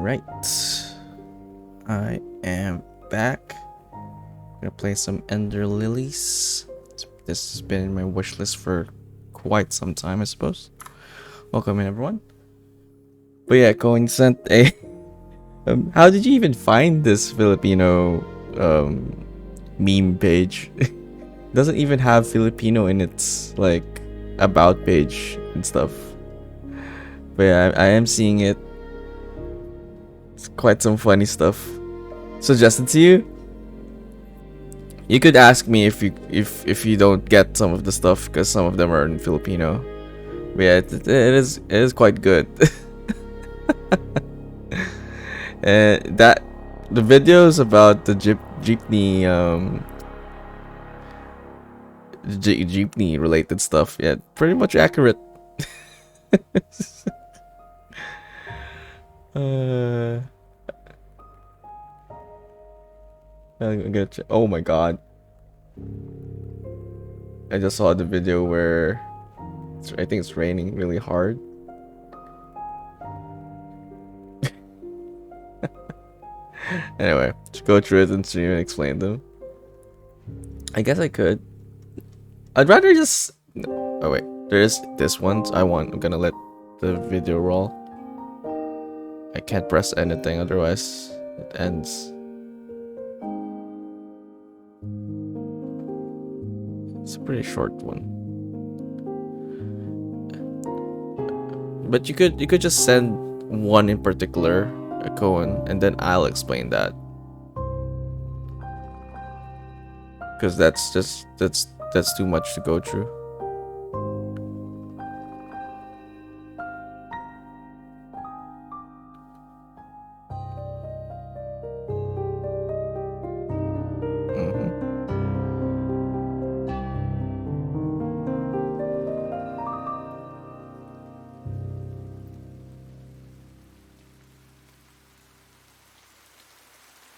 Alright, I am back. Gonna play some Ender Lilies. This has been in my wish list for quite some time, I suppose. Welcome in, everyone. But yeah, Cohen sent a... how did you even find this Filipino meme page? Doesn't even have Filipino in its, like, about page and stuff. But yeah, I am seeing it. It's quite some funny stuff. Suggested to you? You could ask me if you don't get some of the stuff, because some of them are in Filipino. But yeah, it is quite good. And that the videos about the jeepney jeepney related stuff, yeah, pretty much accurate. I'm gonna check. Oh my god, I just saw the video where I think it's raining really hard. Anyway, just go through it and stream and explain them. I guess I could. I'd rather just... Oh wait, there is this one. I'm gonna let the video roll. I can't press anything, otherwise it ends. It's a pretty short one. But you could just send one in particular, a Cohen, and then I'll explain that. Because that's too much to go through.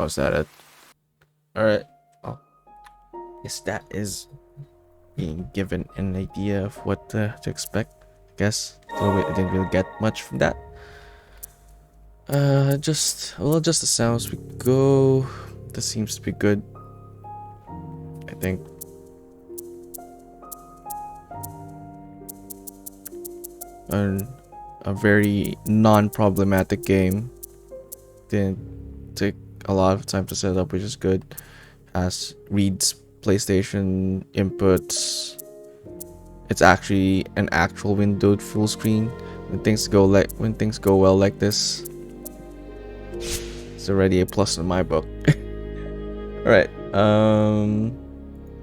Oh, is that it? Alright. Oh. Yes, that is being given an idea of what to expect. I guess. So I didn't really get much from that. We'll adjust the sounds we go. This seems to be good, I think. A very non-problematic game. Didn't take a lot of time to set up, which is good. As reads PlayStation inputs. It's actually an actual windowed full screen. When things go well like this, it's already a plus in my book. All right.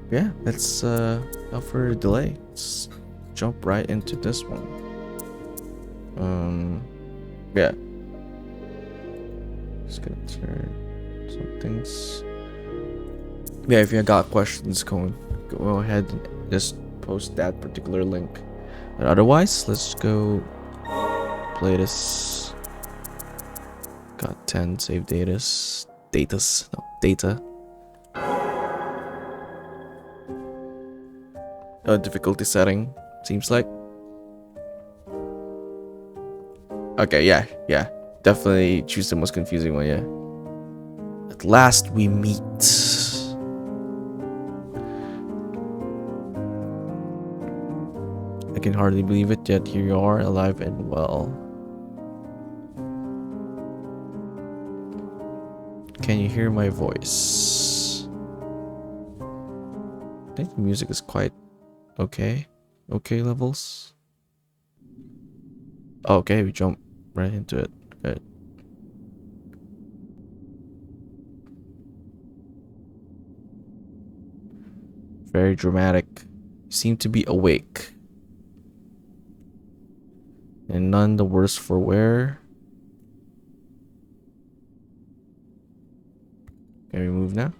Yeah. Let's without further delay, let's jump right into this one. Yeah. Just gonna turn some things. Yeah, if you got questions, go ahead and just post that particular link. But otherwise, let's go play this. Got 10 save data. Difficulty setting, seems like. Okay, yeah. Definitely choose the most confusing one, yeah. At last we meet. I can hardly believe it, yet here you are, alive and well. Can you hear my voice? I think the music is quite okay. Okay levels. Okay, we jump right into it. Good. Very dramatic. You seem to be awake. And none the worse for wear. Can we move now?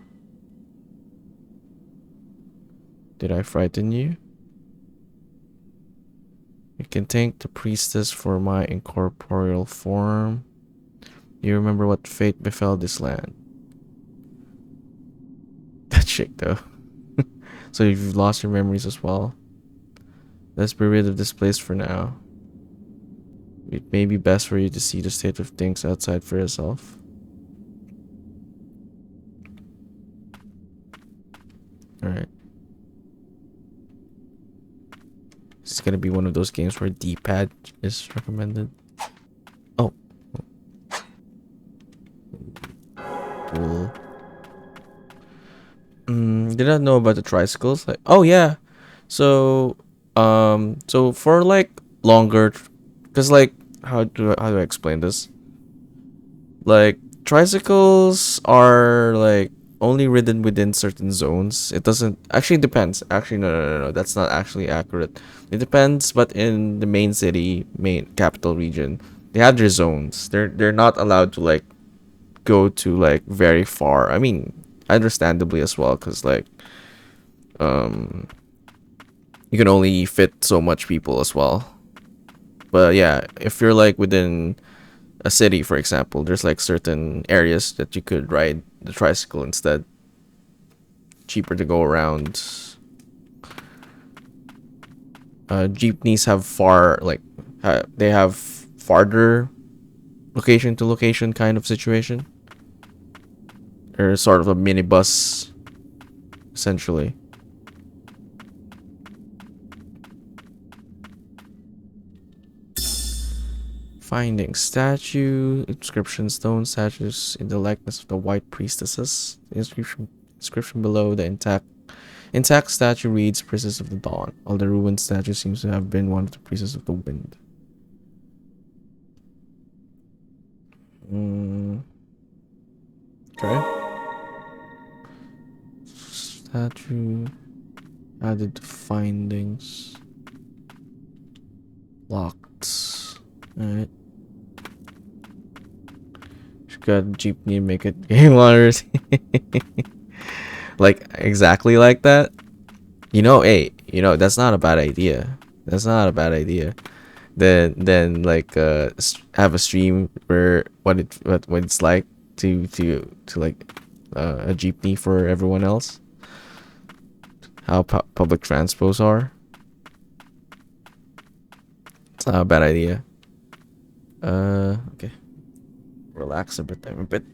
Did I frighten you? You can thank the priestess for my incorporeal form. You remember what fate befell this land. That chick though. So you've lost your memories as well. Let's be rid of this place for now. It may be best for you to see the state of things outside for yourself. Alright. It's gonna be one of those games where D-pad is recommended. Oh. Cool. Did not know about the tricycles. Like, oh yeah. So, so for like longer, cause like, how do I explain this? Like, tricycles are like only ridden within certain zones. It doesn't actually depends. Actually, no. That's not actually accurate. It depends, but in the main city, main capital region, they have their zones. They're not allowed to like go to like very far. I mean, understandably as well, cause like um you can only fit so much people as well. But yeah, if you're like within a city, for example, there's like certain areas that you could ride the tricycle instead. Cheaper to go around. Jeepneys have they have farther location to location kind of situation. Or sort of a minibus, essentially. Finding statue, inscription, stone statues in the likeness of the white priestesses. The inscription below the intact statue reads Priestess of the Dawn, while the ruined statue seems to have been one of the Priestesses of the Wind. Okay. Statue added to findings. Locked. Alright. Got jeepney and make it game waters. Like exactly like that. Hey, that's not a bad idea. That's not a bad idea. Then like have a stream where what it's like to like a jeepney for everyone else. How public transports are. It's not a bad idea. Okay. Relax a bit. I'm a bit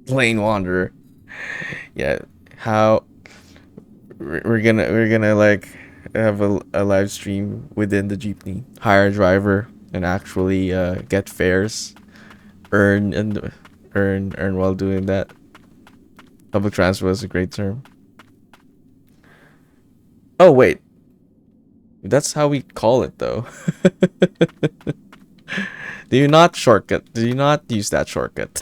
lane wanderer. Yeah, how we're gonna like have a live stream within the jeepney, hire a driver, and actually get fares, earn and earn while doing that. Public transport is a great term. Oh wait, that's how we call it though. Do you not shortcut? Do you not use that shortcut?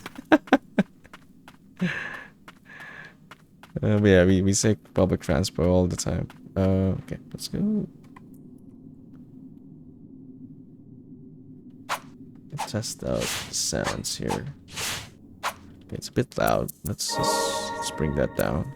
But yeah, we say public transport all the time. Okay, let's go. Test out the sounds here. Okay, it's a bit loud. Let's bring that down.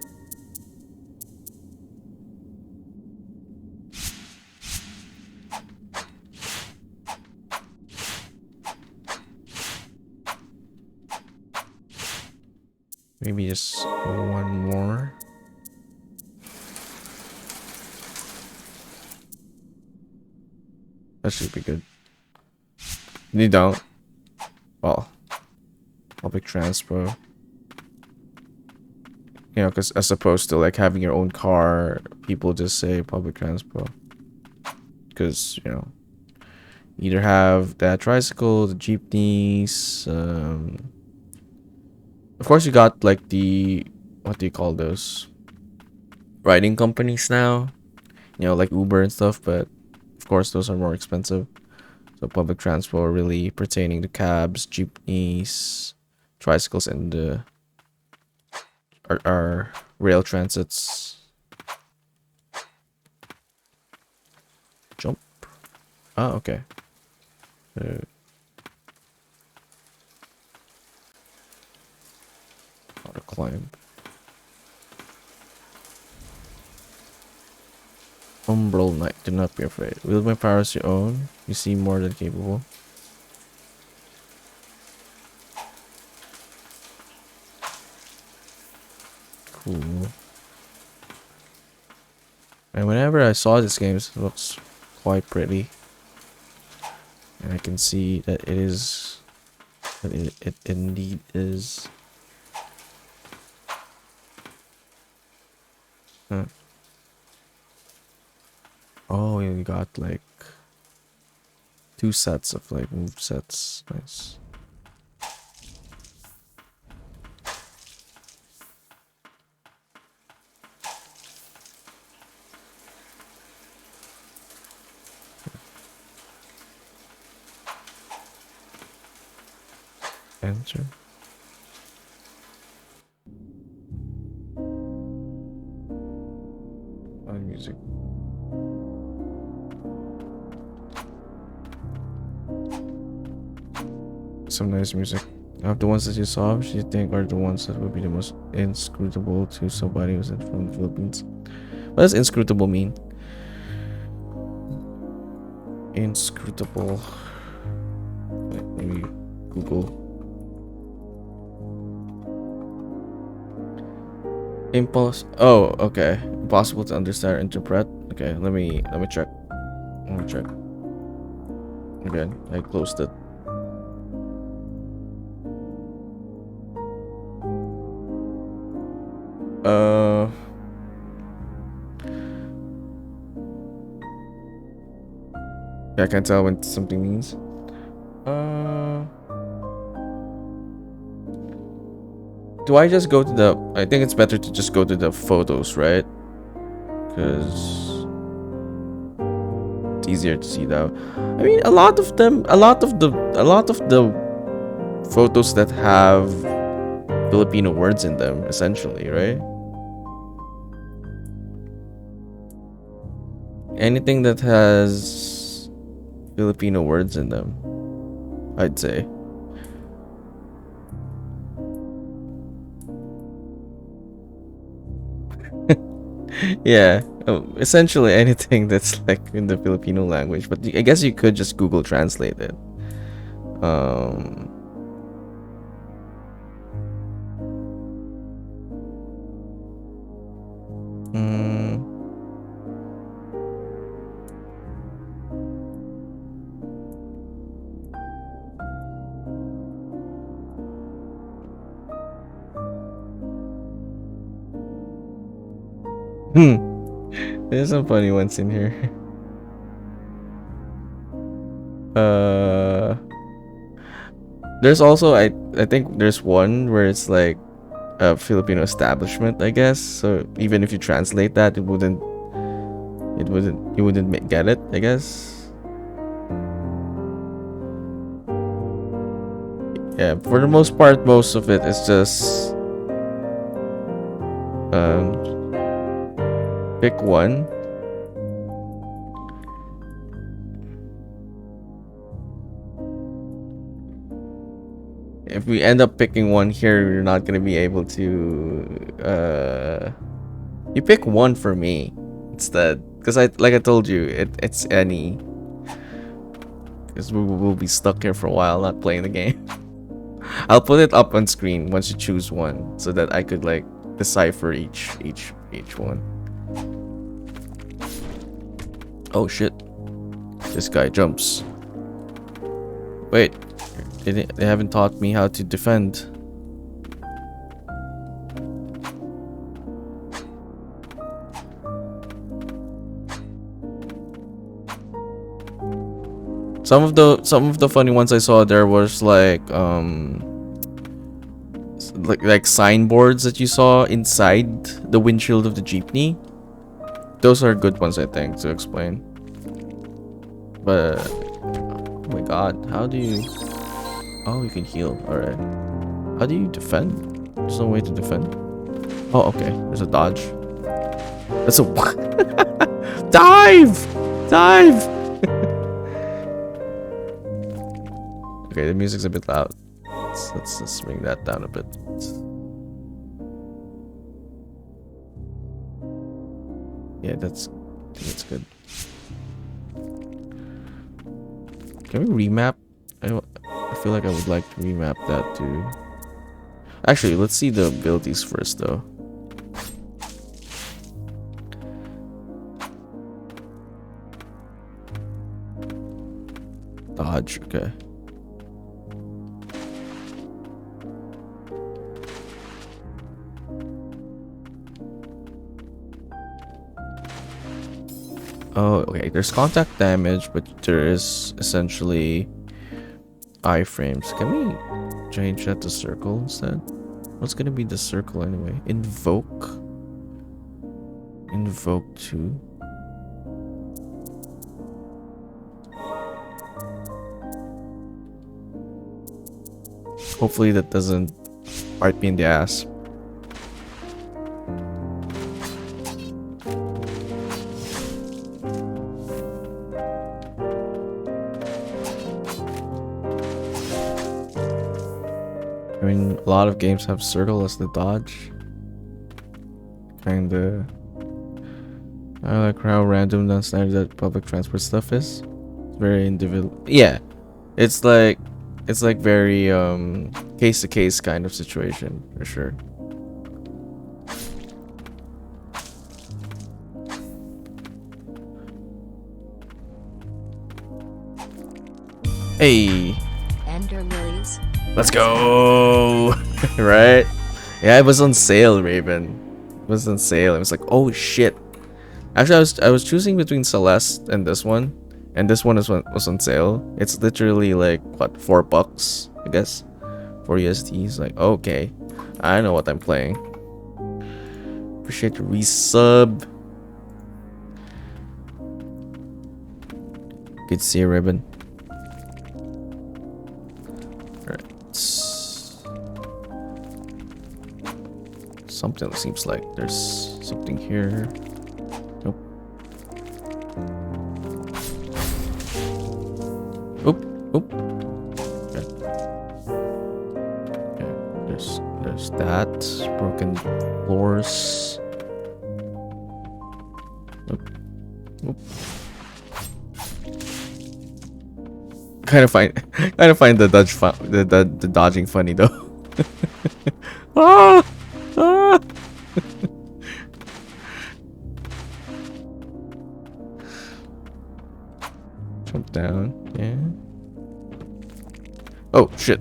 Maybe just one more. That should be good. You don't. Well, public transport. Because as opposed to like having your own car, people just say public transport. Because, either have that tricycle, the jeepneys. Of course, you got like what do you call those? Riding companies now. Like Uber and stuff, but of course, those are more expensive. So public transport really pertaining to cabs, jeepneys, tricycles, and our rail transits. Jump. Oh, okay. How to climb. Umbral Knight, do not be afraid. Wield my powers your own. You seem more than capable. Cool. And whenever I saw this game, it looks quite pretty. And I can see that it is, that it indeed is. Huh. Oh, you got like 2 sets of like move sets. Nice. Enter. On music. Some nice music. Of the ones that you saw, which you think are the ones that would be the most inscrutable to somebody who's from the Philippines? What does inscrutable mean? Inscrutable. Wait, let me Google. Impulse. Oh, okay. Impossible to understand or interpret. Okay, let me check. Let me check. Again, I closed it. Yeah, I can't tell when something means. Do I just go to the... I think it's better to just go to the photos, right? Because it's easier to see that. I mean, a lot of the photos that have Filipino words in them, essentially, right? Anything that has Filipino words in them, I'd say. Yeah, essentially anything that's like in the Filipino language, but I guess you could just Google Translate it. There's some funny ones in here. There's also I think there's one where it's like a Filipino establishment, I guess. So even if you translate that, you wouldn't get it, I guess. Yeah, for the most part, most of it is just pick one. If we end up picking one here, you're not gonna be able to. You pick one for me instead, because like I told you, it's any. Because we'll be stuck here for a while, not playing the game. I'll put it up on screen once you choose one, so that I could like decipher each one. Oh shit! This guy jumps. Wait, they haven't taught me how to defend. Some of the funny ones I saw there was like signboards that you saw inside the windshield of the jeepney. Those are good ones, I think, to explain. But oh my god, how do you? Oh, you can heal. All right. How do you defend? There's no way to defend. Oh, okay. There's a dodge. That's a dive. Okay, the music's a bit loud. Let's just bring that down a bit. Yeah, that's good. Can we remap? I feel like I would like to remap that too. Actually, let's see the abilities first, though. dodge. Okay. Oh, okay. There's contact damage, but there is essentially iframes. Can we change that to circle instead? What's gonna be the circle anyway? Invoke. Invoke 2. Hopefully that doesn't bite me in the ass. I mean, a lot of games have circle as the dodge. Kinda. I like how random and standard that public transport stuff is. It's very individual. Yeah, it's like very case to case kind of situation for sure. Hey, Ender Lilies. let's go. Right? Yeah, it was on sale, Raven. It was on sale. It was like, oh shit. Actually, I was choosing between Celeste and this one, and this one was on sale. It's literally like what, $4, I guess, 4 USDs. Like, okay, I know what I'm playing. Appreciate the resub. Good to see you, Ribbon. Alright. Something seems like there's something here. Nope. Oop, oop. Okay. Okay. There's that. Broken floors. Oop. Oop. Kind of find the dodging funny though. Ah! Ah! Jump down, yeah. Oh shit!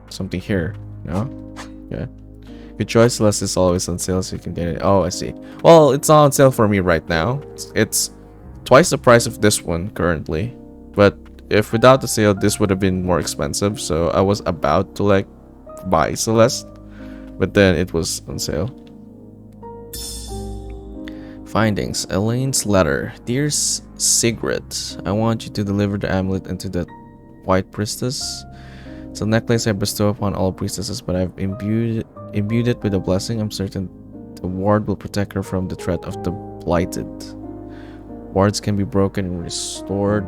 Something here, no? Yeah. Good choice. Celeste is always on sale, so you can get it. Oh, I see. Well, it's not on sale for me right now. It's twice the price of this one currently, but if without the sale this would have been more expensive, so I was about to like buy Celeste, but then it was on sale. Findings. Elaine's letter. Dear Sigrid, I want you to deliver the amulet into the white priestess. It's a necklace I bestow upon all priestesses, but I've imbued it with a blessing. I'm certain the ward will protect her from the threat of the blighted. Wards can be broken and restored,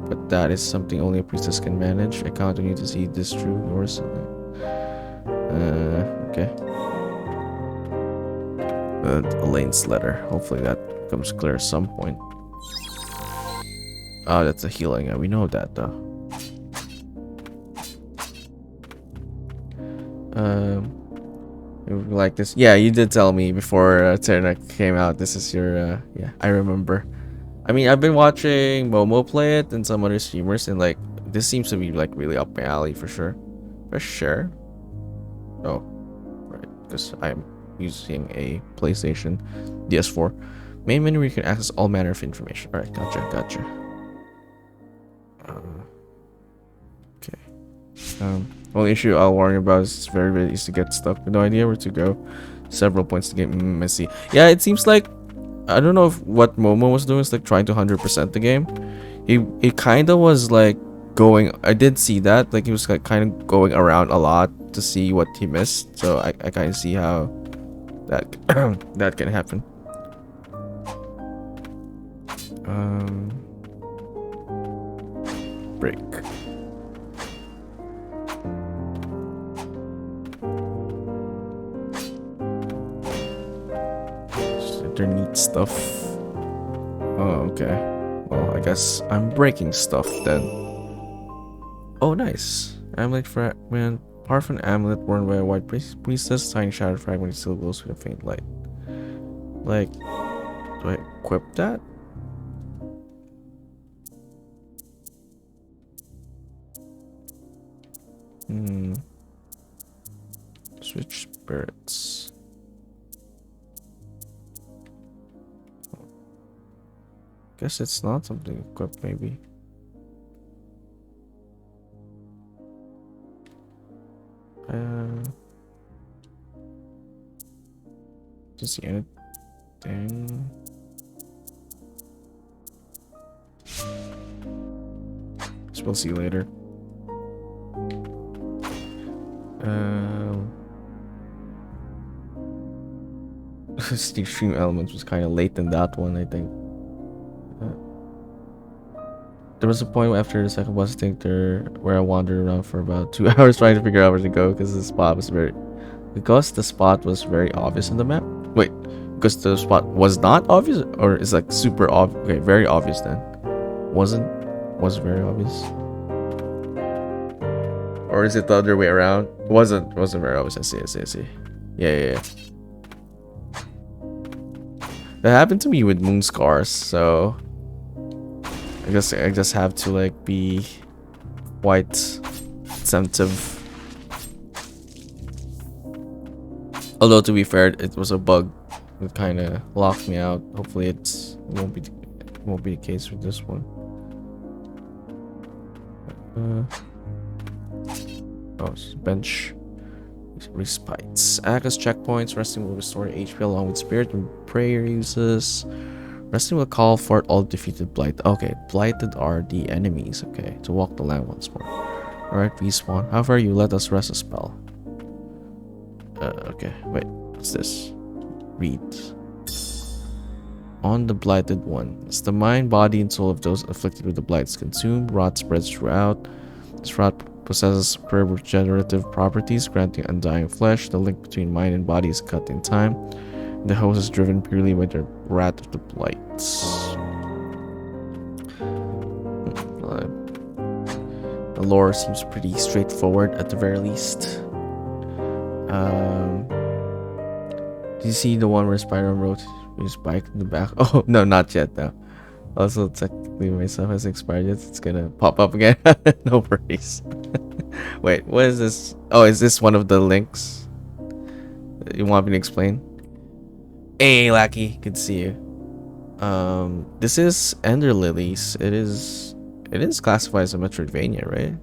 but that is something only a priestess can manage. I count on you to see this through. Yours. Okay. Elaine's letter. Hopefully that becomes clear at some point. Oh, that's a healing. Yeah, we know that though. Like this. Yeah, you did tell me before Terna came out. This is your. Yeah, I remember. I mean, I've been watching Momo play it and some other streamers, and like this seems to be like really up my alley for sure. For sure. Oh, right, because I'm using a PlayStation DS4. Main menu where you can access all manner of information. Alright, gotcha. Okay. Only issue I'll warn you about is it's very easy to get stuck with no idea where to go. Several points to get messy. Yeah, it seems like I don't know if what Momo was doing is like trying to 100% the game. He kind of was like going. I did see that, like he was like kind of going around a lot to see what he missed. So I kind of see how that that can happen. Break. Underneath stuff. Oh, okay. Well, I guess I'm breaking stuff then. Oh, nice. Amulet fragment. Powerful amulet worn by a white priestess. Tiny shattered fragment still glows with a faint light. Like, do I equip that? Hmm. Switch spirits. Guess it's not something equipped, maybe. To see anything. So we'll see later. The extreme elements was kind of late in that one, I think. There was a point after the second boss, I think, where I wandered around for about 2 hours trying to figure out where to go because the spot was very obvious on the map. Wait, because the spot was not obvious, or is like super obvious? Okay, very obvious then. Was very obvious, or is it the other way around? Wasn't very obvious. I see. Yeah. That happened to me with Moon Scars, so I guess I just have to like be quite sensitive. Although to be fair, it was a bug that kind of locked me out. Hopefully, it won't be the case with this one. Bench. Respites. Act as checkpoints. Resting will restore HP along with spirit and prayer uses. Resting will call forth all defeated blight. Okay, blighted are the enemies. Okay, to walk the land once more. Alright, respawn. However, you let us rest a spell. Okay, wait. What's this? Read. On the blighted one. As the mind, body, and soul of those afflicted with the blight is consumed, rot spreads throughout. This rot possesses superb regenerative properties, granting undying flesh. The link between mind and body is cut in time. The host is driven purely by the wrath of the blight. The lore seems pretty straightforward at the very least. Do you see the one where Spider-Man wrote his bike in the back? Oh, no, not yet though. Also, technically my stuff has expired yet. It's gonna pop up again. No worries. Wait, what is this? Oh, is this one of the links? You want me to explain? Hey, Lackey, good to see you. This is Ender Lilies. It is classified as a Metroidvania, right?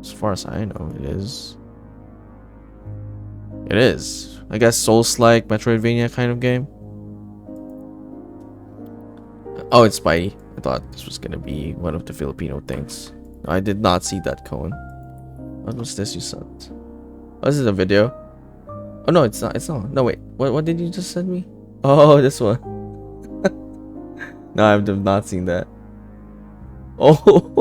As far as I know, it is. It is. I guess Souls-like Metroidvania kind of game. Oh, it's Spidey. I thought this was gonna be one of the Filipino things. I did not see that, Cohen. What was this you sent? Oh, this is a video. Oh no, it's not. It's not. No, wait. What did you just send me? Oh, this one. No, I've not seen that. Oh.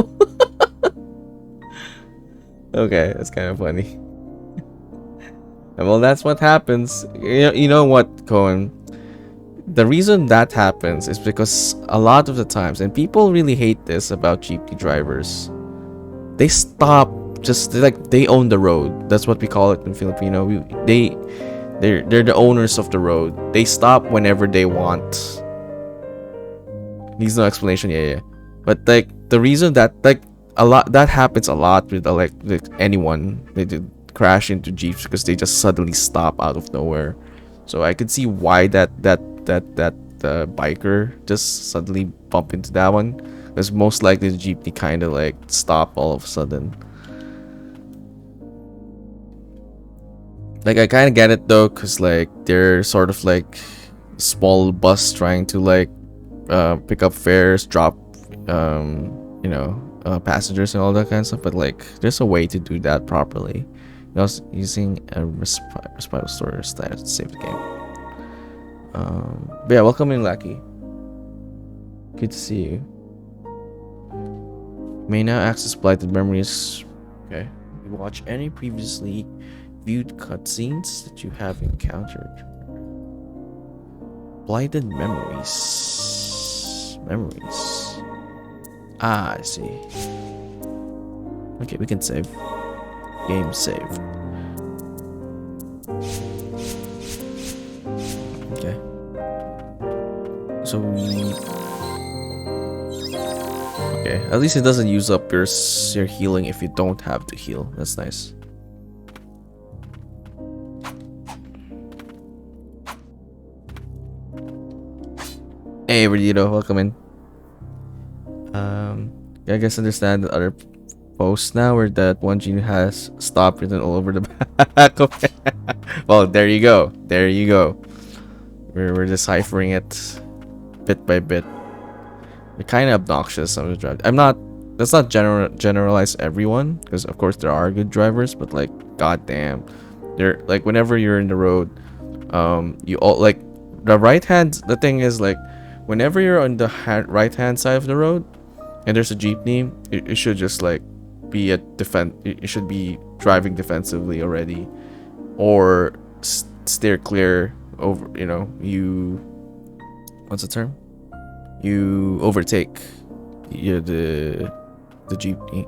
Okay, that's kind of funny. Well, that's what happens. You know what, Cohen? The reason that happens is because a lot of the times, and people really hate this about jeepney drivers, they stop they own the road. That's what we call it in Filipino. They're the owners of the road. They stop whenever they want. Needs no explanation. Yeah. But like the reason that that happens a lot with anyone, they did crash into jeeps because they just suddenly stop out of nowhere. So I could see why that biker just suddenly bump into that one, because most likely the jeepney kind of like stop all of a sudden. Like I kind of get it though, because like they're sort of like small bus trying to like pick up fares, drop passengers and all that kind of stuff, but like there's a way to do that properly. Using a respite store status to save the game. But yeah, welcome in, Lackey. Good to see you. You may now access blighted memories. Okay. You watch any previously viewed cutscenes that you have encountered. Blighted memories. Ah, I see. Okay, we can save. Game saved. Okay. So we... Okay, At least it doesn't use up your healing if you don't have to heal. That's nice. Hey, Verdito, welcome in. I guess understand the other posts now where that one gene has stop written all over the back of it. Well, there you go. There you go. We're deciphering it bit by bit. They're kind of obnoxious. Some of the drivers. I'm not. Let's not generalize everyone, because of course there are good drivers, but like, goddamn, they're like whenever you're in the road, you all like the right hand. The thing is like, whenever you're on the right hand side of the road, and there's a jeepney, it should just like be a defense. It should be driving defensively already, or steer clear over. You know, you. What's the term? You overtake the jeepney.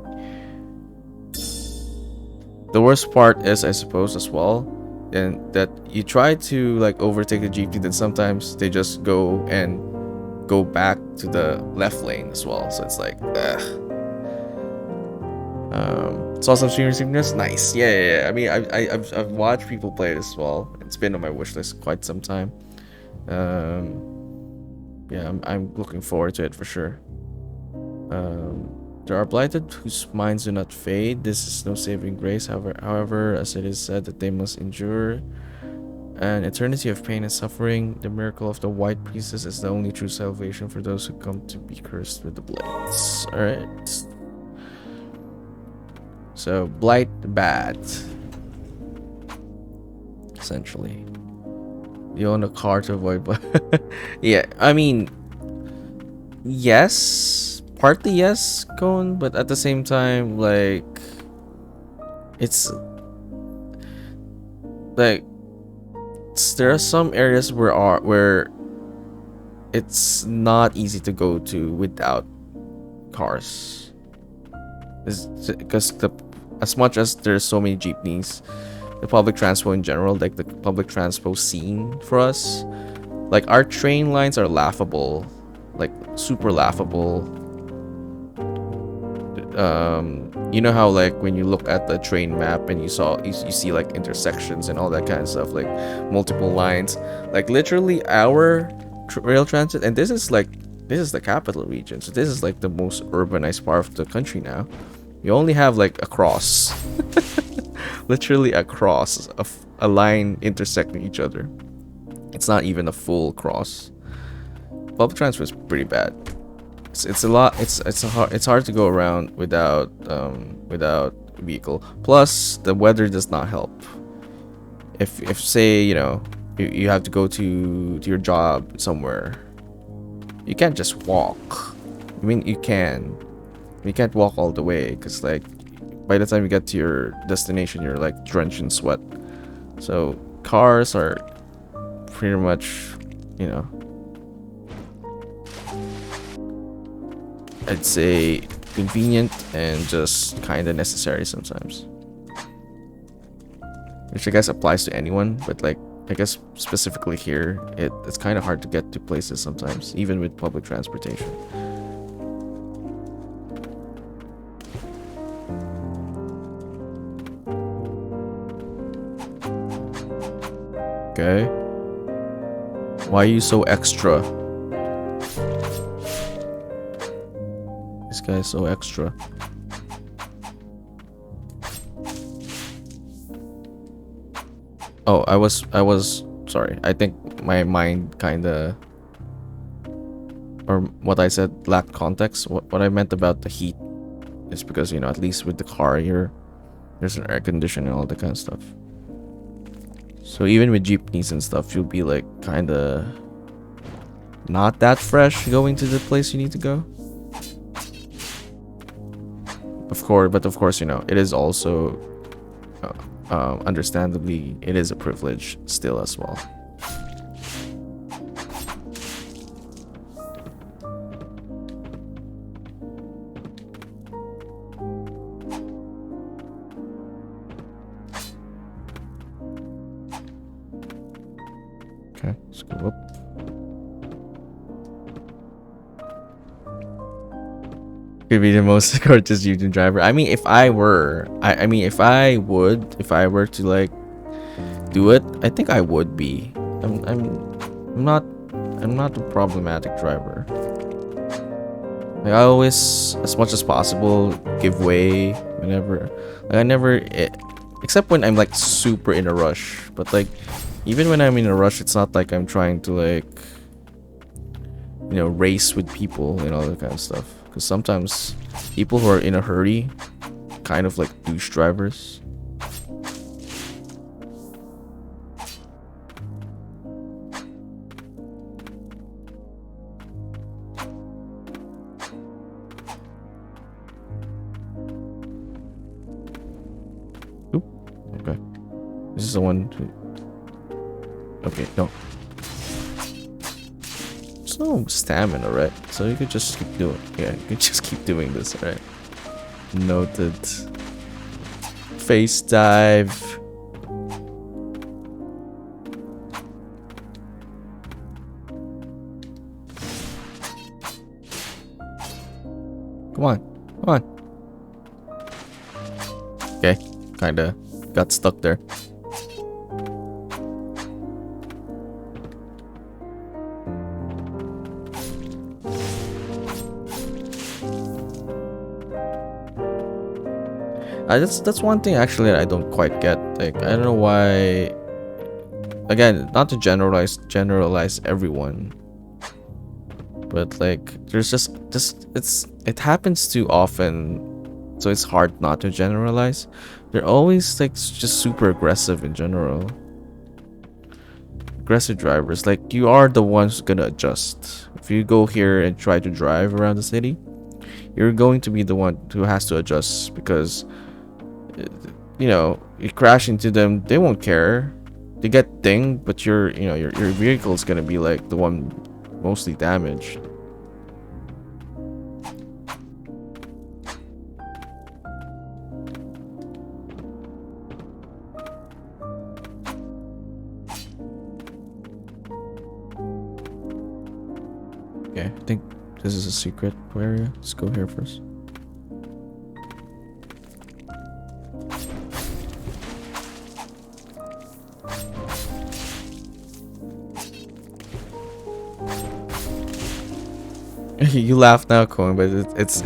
The worst part is, I suppose, as well, and that you try to like overtake the jeepney, then sometimes they just go back to the left lane as well. So it's like, ugh. Saw some streamers doing this. Nice, yeah. I mean, I've watched people play it as well. It's been on my wish list quite some time. Yeah, I'm looking forward to it for sure. There are blighted whose minds do not fade. This is no saving grace. However, as it is said that they must endure an eternity of pain and suffering, the miracle of the White Priestess is the only true salvation for those who come to be cursed with the blights. Alright. So, blight bad. Essentially. You own a car to avoid blight. Yeah, I mean, yes. Partly yes, Cone, but at the same time, like, it's like there are some areas where it's not easy to go to without cars. Because as much as there's so many jeepneys, the public transport in general, like the public transport scene for us, like our train lines are laughable, like super laughable. You know how like when you look at the train map and you see like intersections and all that kind of stuff, like multiple lines, like literally our rail transit, and this is the capital region, so this is like the most urbanized part of the country now. You only have like a cross, literally a cross of a line intersecting each other. It's not even a full cross. Public transport is pretty bad. It's a lot. It's hard to go around without vehicle. Plus, the weather does not help. If say you have to go to your job somewhere, you can't just walk. I mean, you can. You can't walk all the way because like by the time you get to your destination, you're like drenched in sweat. So cars are pretty much, I'd say convenient and just kind of necessary sometimes. Which I guess applies to anyone, but like I guess specifically here, it's kind of hard to get to places sometimes, even with public transportation. Okay. Why are you so extra? This guy is so extra. Oh, I was sorry. I think my mind kinda, or what I said lacked context. What I meant about the heat is because, at least with the car here, there's an air conditioner and all that kind of stuff. So even with jeepneys and stuff, you'll be like kinda not that fresh going to the place you need to go. Of course, it is also, understandably, it is a privilege still as well. Okay, let's go up. Could be the most gorgeous YouTube driver. I mean, if I were, I mean, if I were to like do it, I think I would be. I'm not, I'm not a problematic driver. Like I always, as much as possible, give way whenever. Like I never, except when I'm like super in a rush. But like, even when I'm in a rush, it's not like I'm trying to like, you know, race with people and all that kind of stuff. Because sometimes people who are in a hurry, kind of like douche drivers. Oop. Okay. This is the one who... Okay, no. There's no stamina, right? So you could just keep doing... Yeah, you could just keep doing this, right? Noted. Face dive. Come on. Come on. Okay. Kinda got stuck there. That's one thing actually that I don't quite get. Like I don't know why. Again, not to generalize everyone, but like there's just it happens too often, so it's hard not to generalize. They're always like just super aggressive in general. Aggressive drivers, like you are the ones gonna adjust. If you go here and try to drive around the city, you're going to be the one who has to adjust because, you know, you crash into them, they won't care. They get dinged, but your vehicle is gonna be like the one mostly damaged. Okay, I think this is a secret area. Let's go here first. You laugh now, Cohen, but it's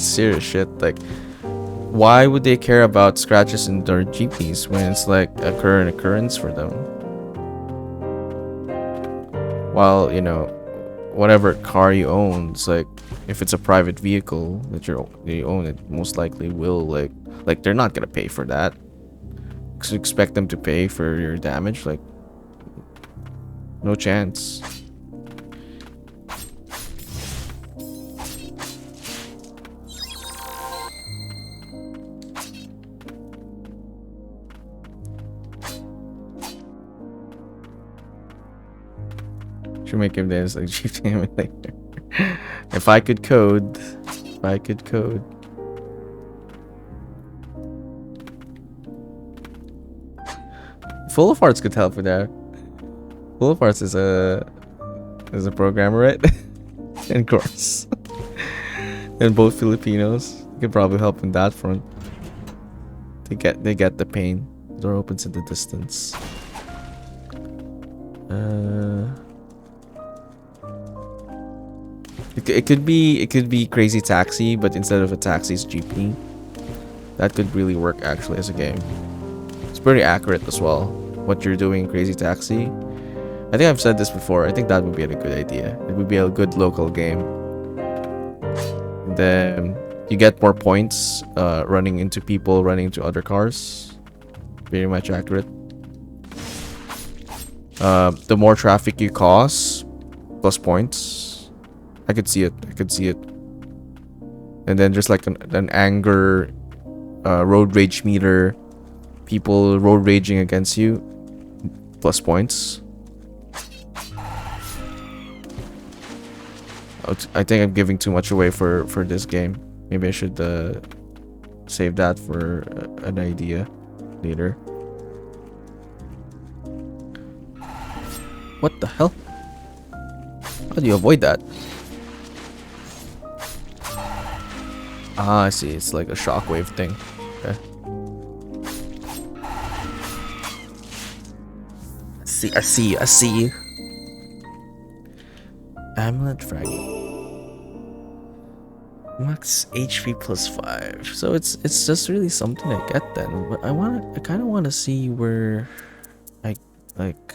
serious shit. Like, why would they care about scratches in their jeepneys when it's like a current occurrence for them? While, you know, whatever car you own, it's like if it's a private vehicle that you own, it most likely will like they're not gonna pay for that. So expect them to pay for your damage, like no chance. Should make him dance like GTA Emulator. If I could code. If I could code. Full of Hearts could help with that. Full of Hearts is a programmer, right? And of course. And both Filipinos. You could probably help in that front. They get the pain. The door opens in the distance. It could be Crazy Taxi, but instead of a taxi, it's jeepney. That could really work actually as a game. It's pretty accurate as well. What you're doing in Crazy Taxi. I think I've said this before. I think that would be a good idea. It would be a good local game. And then you get more points running into people, running into other cars. Very much accurate. The more traffic you cause, plus points. I could see it. And then there's like an anger, road rage meter. People road raging against you, plus points. I think I'm giving too much away for this game. Maybe I should save that for an idea later. What the hell? How do you avoid that? Ah, I see. It's like a shockwave thing. Okay. I see. Amulet fragment. Max HP plus 5. So it's just really something I get then. But I kinda wanna see where I like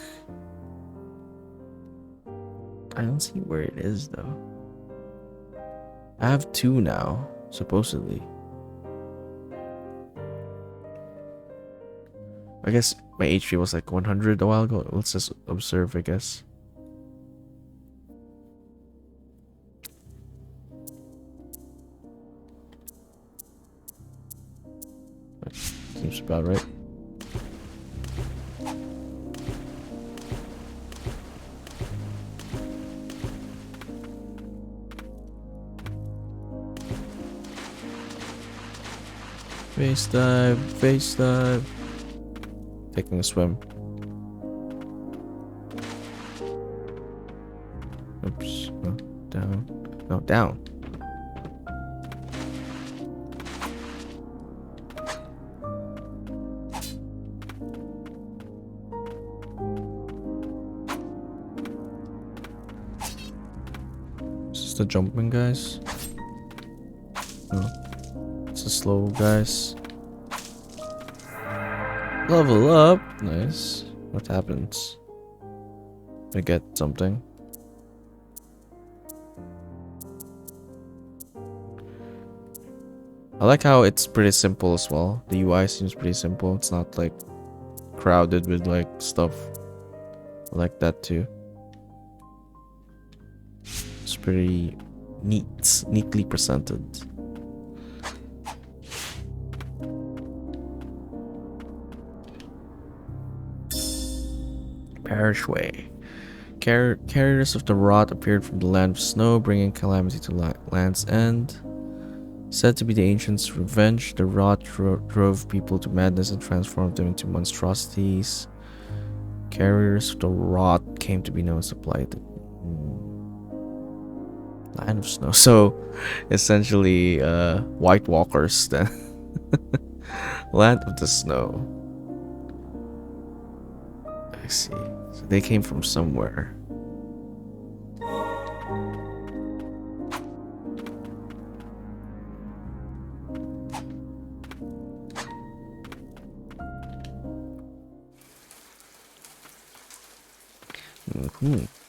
I don't see where it is though. I have 2 now, supposedly. I guess my HP was like 100 a while ago. Let's just observe, I guess. Seems about right. Face dive, face dive. Taking a swim. Oops. Oh, down. No, down. Is this the jumping guys? No. It's the slow guys. Level up. Nice. What happens? I get something. I like how it's pretty simple as well. The UI seems pretty simple. It's not like crowded with like stuff. I like that too. It's pretty neatly presented. Perishway. Carriers of the rot appeared from the land of snow, bringing calamity to Land's End. Said to be the ancients' revenge, the rot drove people to madness and transformed them into monstrosities. Carriers of the rot came to be known as the blighted land of snow. So, essentially, White Walkers then. Land of the snow. I see. So they came from somewhere.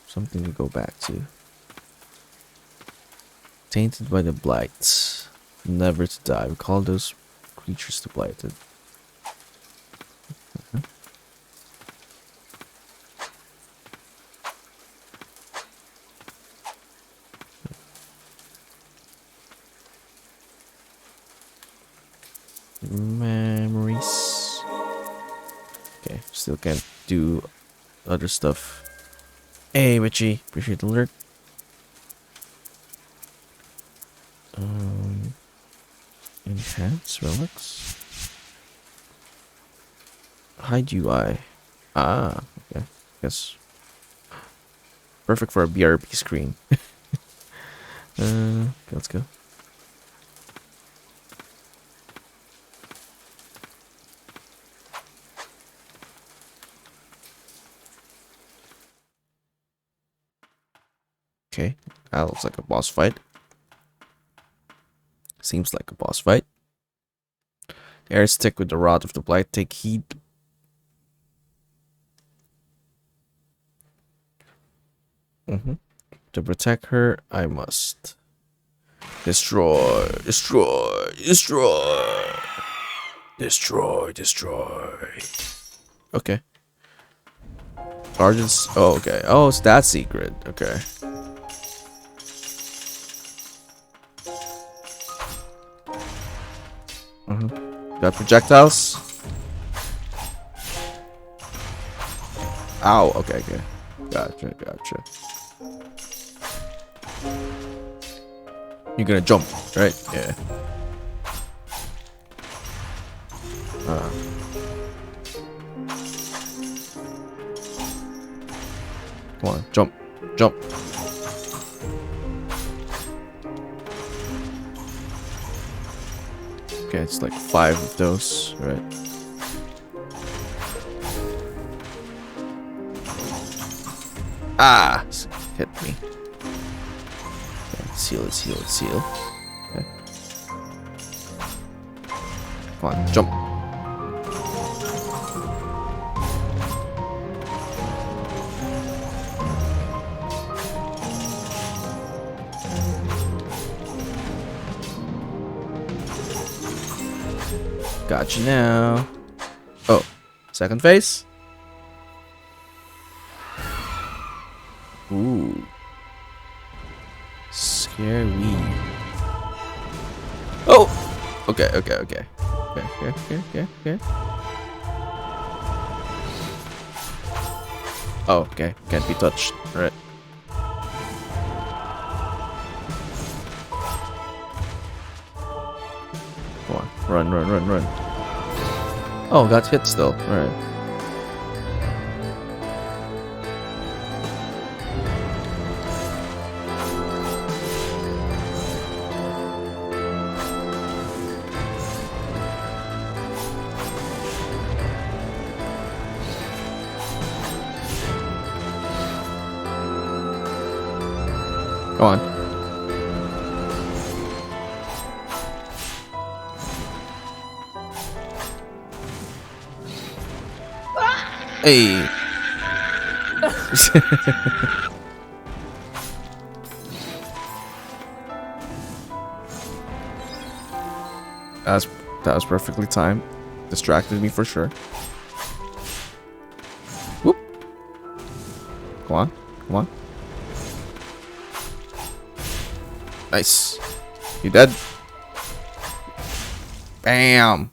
Something to go back to. Tainted by the blight. Never to die. We call those creatures the blighted. Memories. Okay, still can't do other stuff. Hey, Richie, appreciate the alert. Enhance relics. Hide UI. Ah, okay. Guess perfect for a BRB screen. Okay, let's go. Okay, that looks like a boss fight. Seems like a boss fight. Air stick with the rod of the blight. Take heed. To protect her, I must destroy, destroy, destroy, destroy, destroy. Okay. Guardians. Oh, okay. Oh, it's that secret. Okay. Got projectiles. Ow. Okay. Okay. Gotcha. Gotcha. You're gonna jump, right? Yeah. Come on, jump, jump. Okay, it's like 5 of those, right? Ah! Hit me. Okay, seal it, seal it, seal. Okay. Come on, jump. Got you now. Oh, second phase? Ooh. Scary. Oh! Okay, okay, okay. Okay, okay, okay, okay, okay. Oh, okay. Can't be touched. Alright. Come on. Run, run, run, run. Oh, got hit still. Alright. Come on. Hey. That's that was perfectly timed. Distracted me for sure. Whoop. Come on. Come on. Nice. You dead? Bam.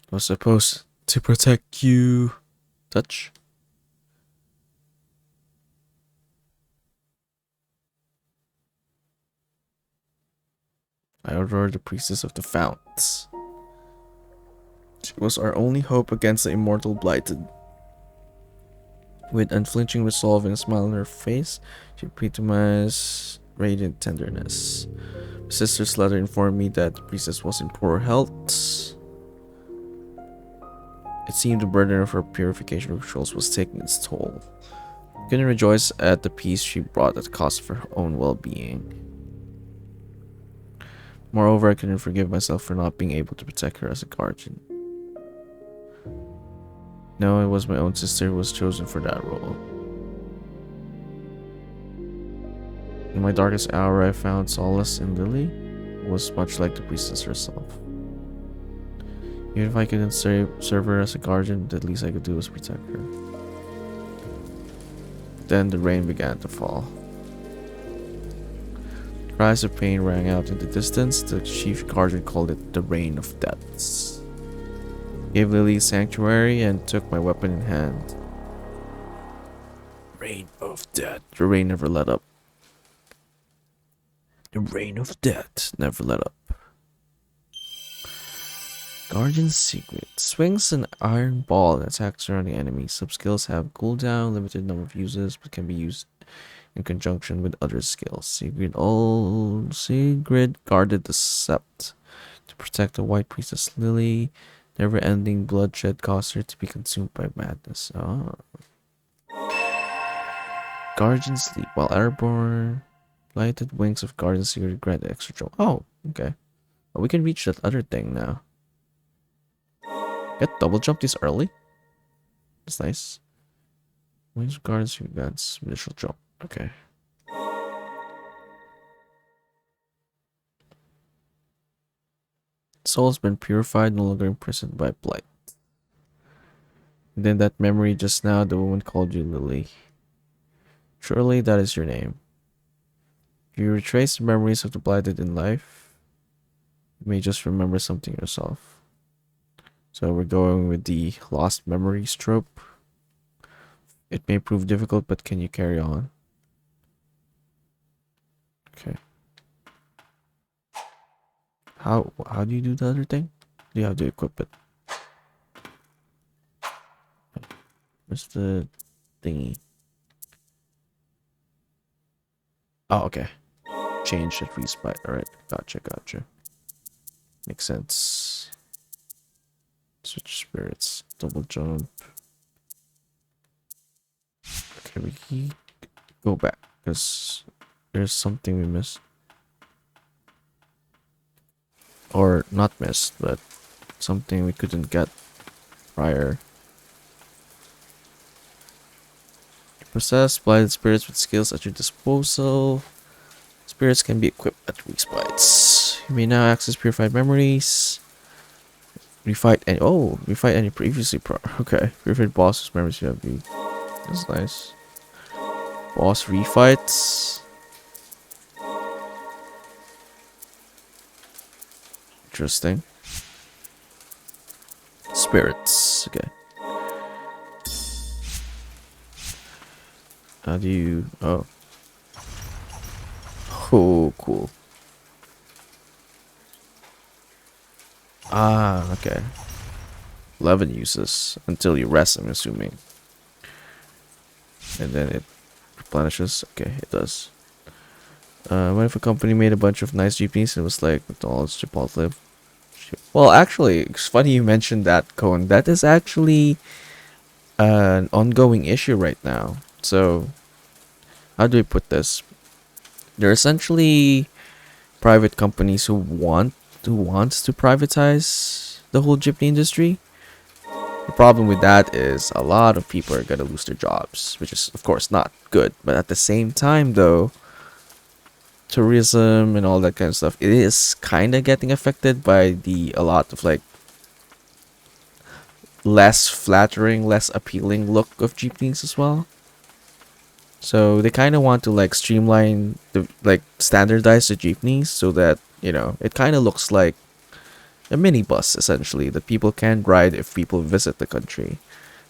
I was supposed to protect you. Touch. I adored the priestess of the founts. She was our only hope against the immortal blighted. With unflinching resolve and a smile on her face, she epitomized radiant tenderness. My sister's letter informed me that the priestess was in poor health. It seemed the burden of her purification rituals was taking its toll. I couldn't rejoice at the peace she brought at the cost of her own well-being. Moreover, I couldn't forgive myself for not being able to protect her as a guardian. No, it was my own sister who was chosen for that role. In my darkest hour, I found solace in Lily, who was much like the priestess herself. Even if I couldn't serve her as a guardian, the least I could do was protect her. Then the rain began to fall. Cries of pain rang out in the distance. The chief guardian called it the Rain of Deaths. Gave Lily sanctuary and took my weapon in hand. Rain of Death. The rain never let up. The Rain of Death never let up. Guardian's Secret. Swings an iron ball and attacks surrounding enemies. Some skills have cooldown, limited number of uses, but can be used in conjunction with other skills. Sigrid guarded the sept to protect the White Priestess Lily. Never-ending bloodshed caused her to be consumed by madness. Oh. Guardian Sleep. While airborne, lighted wings of Guardian Secret grant extra jump. Oh, okay. Well, we can reach that other thing now. Get double jump this early. That's nice. Wings of Guardian Secret grants initial jump. Okay. Soul has been purified, no longer imprisoned by blight. And then that memory just now, the woman called you Lily. Surely that is your name. If you retrace the memories of the blighted in life, you may just remember something yourself. So we're going with the lost memories trope. It may prove difficult, but can you carry on? Okay. How do you do the other thing? You have to equip it. Where's the thingy? Oh, okay. Change at respite. All right. Gotcha. Gotcha. Makes sense. Switch spirits. Double jump. Okay, we can go back because there's something we missed. Or not missed, but something we couldn't get prior. Possess blinded spirits with skills at your disposal. Spirits can be equipped at respites. You may now access purified memories. Refight any previously okay. Purified bosses memories you have be. That's nice. Boss refights. Interesting. Spirits. Okay. How do you? Oh. Oh, cool. Ah, okay. 11 uses until you rest, I'm assuming. And then it replenishes. Okay, it does. What if a company made a bunch of nice GPs and it was like McDonald's, Chipotle? Well, actually, it's funny you mentioned that, Cone. That is actually an ongoing issue right now. So, how do we put this? They're essentially private companies who wants to privatize the whole jeepney industry. The problem with that is a lot of people are gonna lose their jobs, which is of course not good. But at the same time, though, tourism and all that kind of stuff, it is kind of getting affected by the a lot of like less flattering, less appealing look of jeepneys as well. So they kind of want to like streamline the like standardize the jeepneys so that it kind of looks like a minibus essentially that people can ride if people visit the country.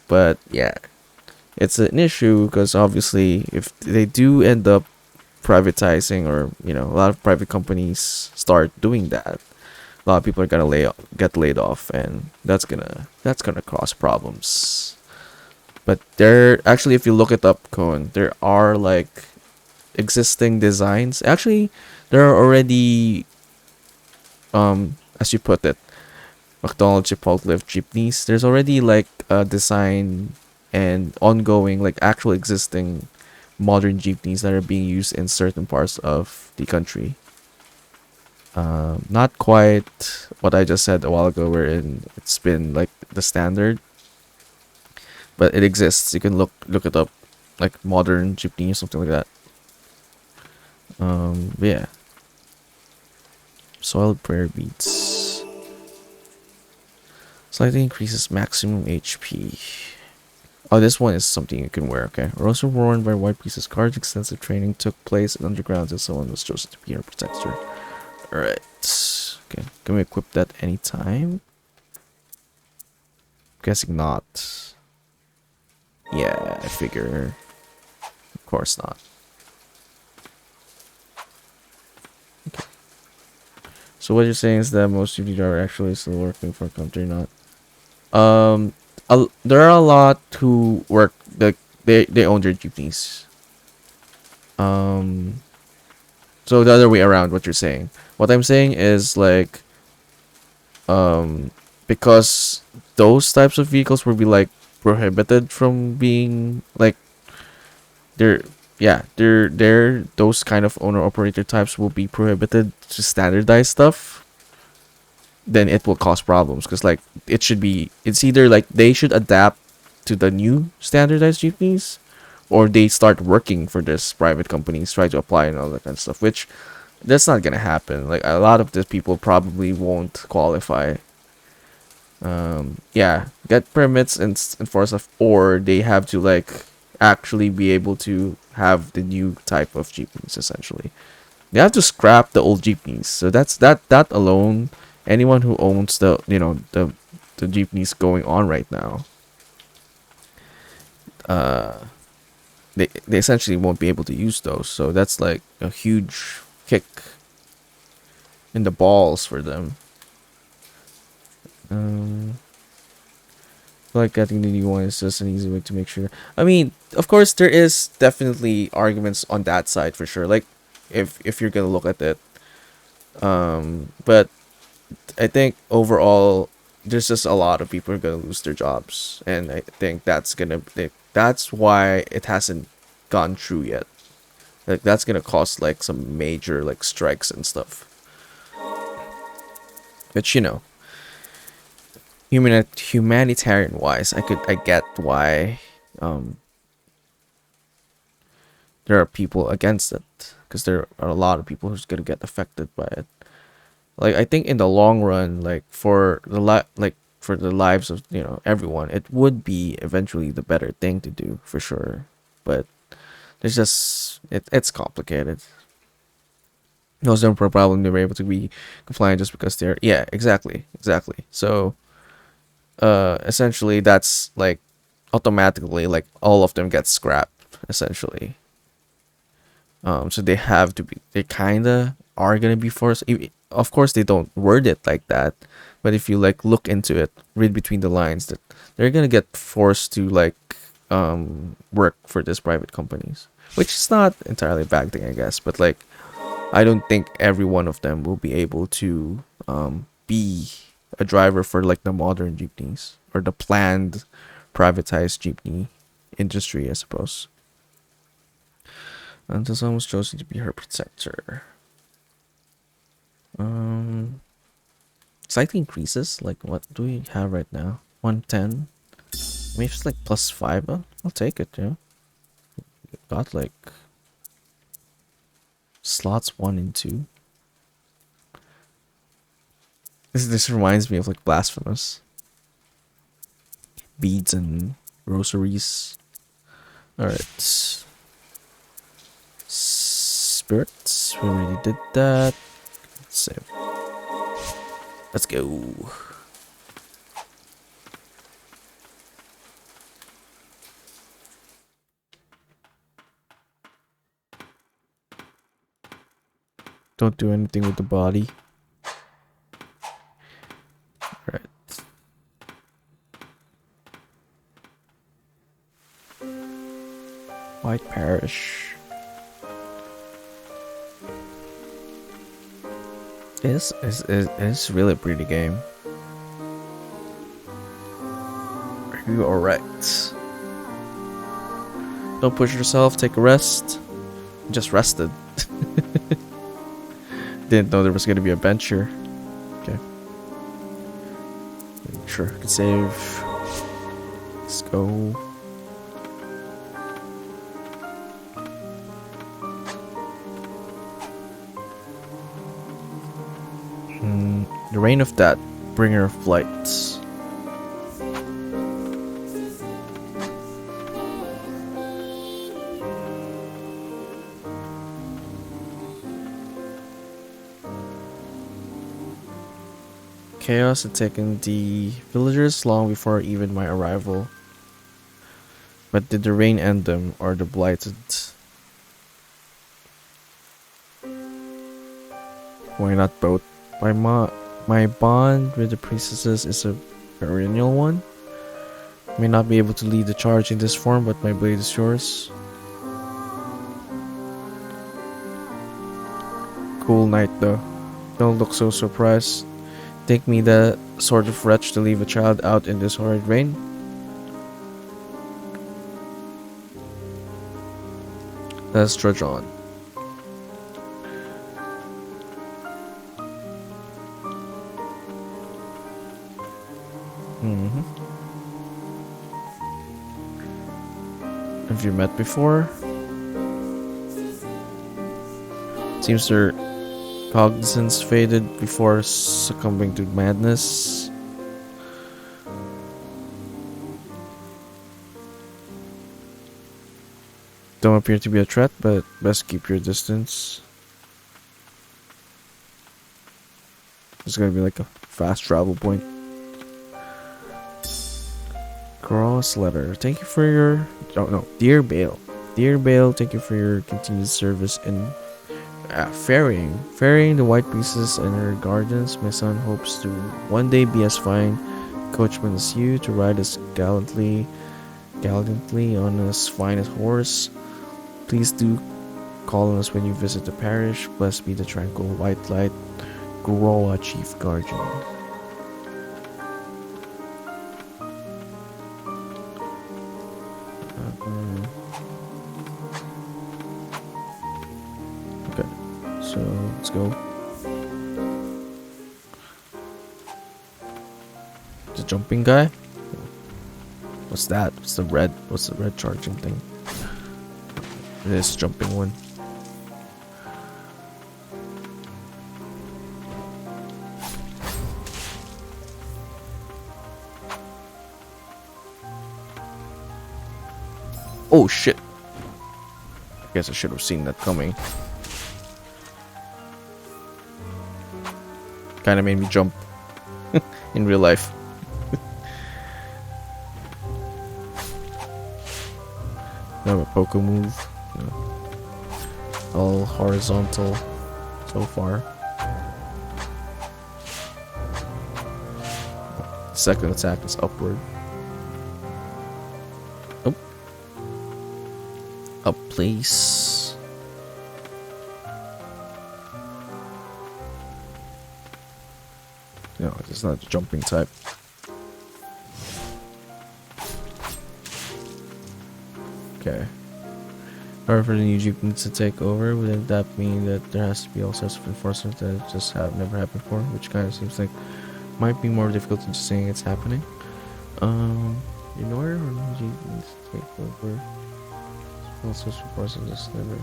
But yeah, it's an issue because obviously if they do end up privatizing or a lot of private companies start doing that, a lot of people are gonna get laid off, and that's gonna cause problems. But there actually, if you look it up, Cohen, there are like existing designs. Actually, there are already as you put it, McDonald's Chipotle jeepneys. There's already like a design and ongoing like actual existing modern jeepneys that are being used in certain parts of the country. Not quite what I just said a while ago, wherein it's been like the standard, but it exists. You can look it up, like modern jeepney or something like that. Yeah. Soiled prayer beads. Slightly increases maximum HP. Oh, this one is something you can wear, okay. Rose were worn by White Priestess cards. Extensive training took place in underground and someone was chosen to be our protector. Alright. Okay. Can we equip that anytime? Guessing not. Yeah, I figure. Of course not. Okay. So what you're saying is that most of you are actually still working for a company, not? There are a lot who work like they own their jeepneys. So the other way around, what you're saying. What I'm saying is like, because those types of vehicles will be like prohibited from being like they're yeah they're those kind of owner operator types will be prohibited to standardize stuff. Then it will cause problems because like it's either like they should adapt to the new standardized jeepneys, or they start working for this private companies, try to apply and all that kind of stuff, which that's not gonna happen. Like a lot of these people probably won't qualify. Yeah, get permits and enforce stuff, or they have to like actually be able to have the new type of jeepneys. Essentially, they have to scrap the old jeepneys. So that alone. Anyone who owns the jeepneys going on right now, they essentially won't be able to use those. So that's like a huge kick in the balls for them. Um, like getting the new one is just an easy way to make sure. I mean, of course, there is definitely arguments on that side for sure. Like if you're gonna look at it. But I think overall, there's just a lot of people are gonna lose their jobs, and I think that's why it hasn't gone through yet. Like that's gonna cause like some major like strikes and stuff. But humanitarian wise, I get why um there are people against it, because there are a lot of people who's gonna get affected by it. Like I think in the long run, like for the lives of everyone, it would be eventually the better thing to do for sure. But there's just it's complicated. Those no problem they were able to be compliant just because they're, yeah, exactly. So essentially that's like automatically like all of them get scrapped essentially. So they kinda are gonna be forced. Of course, they don't word it like that, but if you like look into it, read between the lines, that they're gonna get forced to like work for these private companies, which is not entirely a bad thing, I guess. But like, I don't think every one of them will be able to be a driver for like the modern jeepneys or the planned privatized jeepney industry, I suppose. Until someone was chosen to be her protector. Um, Slightly increases. Like, what do we have right now? 110. Maybe it's like +5. I'll take it. Yeah. Got like slots 1 and 2. This reminds me of like Blasphemous. Beads and rosaries. All right. Spirits. We already did that. Save. Let's go. Don't do anything with the body. Right. White Parish. It's really a pretty game. Are you alright? Don't push yourself, take a rest. Just rested. Didn't know there was gonna be a bench here. Okay. Sure, I can save. Let's go. The Reign of Death, Bringer of Lights. Chaos had taken the villagers long before even my arrival. But did the rain end them, or the blighted? Why not both? My bond with the priestesses is a perennial one. May not be able to lead the charge in this form, but my blade is yours. Cool night though. Don't look so surprised. Think me the sort of wretch to leave a child out in this horrid rain? Let's trudge on. Have you met before? Seems their cognizance faded before succumbing to madness. Don't appear to be a threat, but best keep your distance. It's gonna be like a fast travel point. Cross letter. Thank you for your... Oh no, Dear Bale. Dear Bale, thank you for your continued service in ferrying the white pieces in her gardens. My son hopes to one day be as fine coachman as you, to ride as gallantly on his finest horse. Please do call on us when you visit the parish. Blessed be the tranquil white light. Groa, Chief Guardian. Okay, so let's go. The jumping guy? What's that? What's the red charging thing? This jumping one. Oh shit. I guess I should have seen that coming. Kinda made me jump in real life. Have a poke move. Yeah. All horizontal so far. Second attack is upward. Oh. Up, please. No, it's not the jumping type. Okay. However, for the new Jeep needs to take over, wouldn't that mean that there has to be all sorts of enforcement that just have never happened before? Which kind of seems like might be more difficult than just saying it's happening. In order for the new Jeep needs to take over, all sorts of enforcement just never.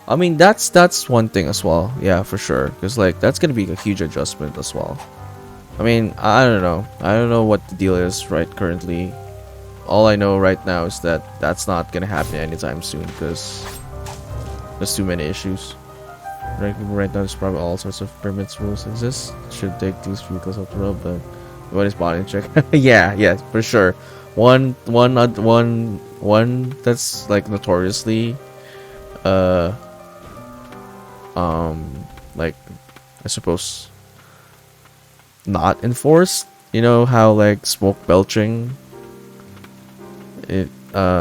I mean, that's one thing as well. Yeah, for sure. Because like that's gonna be a huge adjustment as well. I mean, I don't know. I don't know what the deal is right currently. All I know right now is that that's not gonna happen anytime soon because there's too many issues. Right now, there's probably all sorts of permits rules exist. Should take these vehicles off the road, but what is body check? yeah, for sure. One that's like notoriously, like I suppose not enforced. You know how like smoke belching,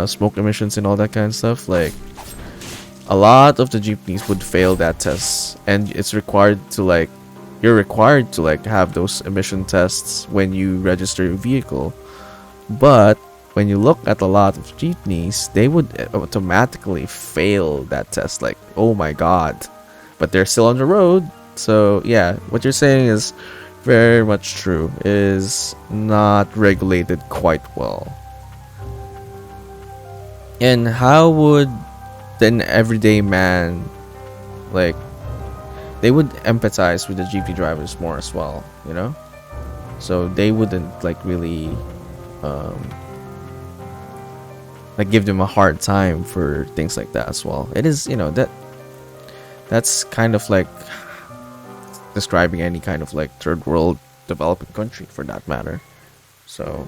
smoke emissions and all that kind of stuff. Like a lot of the jeepneys would fail that test, and it's required to like you're required to like have those emission tests when you register your vehicle. But when you look at a lot of jeepneys, they would automatically fail that test. Like, oh my god, but they're still on the road. So yeah, what you're saying is very much true. It is not regulated quite well. And how would an everyday man, like, they would empathize with the GP drivers more as well, you know? So they wouldn't like really like give them a hard time for things like that as well. It is, you know, that's kind of like describing any kind of like third world developing country for that matter. So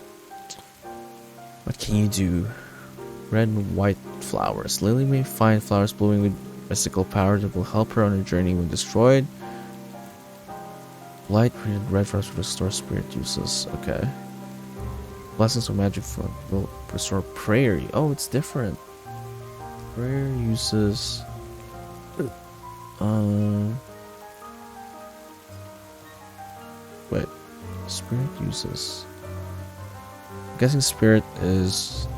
what can you do? Red and white flowers. Lily may find flowers blooming with mystical power that will help her on her journey when destroyed. Light red flowers will restore spirit uses. Okay. Blessings of magic will restore prayer. Oh, it's different. Prayer uses. Wait. Spirit uses. I'm guessing spirit is.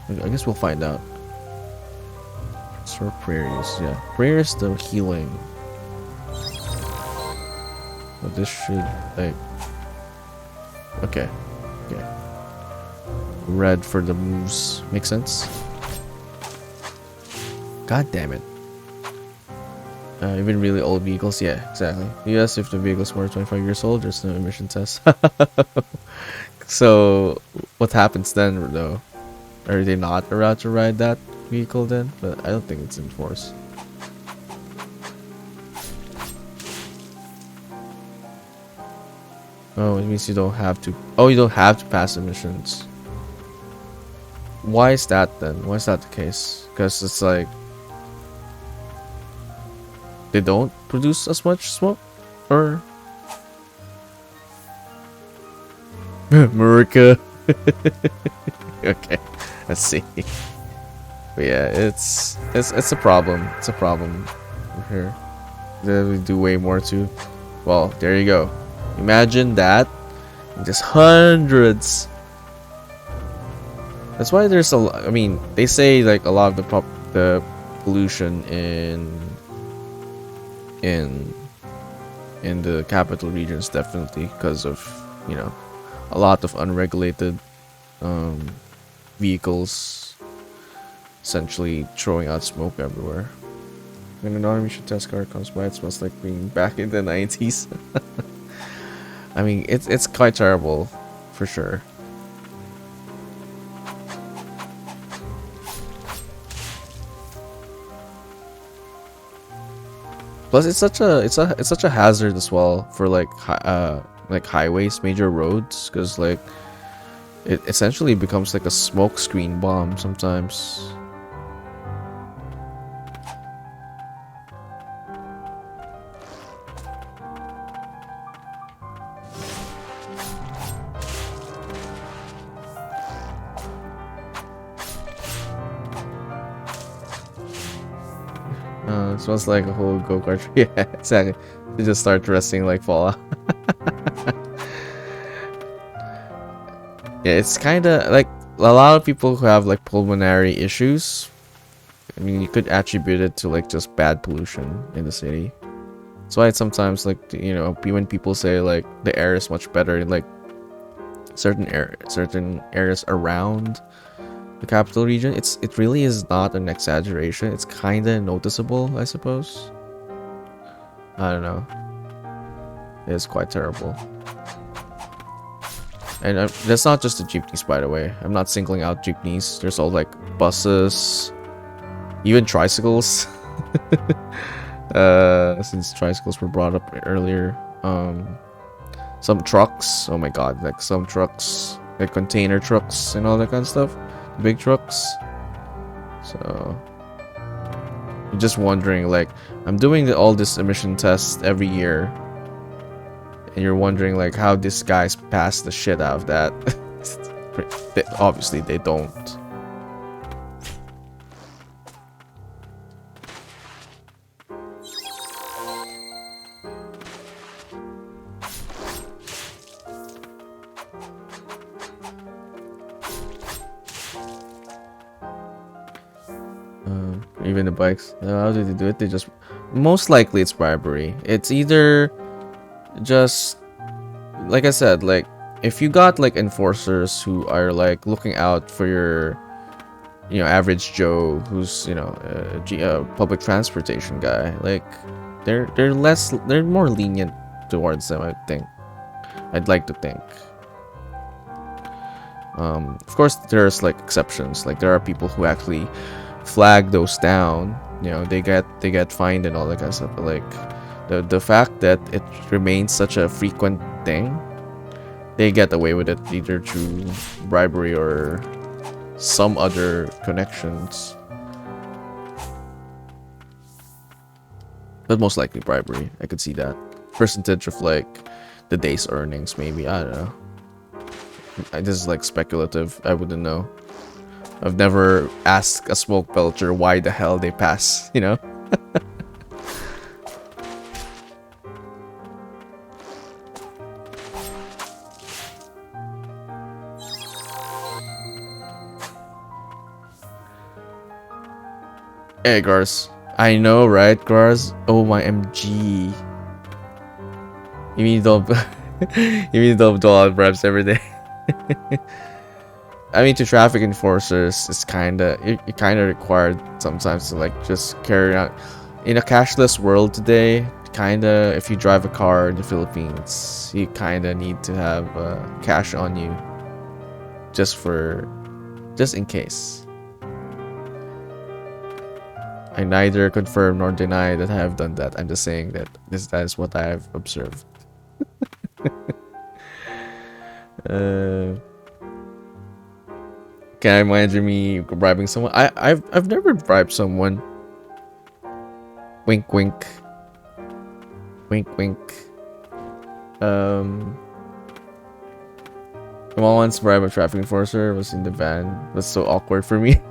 I guess we'll find out. Restore prayer use. Yeah. Prayer is the healing. But this should like. Okay. Red for the moves. Makes sense. God damn it. Even really old vehicles. Yeah, exactly. Yes, if the vehicle's more than 25 years old, there's no emission test. So, what happens then, though? Are they not allowed to ride that vehicle then? But I don't think it's enforced. Oh, it means you don't have to. Oh, you don't have to pass emissions. Why is that then? Why is that the case? Because it's like they don't produce as much smoke, or America. Okay, let's see. But yeah, it's a problem. It's a problem here. We do way more too. Well, there you go. Imagine that. Just hundreds. That's why there's I mean, they say like a lot of the pollution in in the capital regions definitely because of, you know, a lot of unregulated um, vehicles essentially throwing out smoke everywhere. When an automation test car comes by, it smells like being back in the 90s. I mean, it's quite terrible, for sure. Plus, it's such a hazard as well for like highways, major roads, because like it essentially becomes like a smoke screen bomb sometimes. It smells like a whole go-kart. Yeah, exactly. You just start dressing like Fallout. Yeah, it's kind of like a lot of people who have like pulmonary issues. I mean, you could attribute it to like just bad pollution in the city. That's why it's sometimes like, you know, when people say like the air is much better in like certain areas around the capital region, it really is not an exaggeration. It's kind of noticeable, I suppose. I don't know. It's quite terrible. And that's not just the jeepneys, by the way. I'm not singling out jeepneys. There's all like buses, even tricycles. Since tricycles were brought up earlier. Some trucks. Oh my god, like some trucks, like container trucks and all that kind of stuff. Big trucks. So you're just wondering, like, I'm doing all this emission tests every year, and you're wondering like how these guys pass the shit out of that. Obviously they don't. Even the bikes. How do they do it? They just, most likely it's bribery. It's either just, like I said, like if you got like enforcers who are like looking out for your, you know, average Joe who's, you know, a public transportation guy, like they're more lenient towards them, I think. I'd like to think. Of course there's like exceptions, like there are people who actually flag those down, you know, they get fined and all that kind of stuff, but like the fact that it remains such a frequent thing, they get away with it either through bribery or some other connections, but most likely bribery. I could see that percentage of like the day's earnings, maybe. I don't know. This is like speculative. I wouldn't know. I've never asked a smoke belcher why the hell they pass, you know? Hey, Gars. I know, right, Gars? Oh my MG. You mean don't you mean don't do all reps every day? I mean, to traffic enforcers, it's kinda required sometimes to like just carry out in a cashless world today. Kinda, if you drive a car in the Philippines, you kinda need to have cash on you, just in case. I neither confirm nor deny that I have done that. I'm just saying that that is what I have observed. Can I imagine me bribing someone? I've never bribed someone. Wink wink. Wink wink. Well, once bribe a traffic enforcer was in the van. It was so awkward for me.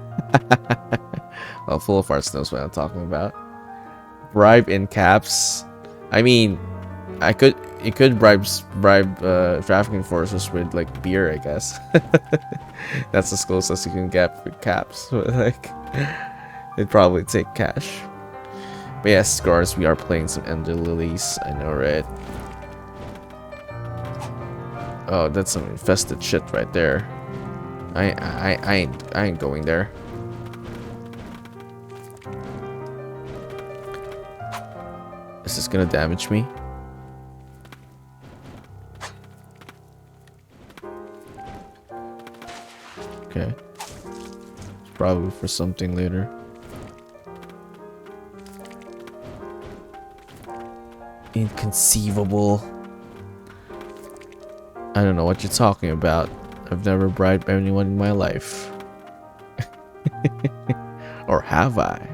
Well, Full of Hearts knows what I'm talking about. Bribe in caps. I mean, you could bribe traffic enforcers with like beer, I guess. That's as close as you can get with caps. But like, it'd probably take cash. But yes, scars. We are playing some Ender Lilies. I know, right? Oh, that's some infested shit right there. I ain't going there. Is this gonna damage me? Okay. It's probably for something later. Inconceivable. I don't know what you're talking about. I've never bribed anyone in my life. Or have I?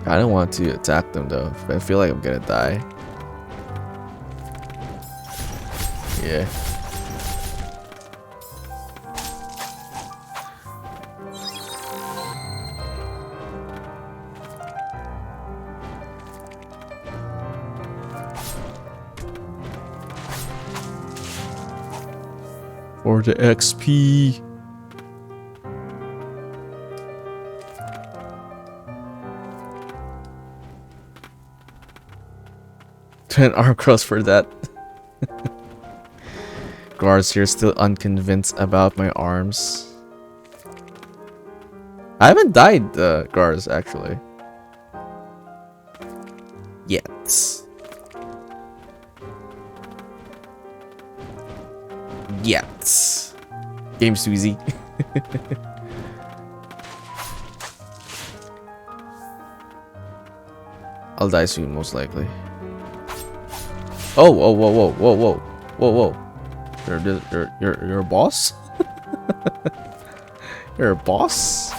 I don't want to attack them though. I feel like I'm gonna die. Yeah. For the XP. An arm cross for that. Guards here still unconvinced about my arms. I haven't died, guards, actually. Yet. Yet. Game's too easy. I'll die soon, most likely. Oh, whoa, whoa, whoa, whoa, whoa, whoa, whoa. You're a boss? You're a boss?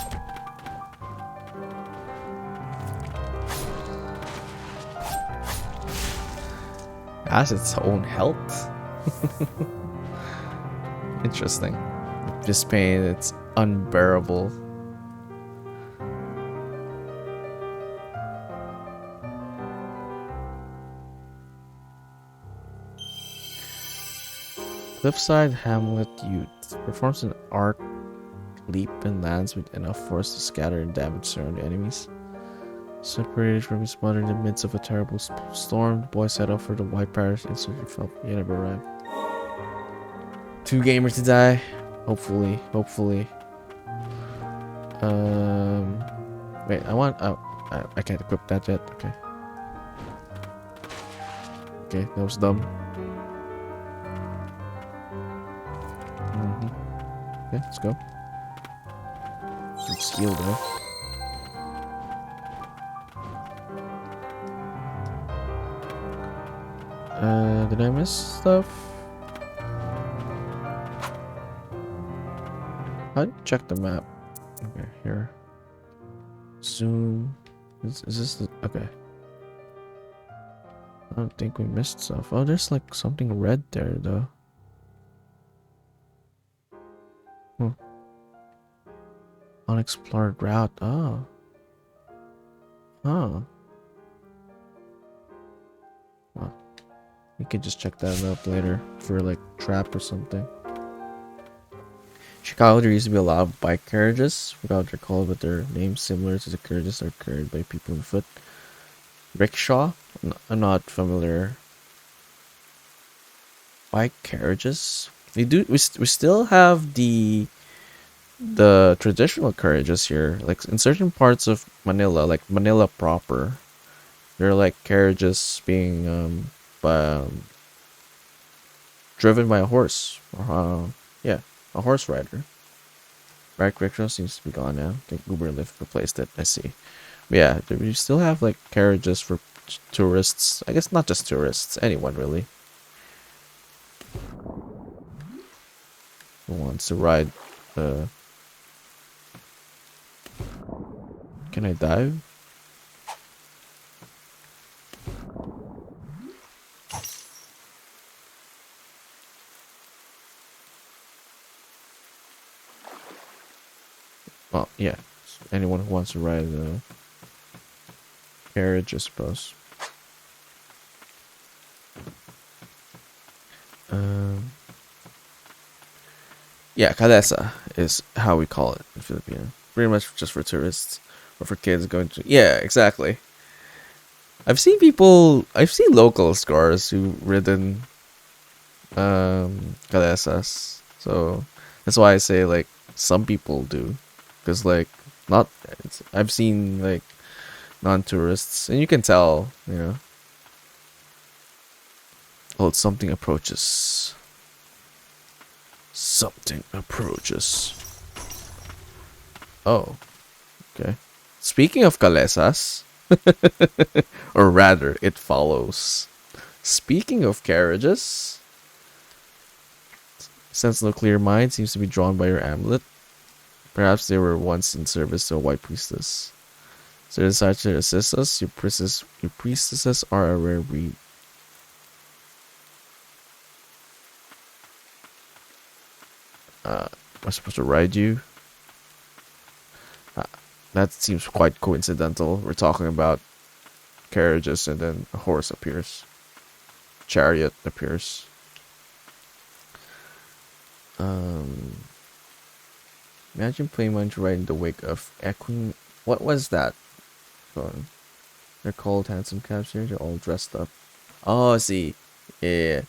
It has its own health. Interesting. This pain, it's unbearable. Cliffside Hamlet Youth performs an arc leap and lands with enough force to scatter and damage surrounding enemies. Separated from his mother in the midst of a terrible storm, the boy set off for the White Parish and search for help. He never arrived. 2 gamers to die. Hopefully. Wait, I can't equip that yet. Okay. Okay, that was dumb. Okay, let's go. Some skill though. Did I miss stuff? I'd check the map. Okay, here. Zoom. Is this the... Okay. I don't think we missed stuff. Oh, there's like something red there though. Unexplored route. Oh. Oh. Well, we could just check that up later for like trap or something. Chicago, there used to be a lot of bike carriages. Forgot what they're called, but their names similar to the carriages are carried by people on foot. Rickshaw? I'm not familiar. Bike carriages? We still have the traditional carriages here. Like in certain parts of Manila, like Manila proper, there are like carriages being driven by a horse. Yeah, a horse rider. Bike rickshaw seems to be gone now. I think Uber and Lyft replaced it. I see. But yeah, we still have like carriages for tourists. I guess not just tourists, anyone really who wants to ride. Can I dive? Well, yeah. Anyone who wants to ride a carriage, I suppose. Um, yeah, calesa is how we call it in Filipino. Pretty much just for tourists or for kids going to. Yeah, exactly. I've seen local scars who ridden calesas. So that's why I say like some people do, because like not. I've seen like non-tourists, and you can tell, you know. Oh, something approaches. Something approaches. Oh, okay. Speaking of calesas, or rather, it follows. Speaking of carriages, since no clear mind seems to be drawn by your amulet, perhaps they were once in service to a white priestess. So they decide to assist us. Your priestesses are a rare breed. Am I supposed to ride you? Uh, that seems quite coincidental. We're talking about carriages and then a horse appears. Chariot appears. Um, Imagine playing one to ride in the wake of equine. What was that? They're called handsome cabs here. They're all dressed up. Oh, I see. Yeah.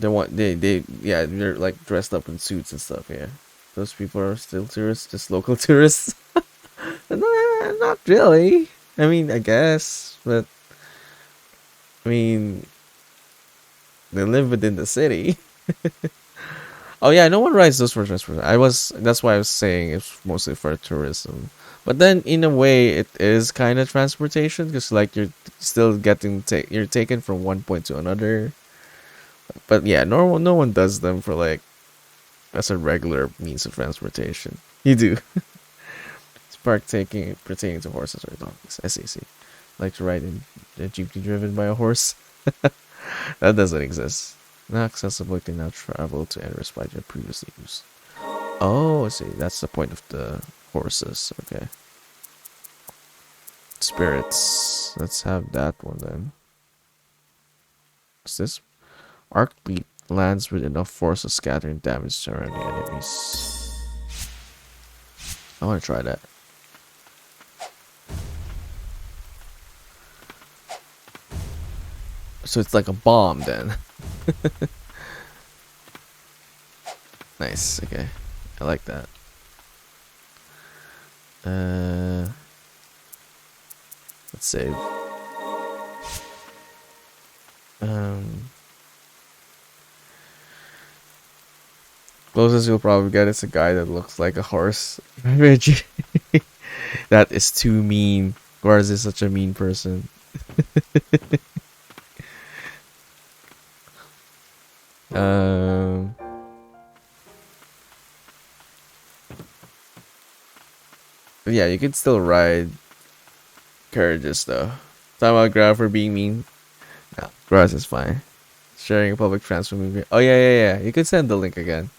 Yeah, they're like dressed up in suits and stuff. Yeah. Those people are still tourists, just local tourists. Nah, not really. I mean, I guess, but I mean, they live within the city. Oh yeah, no one rides those for transportation. That's why I was saying it's mostly for tourism. But then in a way it is kind of transportation because like you're still you're taken from one point to another. But yeah, no one does them for like as a regular means of transportation. You do. It's taking pertaining to horses or donkeys. SAC. Like to ride in a jeepney driven by a horse. That doesn't exist. Not accessible, can now travel to areas by their previously used. Oh, I see. That's the point of the horses. Okay. Spirits. Let's have that one then. What's this? Arc beat lands with enough force to scatter and damage surrounding enemies. I want to try that. So it's like a bomb then. Nice. Okay. I like that. Let's save. Closest you'll probably get is a guy that looks like a horse. That is too mean. Guards is such a mean person. um. But yeah, you can still ride carriages though. Time out grab for being mean. No, grass is fine. Sharing a public transfer movie. Oh yeah. You could send the link again.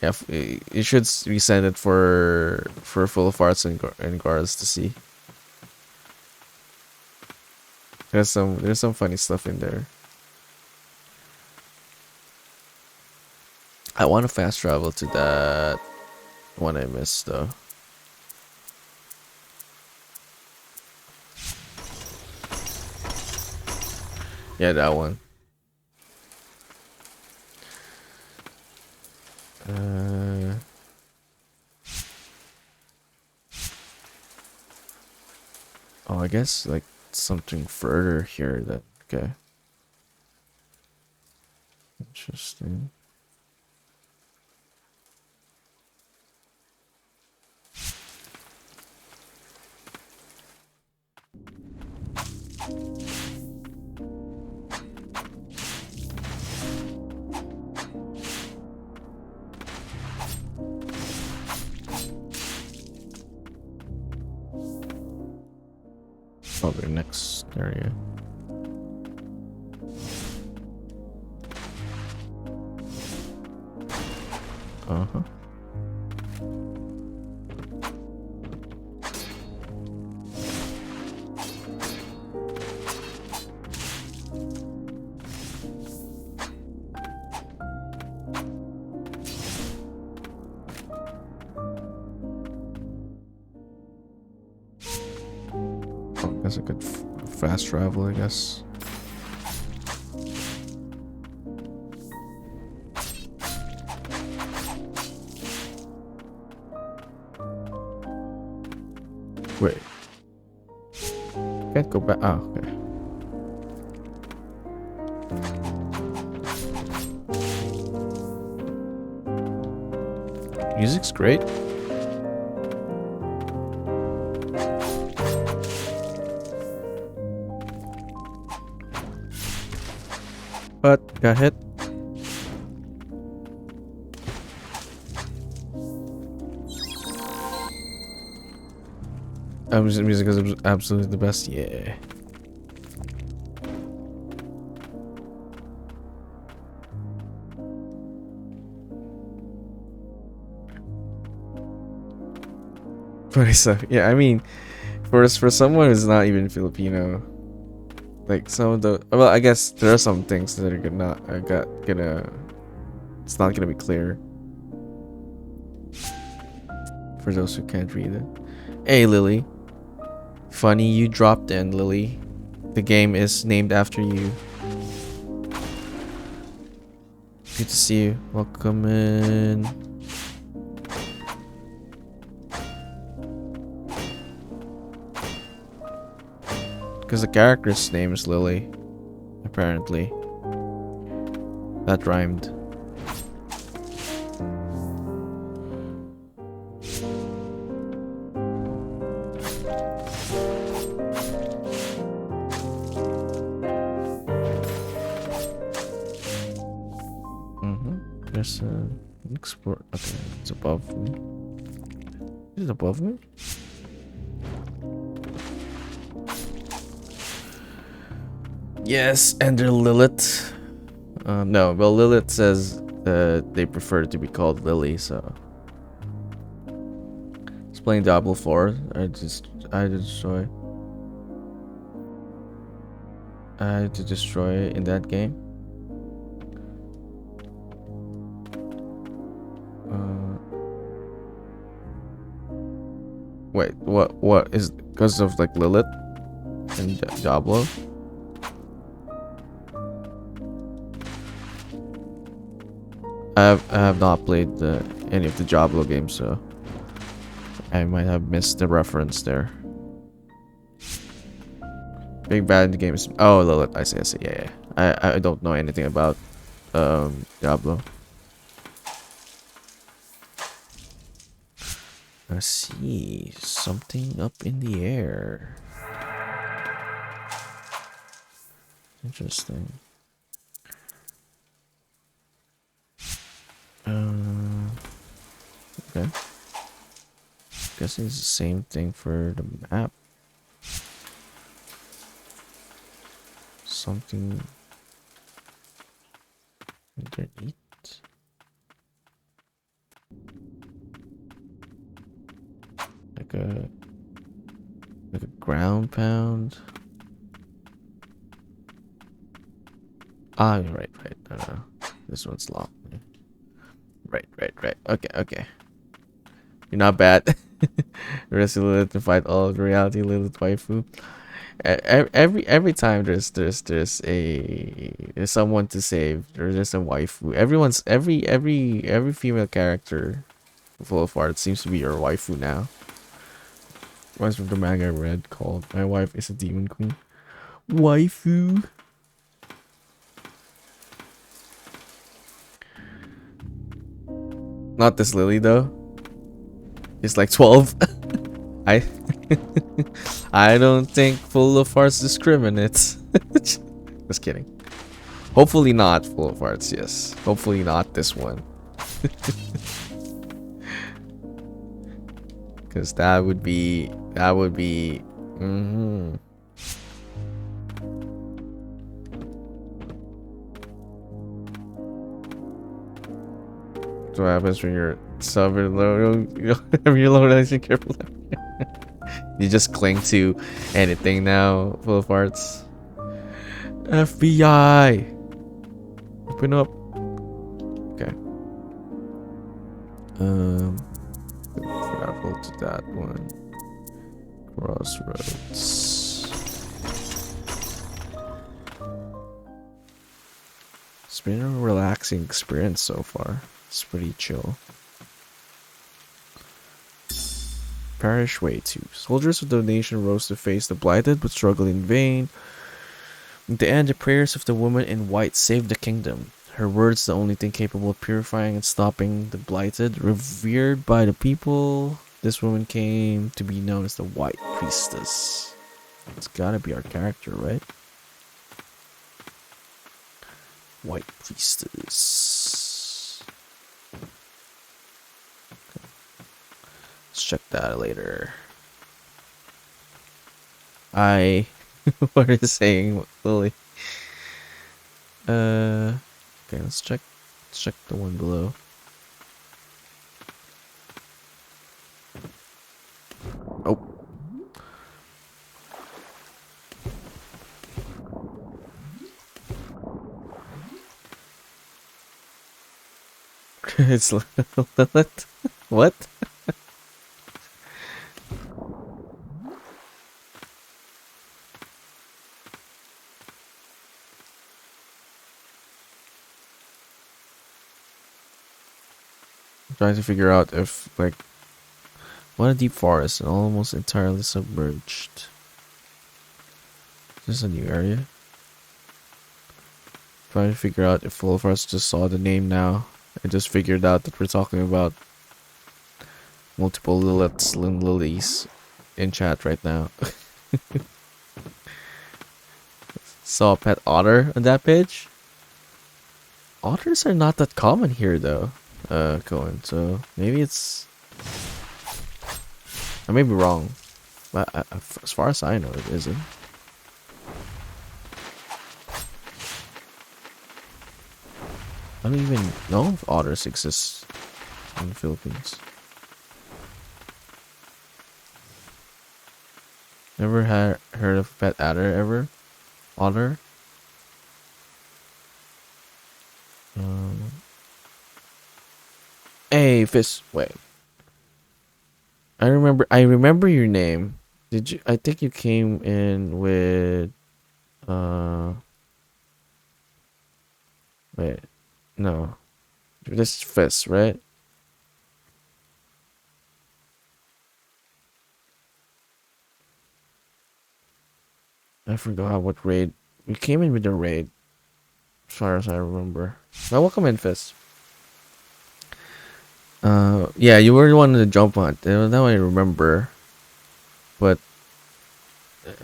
Yeah, you should resend it for full of arts and guards to see. There's some funny stuff in there. I want to fast travel to that one I missed though. Yeah, that one. Oh, I guess like something further here that okay. Interesting. Probably next area. Uh-huh. Oh, that's a good fast travel, I guess. Wait. Can't go back. Oh, okay. Music's great. But got hit. Music is absolutely the best. Yeah. But it's yeah. I mean, for someone who's not even Filipino, like some of the I guess there are some things that are gonna it's not gonna be clear for those who can't read it. Hey, Lily. Funny you dropped in, Lily. The game is named after you. Good to see you. Welcome in. Because the character's name is Lily. Apparently. That rhymed. There's an export. Okay, it's above me. Is it above me? Yes, Ender Lilith. No, well, Lilith says they prefer to be called Lily, so. It's playing Diablo 4. I destroy. I had to destroy in that game. Wait, what is because of like Lilith and Diablo? I have not played any of the Diablo games, so I might have missed the reference there. Big bad in the game is Lilith. I see. Yeah. I don't know anything about Diablo. I see something up in the air. Interesting. Okay. Guessing it's the same thing for the map. Something underneath. Like a ground pound. Ah, right. No. This one's locked. Right. Okay. You're not bad. Rescue Lilith to fight all the reality Lilith waifu. Every time there's someone to save, there's a waifu. Every female character full of art seems to be your waifu now. Runs from the manga I read called My Wife is a Demon Queen. Waifu. Not this Lily though. It's like 12. I don't think Full of Hearts discriminates. Just kidding. Hopefully not Full of Hearts, yes. Hopefully not this one. Cause that would be what happens when you're sub low. You're low, and careful. You just cling to anything now, full of arts. FBI! Open up. Okay. Travel to that one. Crossroads. It's been a relaxing experience so far. It's pretty chill. Parish Way 2. Soldiers of the nation rose to face the blighted but struggled in vain. In the end, the prayers of the woman in white saved the kingdom. Her words, the only thing capable of purifying and stopping the blighted. Revered by the people, this woman came to be known as the White Priestess. It's gotta be our character, right? White Priestess. Let's check that later. What is saying, Lily? Okay, let's check the one below. Oh. It's Lilith. What? Trying to figure out if, like, what a deep forest and almost entirely submerged. Is this a new area? Trying to figure out if all of us just saw the name now and just figured out that we're talking about multiple Liliths and Lilies in chat right now. Saw a pet otter on that page? Otters are not that common here though. Cohen, so maybe it's, I may be wrong, but as far as I know, it isn't. I don't even know if otters exist in the Philippines. Never heard of pet otter ever? Otter? Hey, Fist. Wait. I remember your name. Did you? I think you came in with. Wait. No. This is Fist, right? I forgot what raid. You came in with the raid. As far as I remember. Now, welcome in, Fist. Yeah, you were the one in the jump hunt. Now I remember. But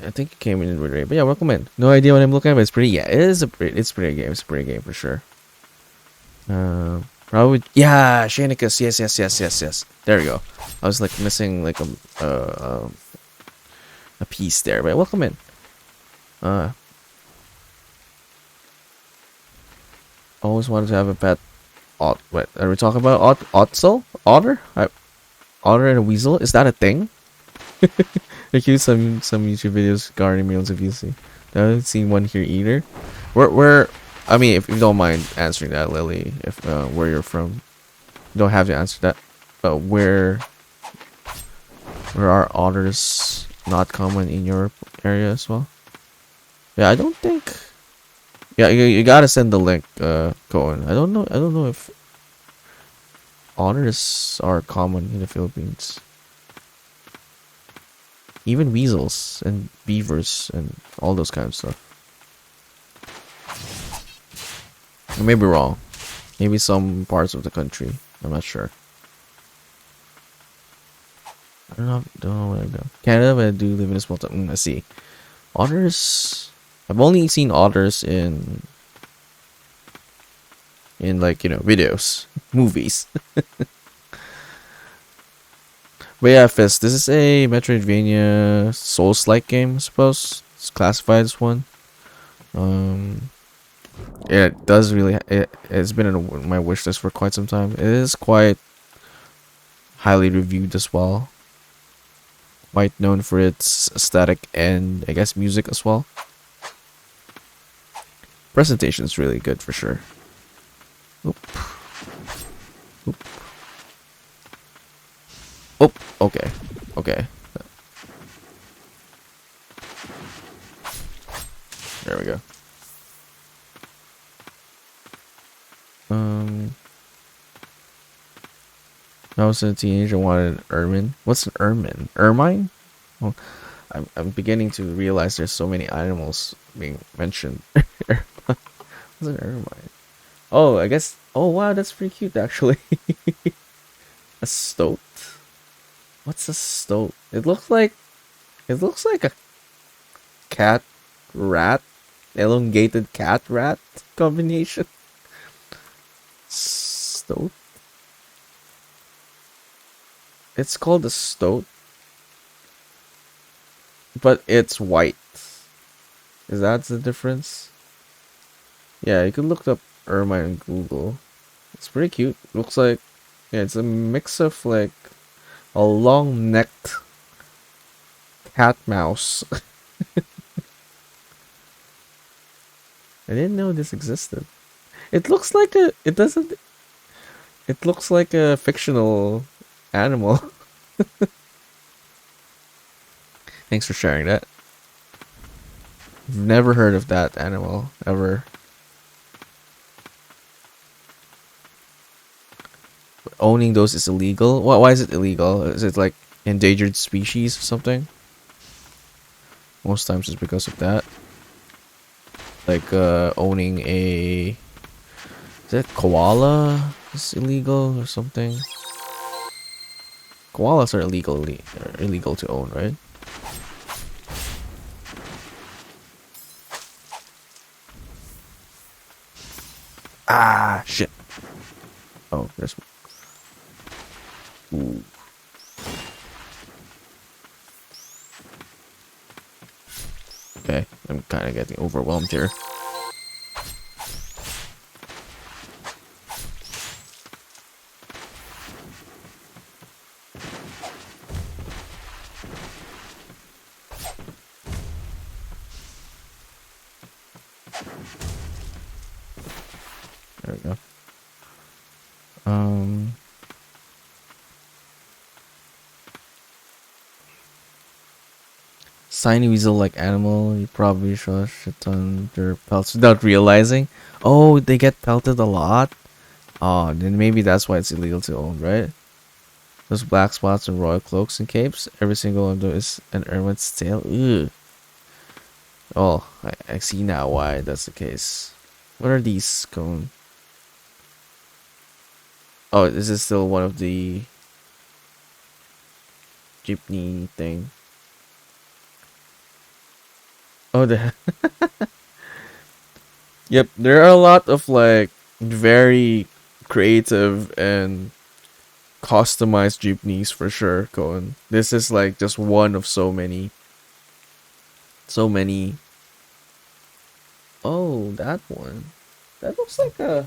I think you came in with raid. But yeah, welcome in. No idea what I'm looking at, but it's pretty. Yeah, it's pretty game. It's a pretty game for sure. Probably. Yeah, Shanicus. Yes. There we go. I was like missing like a piece there, but welcome in. Always wanted to have a pet. What are we talking about? Otter? Otter and a weasel? Is that a thing? Like you some YouTube videos regarding meals of VC. I haven't seen one here either. Where I mean, if you don't mind answering that, Lily, if where you're from, you don't have to answer that. But where are otters not common in your area as well? Yeah, I don't think. Yeah, you gotta send the link, Cohen. I don't know if otters are common in the Philippines. Even weasels and beavers and all those kind of stuff. I may be wrong. Maybe some parts of the country. I'm not sure. I don't know where I go. Canada, but I do live in a small town. I see. Otters. I've only seen otters in like, videos, movies. But yeah, Fist, this is a Metroidvania Souls-like game, I suppose. It's classified as one. It does really. It's been in my wish list for quite some time. It is quite highly reviewed as well. Quite known for its aesthetic and I guess music as well. Presentation is really good for sure. Oop. Oop. Oh, okay. Okay. There we go. I was a teenager, wanted an ermine. What's an ermine? Ermine? Well, I'm beginning to realize there's so many animals being mentioned. What's an ermine? Oh, I guess. Oh wow, that's pretty cute actually. A stoat. What's a stoat? It looks like a cat rat, elongated cat rat combination. Stoat. It's called a stoat, but it's white. Is that the difference? Yeah, you can look up ermine on Google. It's pretty cute. Looks like, yeah, it's a mix of like a long necked cat mouse. I didn't know this existed. It looks like a. It doesn't. It looks like a fictional animal. Thanks for sharing that. Never heard of that animal ever. Owning those is illegal. Why is it illegal? Is it like endangered species or something? Most times it's because of that. Like owning a, is it koala is illegal or something? Koalas are illegal to own, right? Ah, shit. Oh, there's. Ooh. Okay, I'm kind of getting overwhelmed here. There we go. Shiny weasel-like animal. You probably should shit on their pelts without realizing. Oh, they get pelted a lot. Oh, then maybe that's why it's illegal to own, right? Those black spots and royal cloaks and capes. Every single one of them is an ermite's tail. Ugh. Oh, I see now why that's the case. What are these cone? Oh, this is still one of the jeepney thing. Oh, the yep. There are a lot of like very creative and customized jeepneys for sure, Cohen. This is like just one of so many. So many. Oh, that one. That looks like a.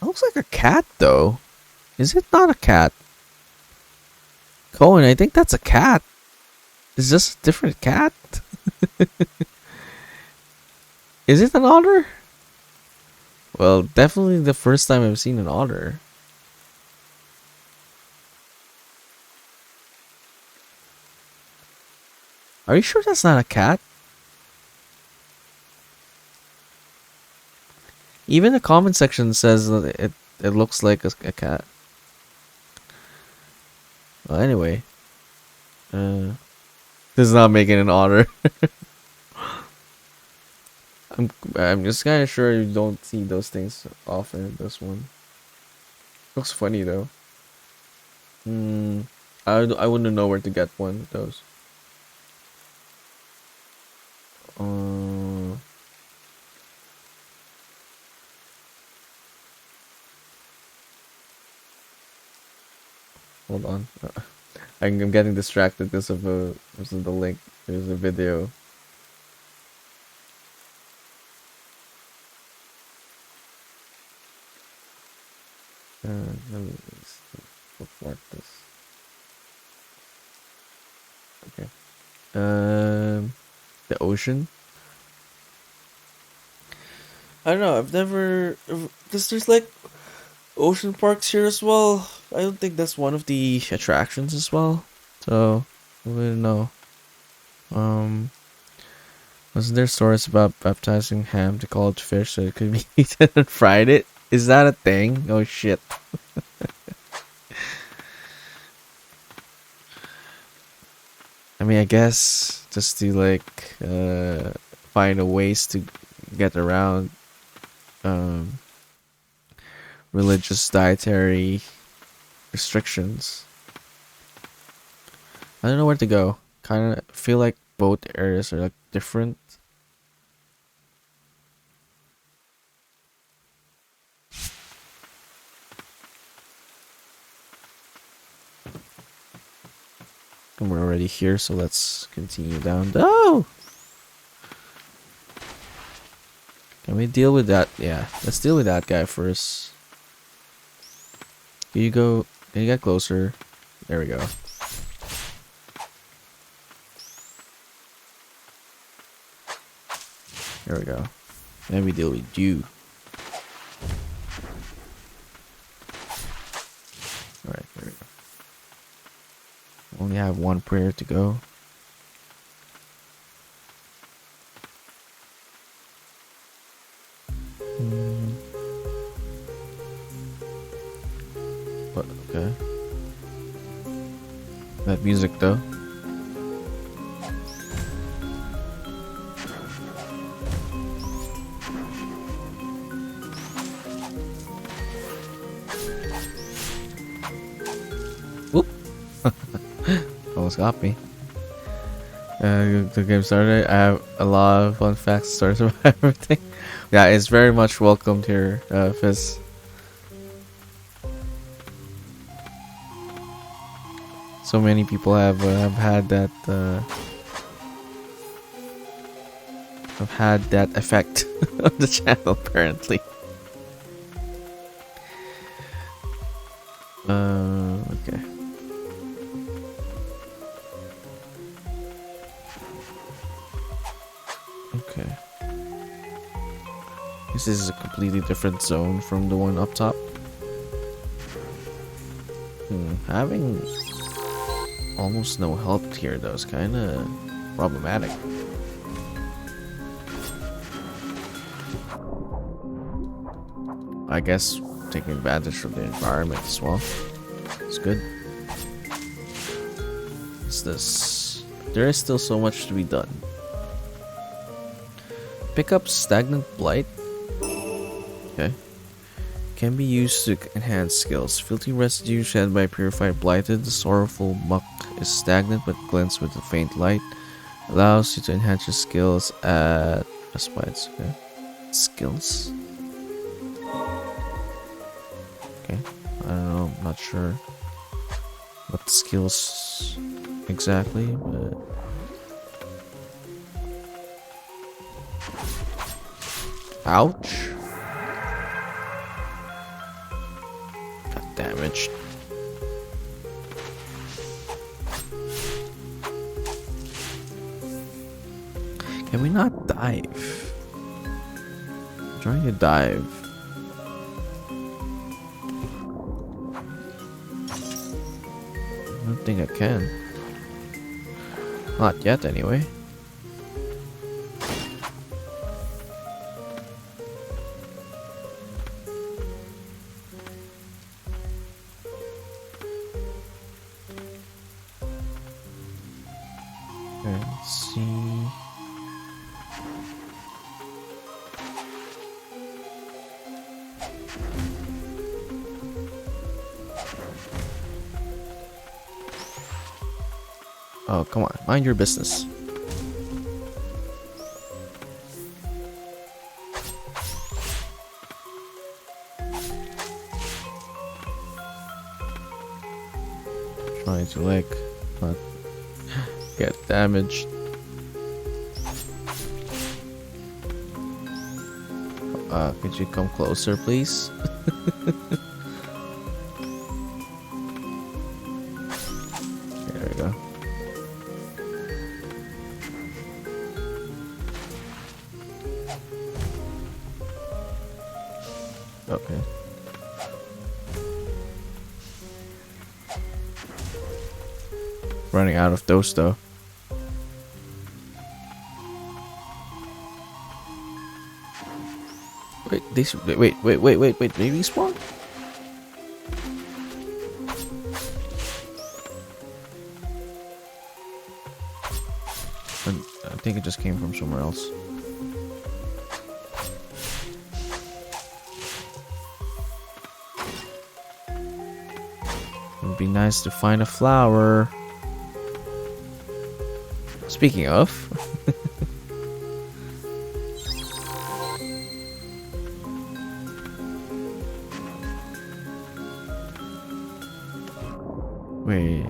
That looks like a cat, though. Is it not a cat? Cohen, I think that's a cat. Is this a different cat? Is it an otter? Well, definitely the first time I've seen an otter. Are you sure that's not a cat? Even the comment section says that it looks like a cat. Well, anyway. This is not making an otter. I'm just kind of sure you don't see those things often. This one looks funny though. I wouldn't know where to get one of those. Hold on. I'm getting distracted because of the link. There's a video. Let me bookmark this. Okay. The ocean. I don't know. I've never, because there's like ocean parks here as well. I don't think that's one of the attractions as well. So I wouldn't know. Um, wasn't there stories about baptizing ham to call it fish so it could be eaten and fried it? Is that a thing? Oh shit. I mean, I guess just to like find a ways to get around um religious dietary restrictions. I don't know where to go. Kind of feel like both areas are like different. And we're already here, so let's continue down. Oh! Can we deal with that? Yeah, let's deal with that guy first. Here you go. Can you get closer? There we go. There we go. Then we deal with you. Alright, there we go. Only have one prayer to go. But okay. That music though. Whoop. Almost got me. The game started. I have a lot of fun facts, stories about everything. Yeah, it's very much welcomed here, Fizz. So many people have had that have had that effect on the channel apparently. Okay. Okay. This is a completely different zone from the one up top. Having almost no help here though is kind of problematic. I guess taking advantage of the environment as well. It's good. What's this? There is still so much to be done. Pick up stagnant blight. Okay. Can be used to enhance skills. Filthy residue shed by purified blighted. The sorrowful muck is stagnant but glens with a faint light. Allows you to enhance your skills at spites. Okay. Skills. Okay. I don't know. I'm not sure what skills exactly, but ouch. Got damaged. Can we not dive? I'm trying to dive. I don't think I can. Not yet, anyway. Let's see. Oh, come on. Mind your business. Trying to like not get damaged. Could you come closer, please? Okay. Running out of those though. Wait, wait, they respawn? I think it just came from somewhere else. It would be nice to find a flower. Speaking of. Wait.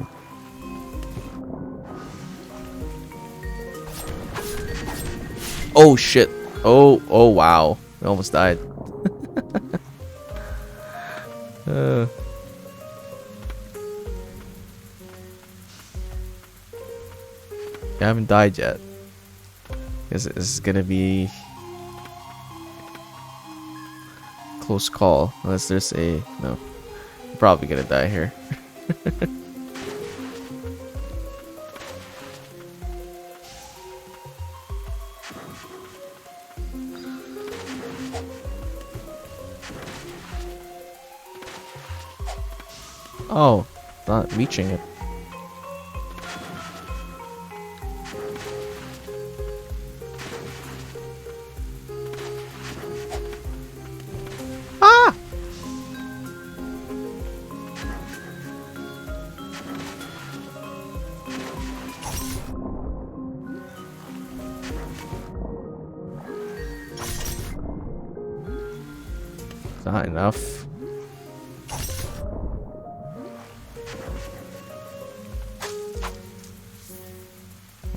Oh shit. Oh wow. I almost died. I haven't died yet. This is gonna be close call. Unless there's a no. I'm probably gonna die here. Oh, not reaching it. Ah! Not enough.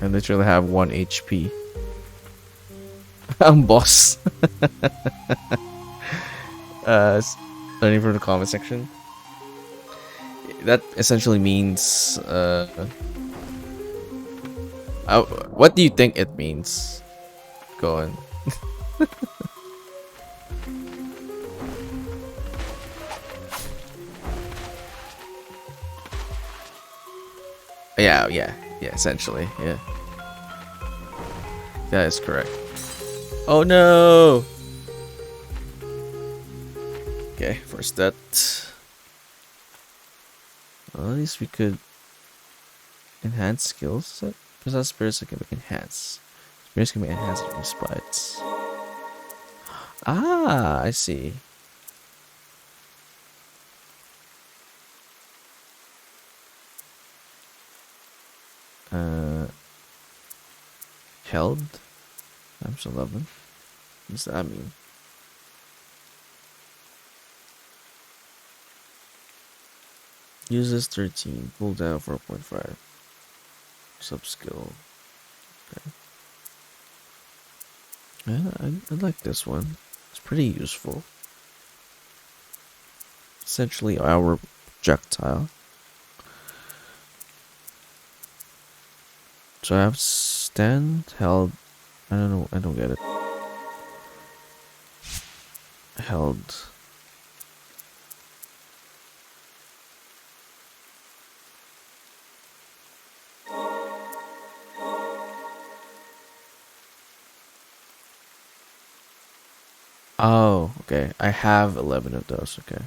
I literally have 1 HP. I'm boss. Learning from the comment section. That essentially means what do you think it means? Go on. Yeah, essentially, yeah. That is correct. Oh no! Okay, first that. Well, at least we could enhance skills. Possess spirits that can be enhanced. Spirits can be enhanced with spites. Ah, I see. Held times 11. What does that mean? Uses 13. Pull down 4.5. Sub skill. Okay. Yeah, I like this one. It's pretty useful. Essentially our projectile. So I have stand, held. I don't know. I don't get it. Held. Oh, okay. I have 11 of those. Okay.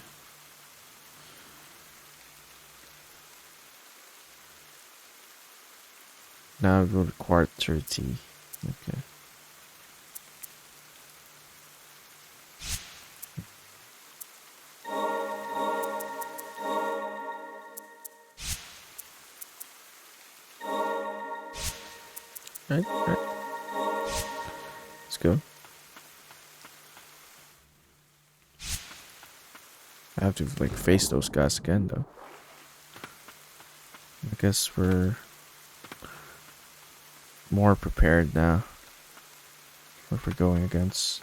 Now it will require 30. Okay. Right. Let's go. I have to like face those guys again though. I guess we're more prepared now. What we're going against.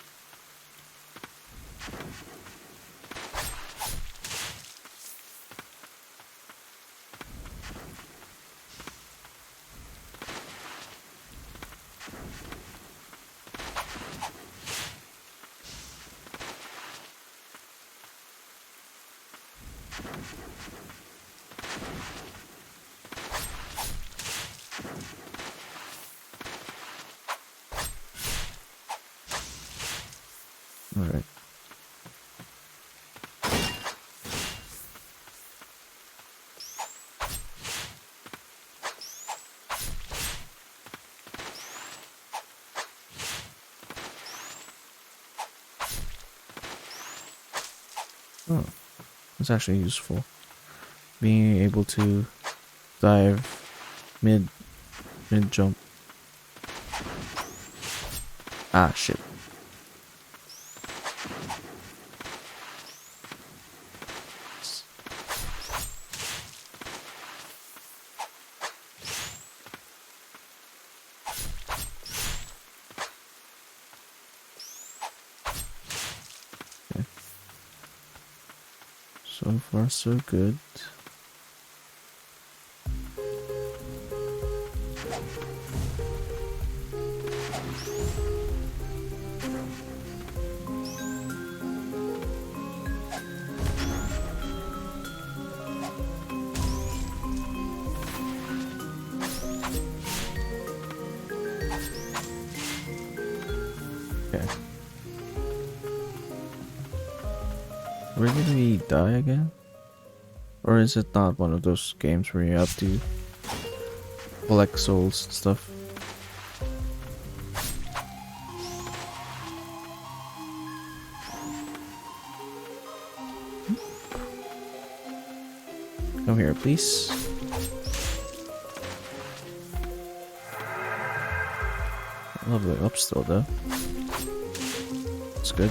Alright. Oh, that's actually useful. Being able to dive mid jump. Ah, shit. Okay. So far, so good. Okay. Where did we die again? Or is it not one of those games where you have to collect souls and stuff? Come here, please. Lovely up still though. It's good.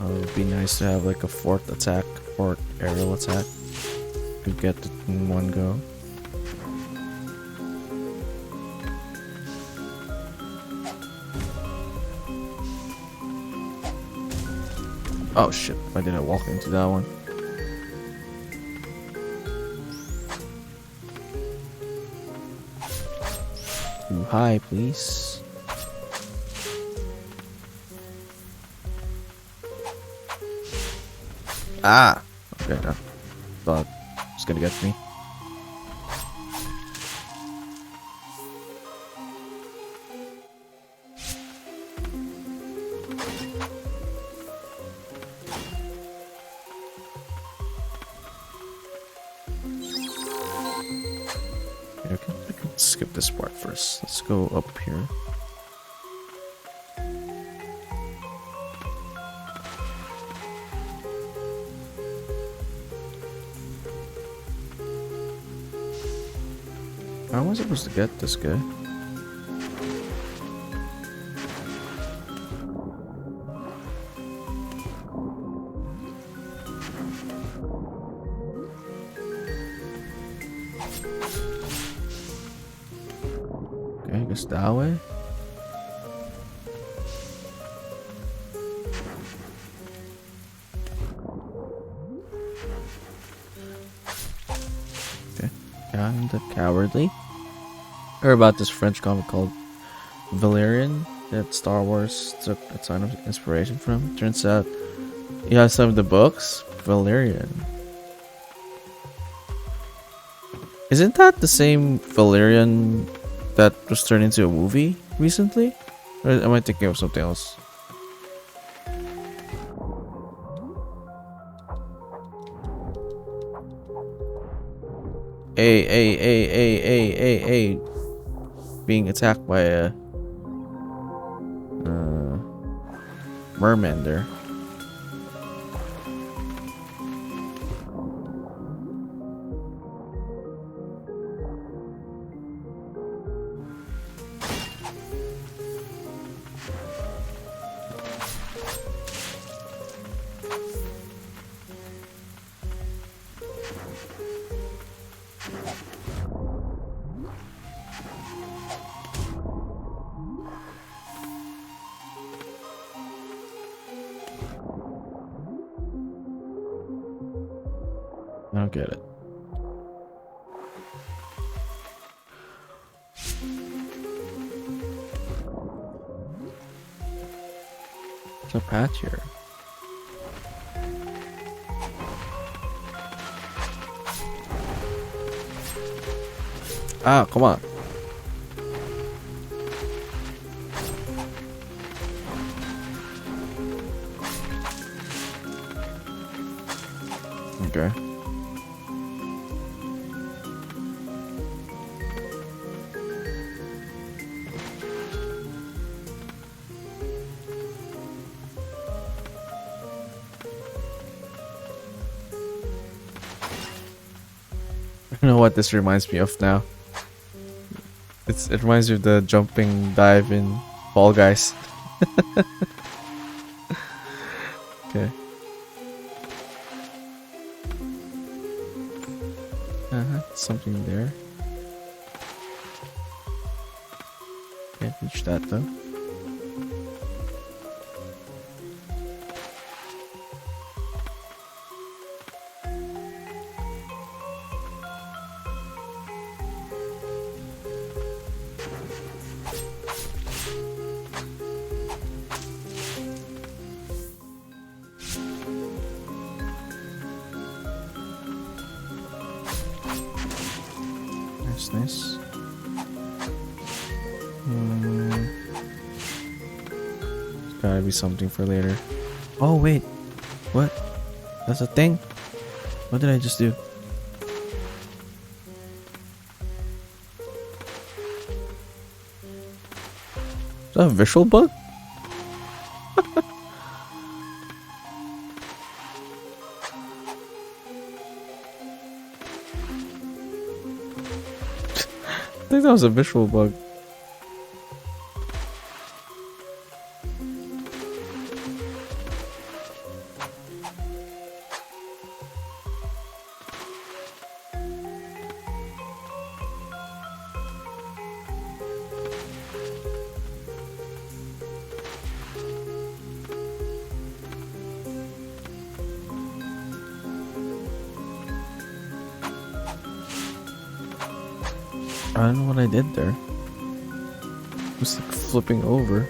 It would be nice to have like a fourth attack or aerial attack. Could get it in one go. Oh shit, I didn't walk into that one. Too high, please. Ah! Okay, no. Thought it was gonna get me. Okay, I can skip this part first. Let's go up here. How am I supposed to get this guy? Okay, I guess that way. Okay, kinda cowardly. Heard about this French comic called Valerian that Star Wars took a ton of inspiration from. Turns out, yeah, some of the books, Valerian. Isn't that the same Valerian that was turned into a movie recently? Or am I thinking of something else? Hey. Being attacked by a mermander. I don't get it. There's a patch here. Ah, come on. Okay. I don't know what this reminds me of now. It reminds me of the jumping dive in Fall Guys. Okay. Something there. Can't reach that though. Nice. There's gotta be something for later. Oh wait, what? That's a thing? What did I just do? Is that a visual bug? I think that was a visual bug. I don't know what I did there. It was like flipping over.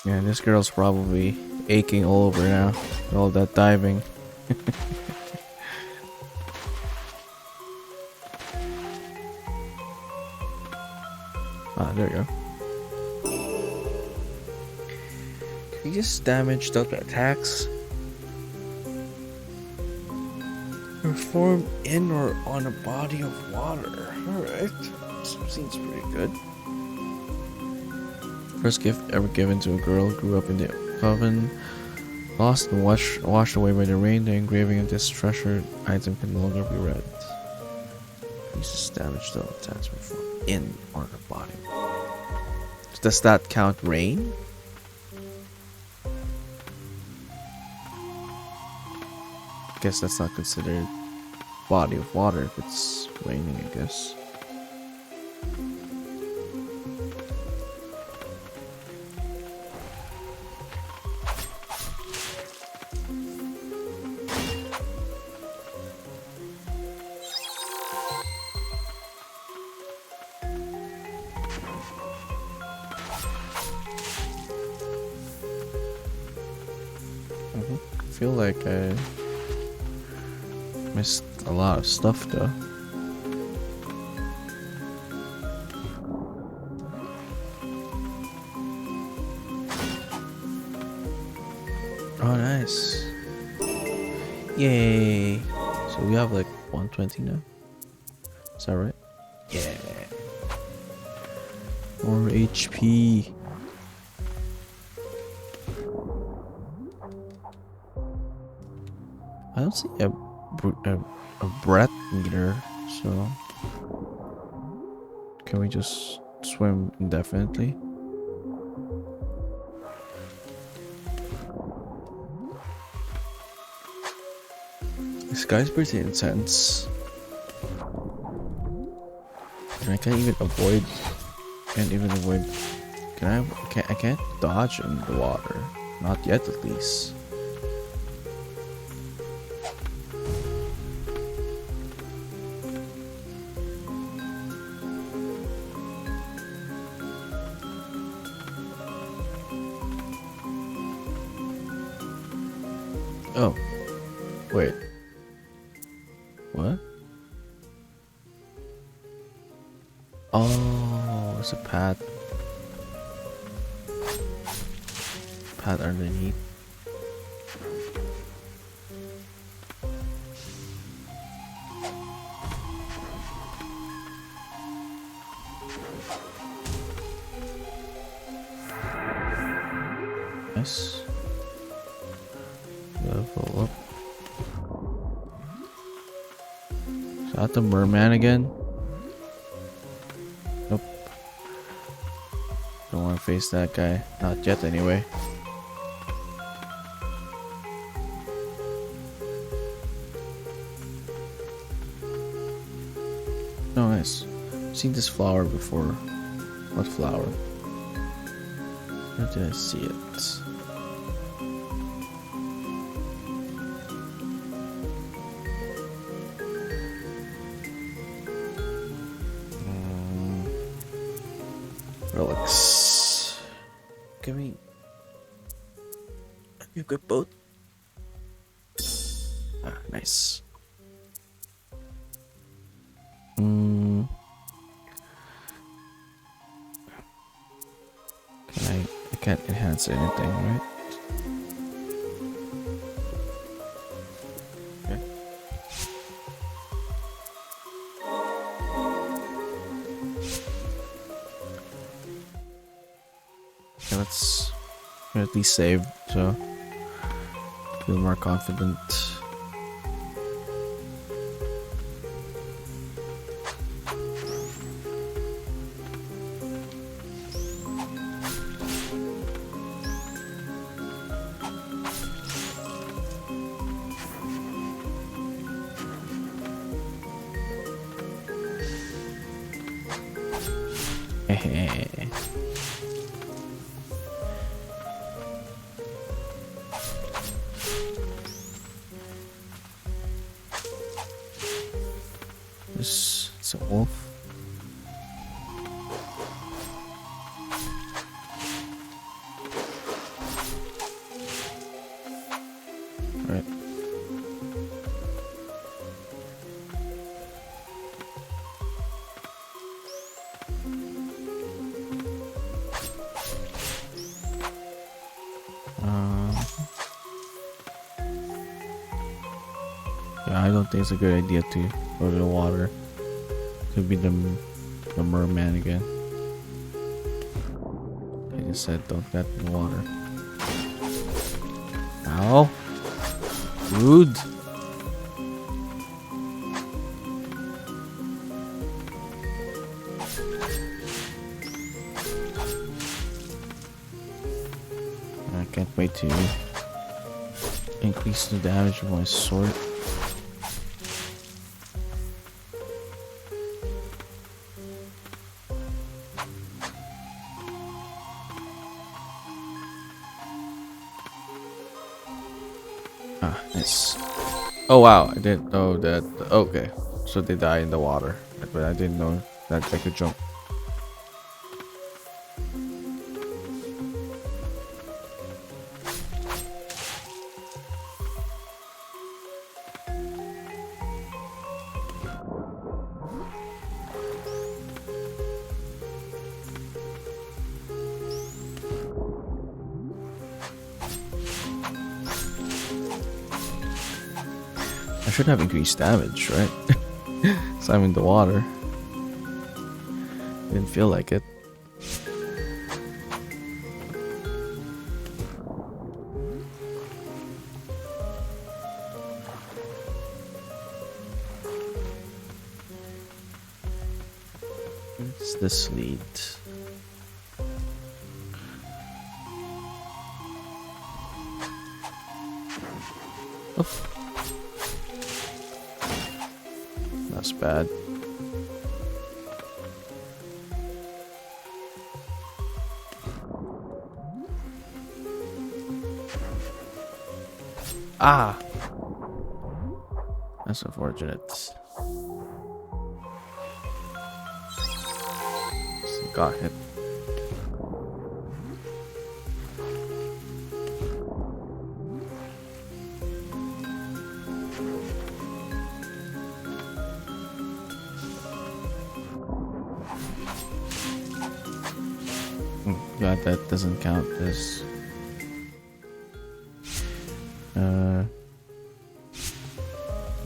Yeah, this girl's probably aching all over now with all that diving. Ah, there you go. Can you just damage the attacks? Perform in or on a body of water. Alright. Seems pretty good. First gift ever given to a girl, grew up in the coven, lost and washed away by the rain. The engraving of this treasured item can no longer be read. Uses damage to attacks before in or the body. Does that count rain? Guess that's not considered body of water if it's raining, I guess. I feel like I missed a lot of stuff though. Oh, nice. Yay. So we have like 120 now. Is that right? Yeah. More HP. I don't see a breath meter, so can we just swim indefinitely? This guy's pretty intense. And I can't even avoid. Can't even avoid. I can't dodge in the water. Not yet, at least. Oh. Wait. What? Oh, it's a pad. Pad underneath. Nice. Level up. Is that the merman again? Nope. Don't want to face that guy. Not yet, anyway. Oh, nice. I've seen this flower before. What flower? Where did I see it? Relics. Give me. You good boat? Ah, nice. I can't enhance anything, right? Okay. Okay, let's at least save, so feel more confident. It's a wolf. Right. Yeah, I don't think it's a good idea to go to the water. Could be the merman again. I just said don't get in the water. Ow. Rude. I can't wait to increase the damage of my sword. Ah, nice. Oh wow, I didn't know that. Okay, so they die in the water, but I didn't know that they could jump. I should have increased damage, right? So I'm in the water. Didn't feel like it. What's this lead? Oh. That's bad. Ah! That's unfortunate. Got hit. Glad that doesn't count as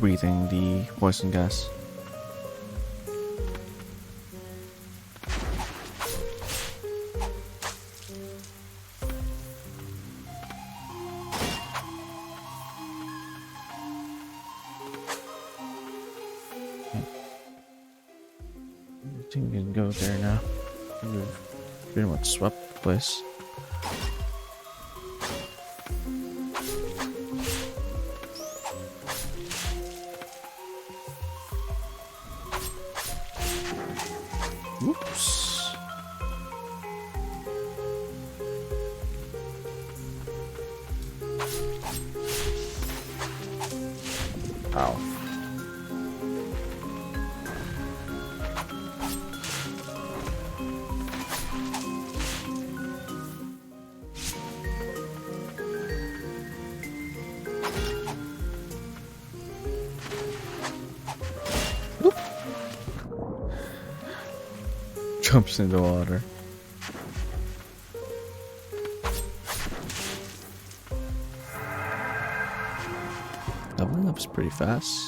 breathing the poison gas. I think we can go there now. We've pretty much swept the place. Oops. Ow. Jumps in the water. Leveling up's pretty fast.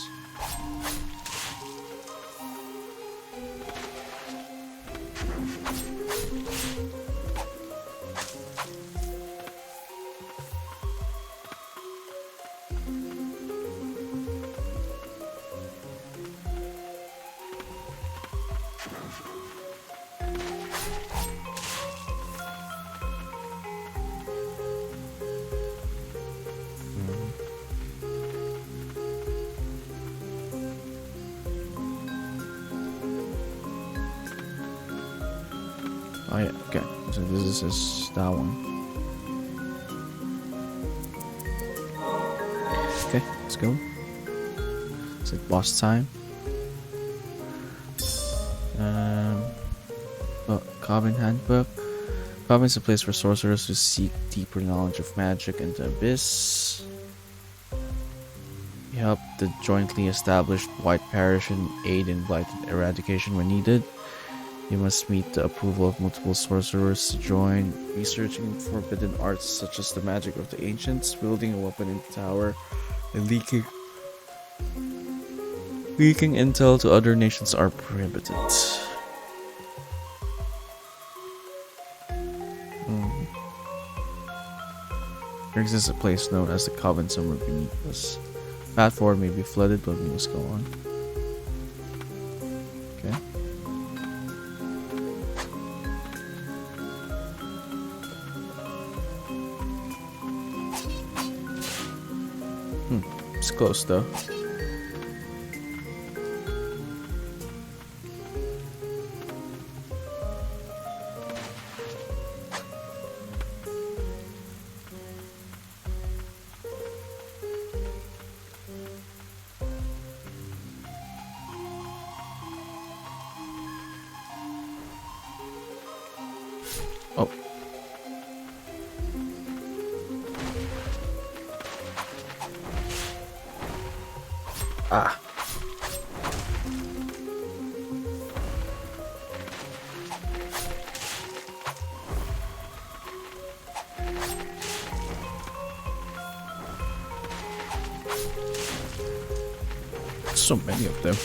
Oh yeah, okay. So this is that one. Okay, let's go. Is it boss time? Coven Handbook. Coven is a place for sorcerers who seek deeper knowledge of magic and the abyss. We help the jointly established White Parish and aid in blight eradication when needed. You must meet the approval of multiple sorcerers to join. Researching forbidden arts such as the magic of the ancients, building a weapon in the tower, and leaking intel to other nations are prohibited. There exists a place known as the Coven somewhere beneath us. Path forward may be flooded, but we must go on. Okay. It's close though. Oh. Ah. So many of them.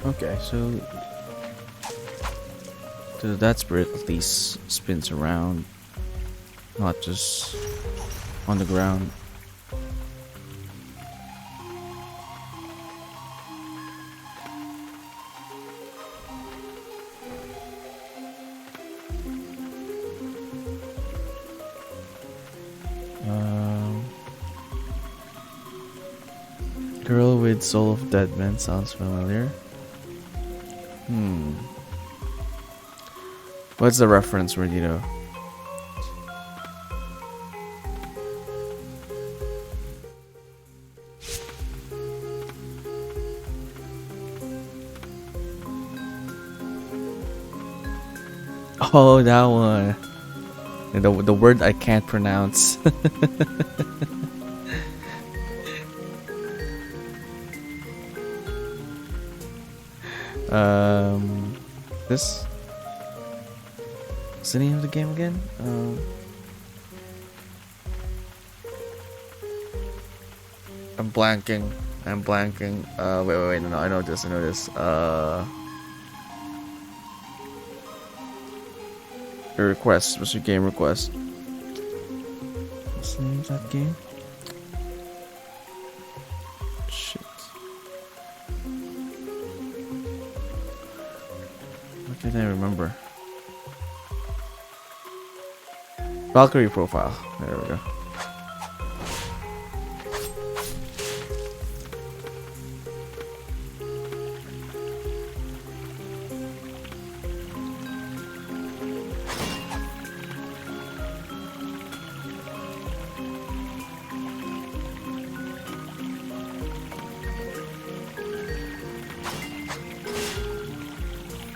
Okay, so that spirit at least spins around, not just on the ground. Um, Girl with Soul of Dead Man sounds familiar. What's the reference, Merdito? Oh, that one. The word I can't pronounce. This. What's the name of the game again? I'm blanking. Wait. No, I know this. Your request. What's your game request? What's the name of that game? Shit. What did I remember? Valkyrie Profile. There we go.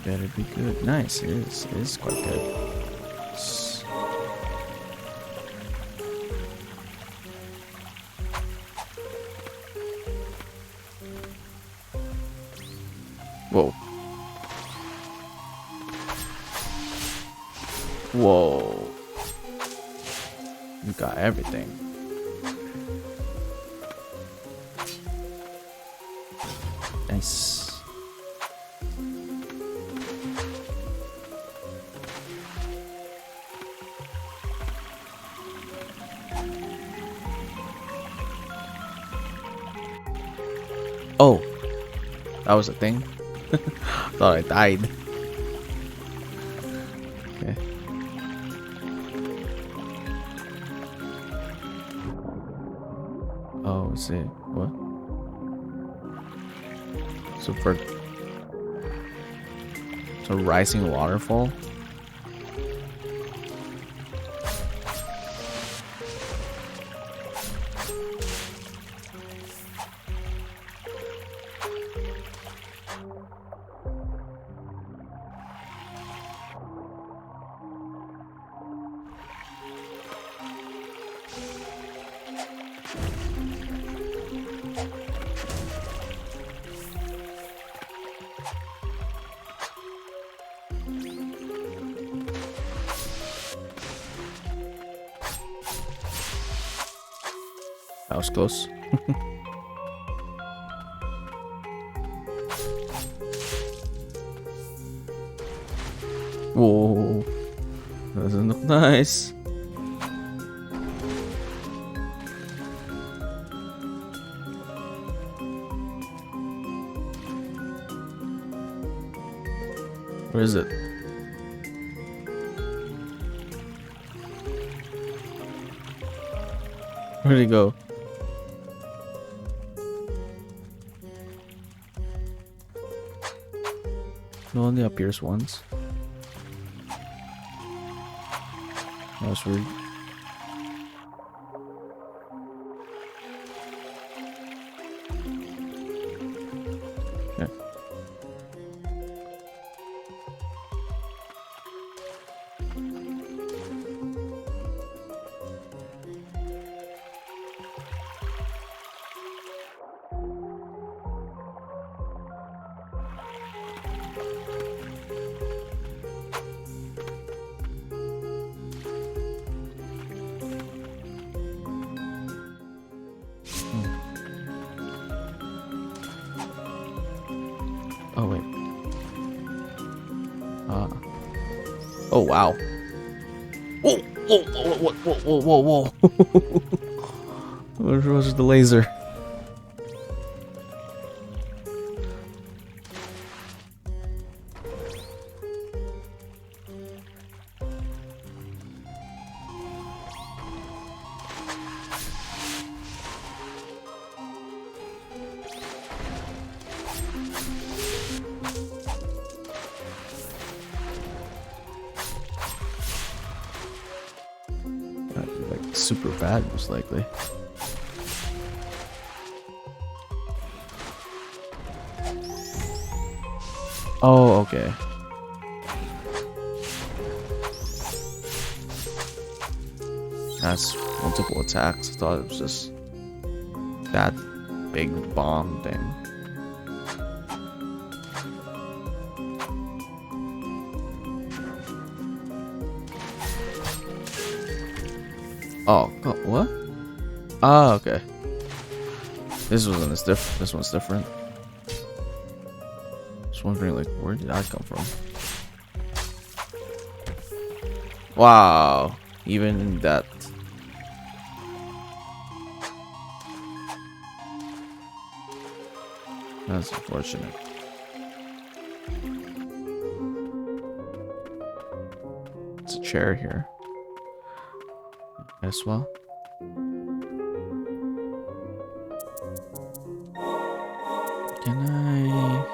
Better be good. Nice. It is quite good. Whoa. Whoa. You got everything. Nice. Oh, that was a thing. Thought I died. Okay. Oh, is it what? Super. It's a rising waterfall. That was close. Whoa. Doesn't look nice. Where is it? Where'd he go? It only appears once. That was weird. Yeah. Oh wait. Oh wow. Whoa! Whoa! Where was the laser? super bad, most likely. Oh, okay. That's multiple attacks. I thought it was just that big bomb thing. Oh, what? Ah, okay. This wasn't as different. This one's different. Just wondering, like, where did that come from? Wow, even in that. That's unfortunate. It's a chair here as well. Can I?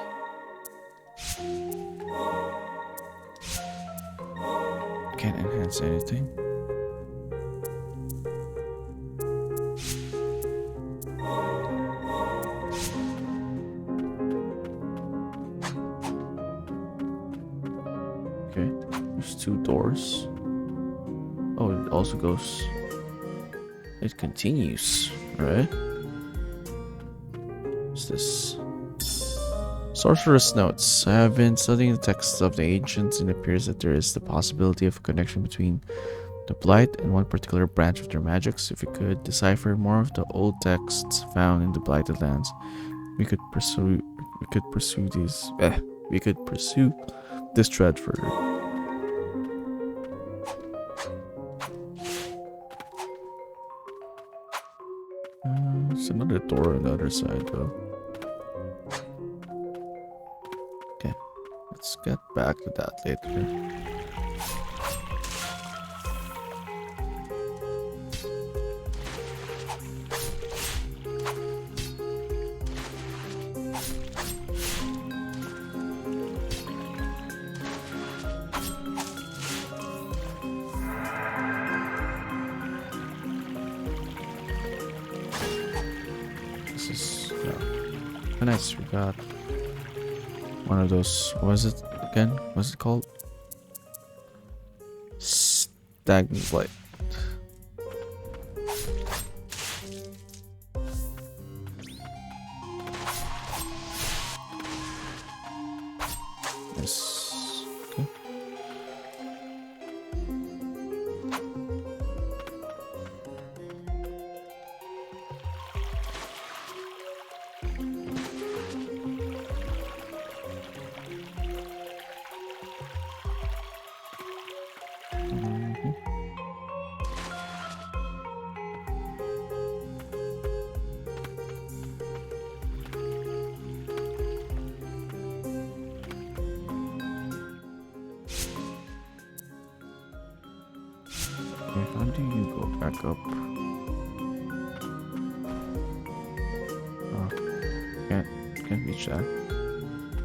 Can't enhance anything. Okay, there's 2 doors. Oh, it also goes. It continues, right? What's this? Sorcerer's Notes. I have been studying the texts of the ancients, and it appears that there is the possibility of a connection between the Blight and one particular branch of their magics. If we could decipher more of the old texts found in the Blighted Lands, we could pursue this thread further. There's another door on the other side, though. Okay, let's get back to that later. Nice, we got one of those. What was it again? What's it called? Stagnant Blight. Yes. Okay. How do you go back up? Oh, can't reach that.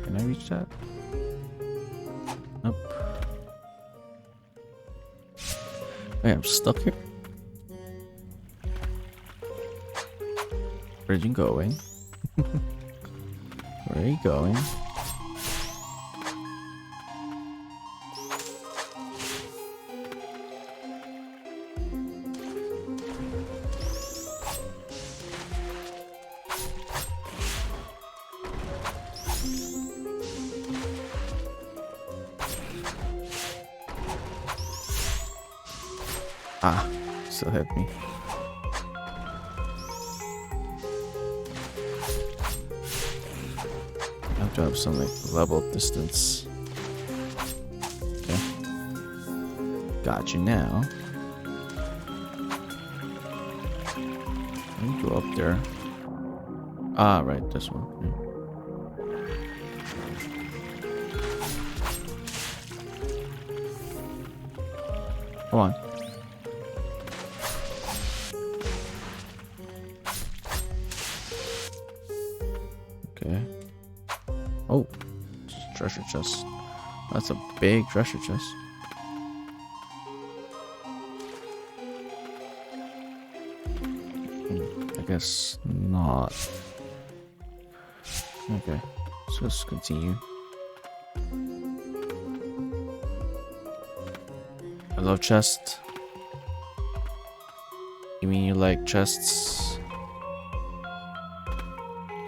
Can I reach that? Nope. Wait, I'm stuck here. Where are you going? Where are you going? Ah, still hit me. I have to have some like level distance. Okay. Got you now. Let me go up there. Ah, right, this one. Yeah. Come on. Okay. Oh, treasure chest. That's a big treasure chest. I guess not. Okay, so let's continue. I love chests. You mean you like chests?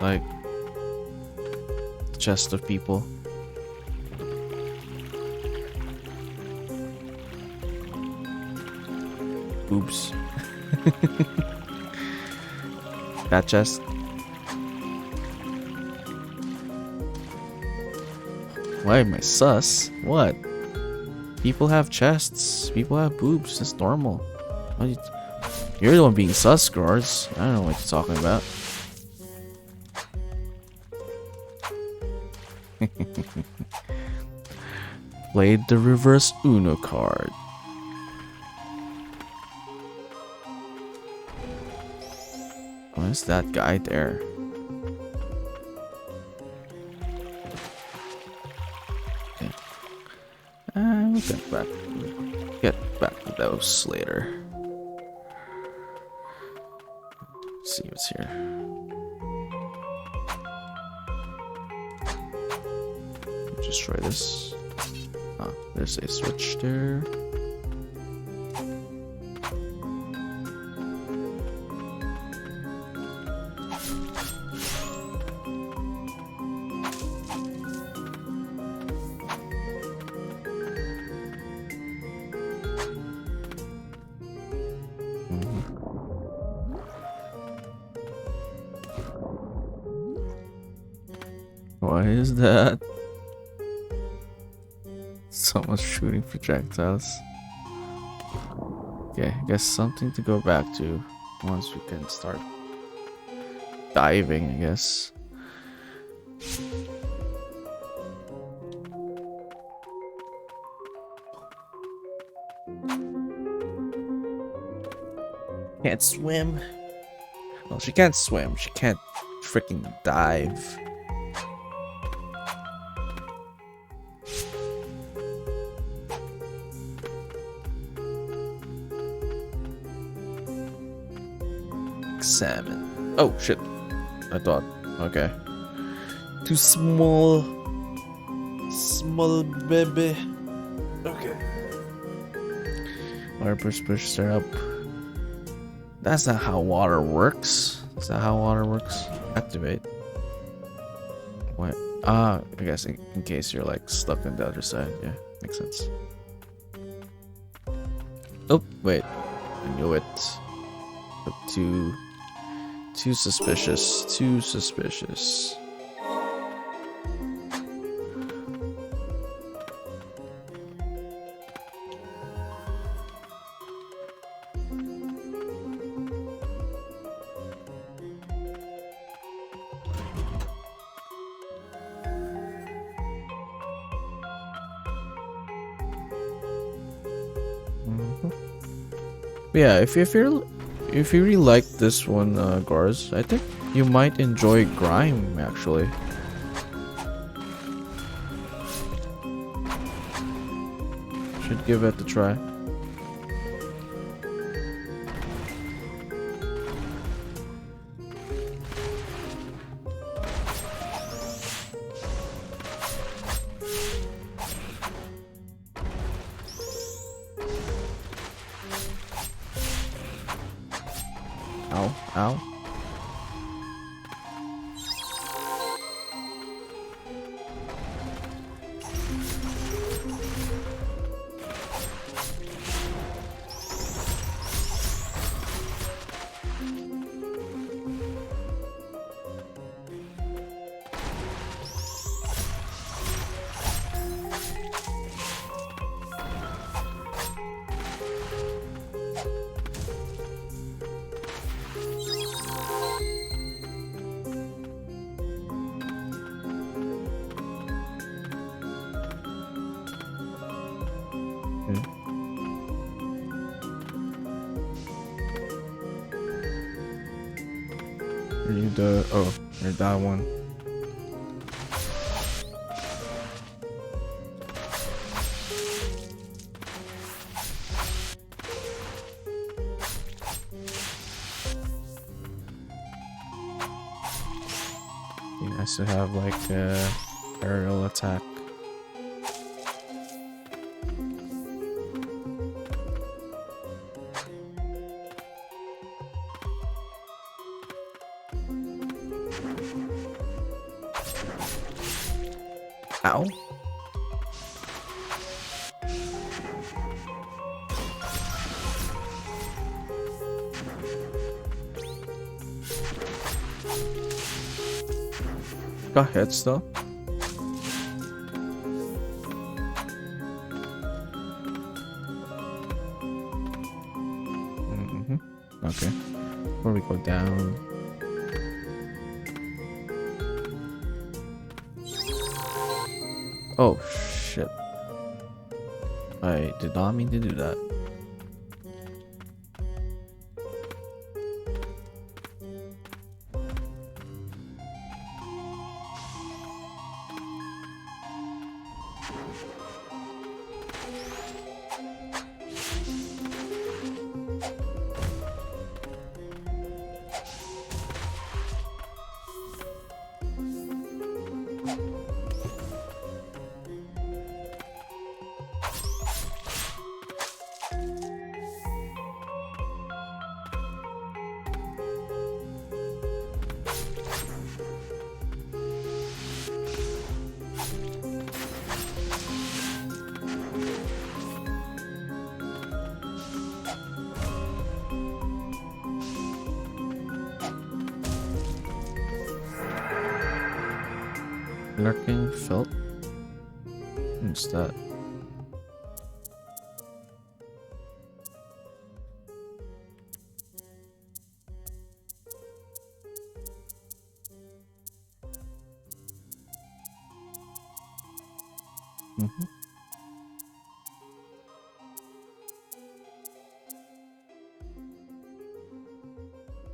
Like the chest of people? Oops. That chest? Why am I sus? What? People have chests. People have boobs. That's normal. You're the one being sus, Gars. I don't know what you're talking about. Played the reverse Uno card. What is that guy there? Okay. We'll get back to those later. Let's see what's here. Just try this. Ah, there's a switch there. What is that? Someone's shooting projectiles. Okay, I guess something to go back to once we can start diving, I guess. Can't swim. Well, she can't swim. She can't freaking dive. Salmon. Oh shit. I thought. Okay. Too small. Small baby. Okay. Water push stir up. That's not how water works. Is that how water works? Activate. What? Ah, I guess in case you're like stuck on the other side. Yeah, makes sense. Oh, wait. I knew it. But too suspicious. Too suspicious. Yeah, if you really like this one, Gars, I think you might enjoy Grime actually. Should give it a try. Ow, ow. Are you the... oh, you're that one. Has to have like a aerial attack. Ow. Got hits though. Okay. Before we go down. Oh shit. I did not mean to do that. Lurking felt? What's that?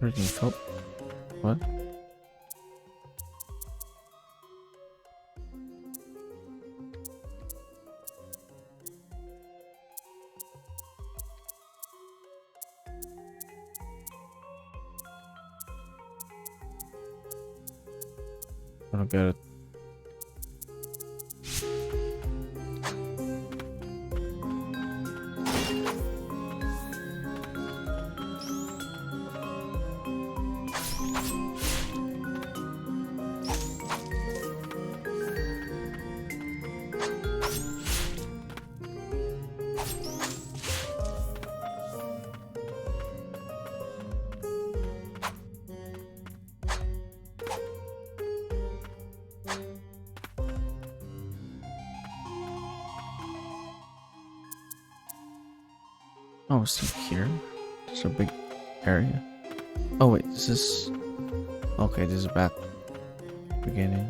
Lurking felt? What? I don't get it. Oh, see here? There's a big area. Oh wait, this is... Okay, this is back beginning.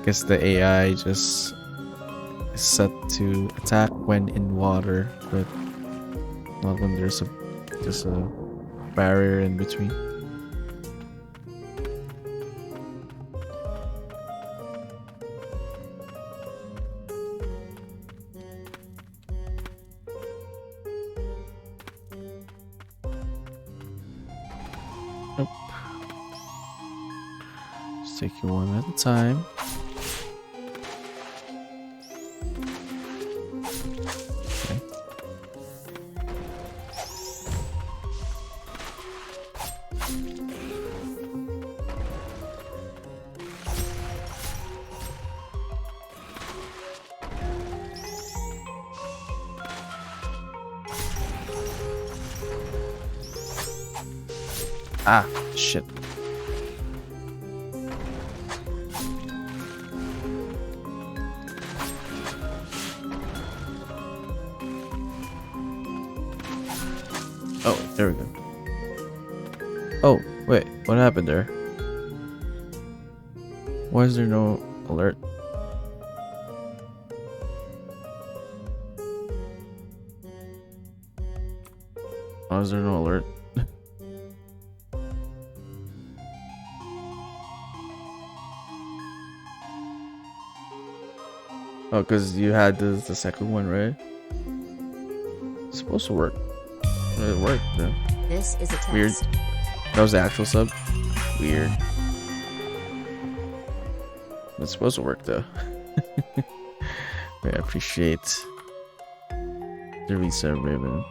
Guess the AI just is set to attack when in water, but not when there's just a barrier in between. Nope. Just take you one at a time. Ah, shit. Oh, there we go. Oh, wait, what happened there? Why is there no alert? Oh, is there no alert? Oh, because you had the second one, right? It's supposed to work. It worked, though. This is a test. Weird. That was the actual sub. Weird. It's supposed to work, though. I appreciate the reset ribbon.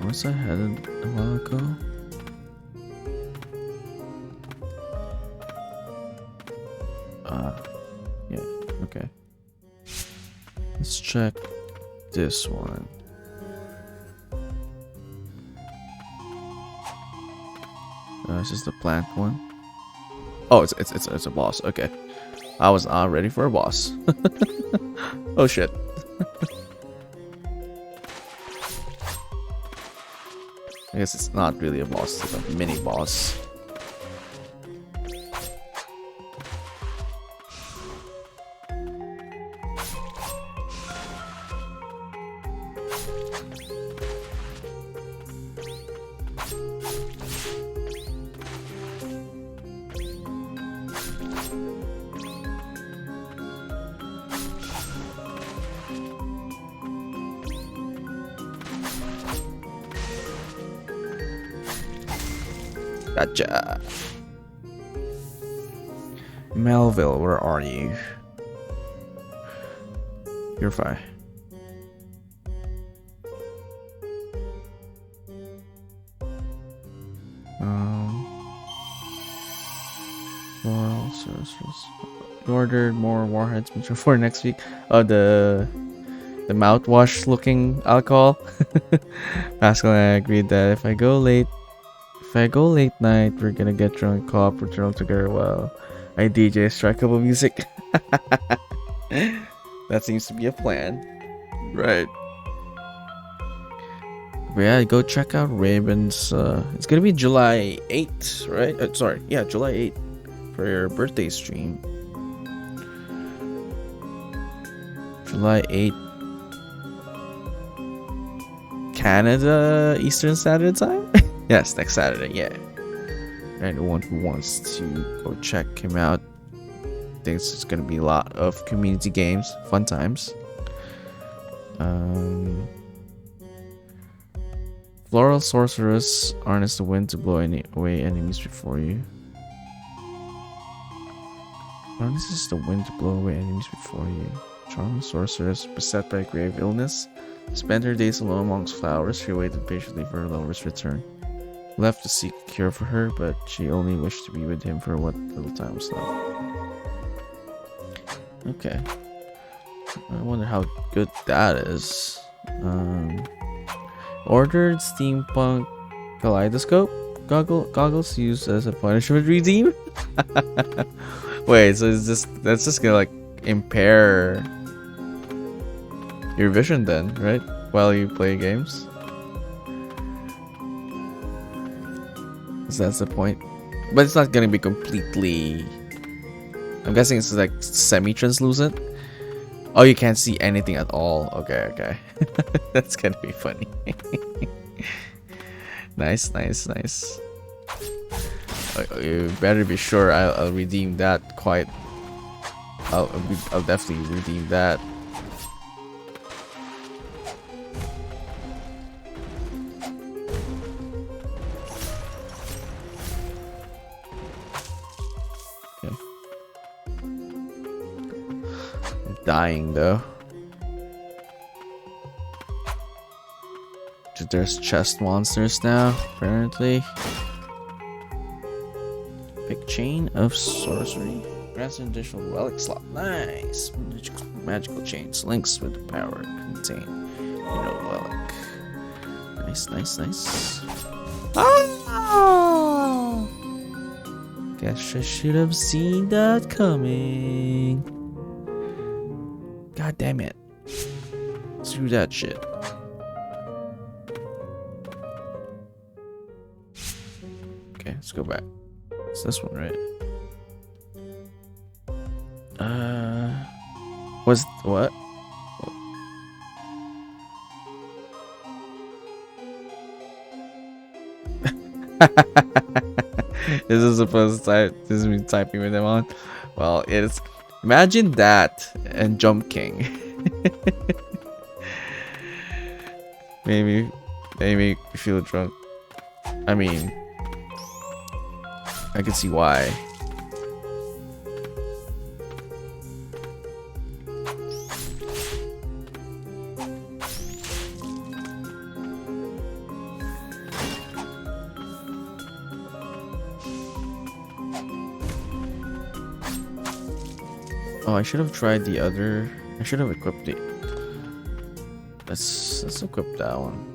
Was I headed a while ago? Yeah, okay. Let's check this one. This is the plant one. Oh, it's a boss. Okay, I was not ready for a boss. Oh shit. I guess it's not really a boss, it's a mini boss. Gotcha. Melville, where are you? You're fine. Floral sorcerers. You ordered more warheads for next week. Oh, the mouthwash looking alcohol. Pascal and I agreed that if I go late night, we're gonna get drunk, co-op, return together while I DJ strikeable music. That seems to be a plan. Right. But yeah, go check out Raven's. It's gonna be July 8th, right? Sorry, yeah, July 8th for your birthday stream. July 8th, Canada Eastern Standard Time. Yes, next Saturday. Yeah. Anyone who wants to go check him out, thinks it's gonna be a lot of community games, fun times. Floral sorceress harness the wind to blow away enemies before you. Harnesses the wind to blow away enemies before you. Charming sorceress beset by grave illness, spent her days alone amongst flowers. She waited patiently for her lover's return. Left to seek a cure for her, but she only wished to be with him for what little time was left. Okay. I wonder how good that is. Ordered steampunk kaleidoscope goggles used as a punishment redeem. Wait, so that's just gonna like impair your vision then, right? While you play games. So that's the point. But it's not gonna be completely. I'm guessing it's like semi-translucent. Oh, you can't see anything at all. Okay. That's gonna be funny. Nice. You better be sure I'll redeem that quite. I'll definitely redeem that. Okay. I'm dying though. There's chest monsters now, apparently. Big chain of sorcery. Grants an additional relic slot. Nice. Magical chains. Links with the power contain. Relic. Nice. Ah! Guess I should have seen that coming. God God damn it. Let's do that shit. Okay, let's go back. It's this one, right? Was what? This is supposed to type. This is me typing with them on. Well, it's imagine that and Jump King. maybe you feel drunk. I mean, I can see why. Oh, I should have tried the other. I should have equipped it. Let's equip that one.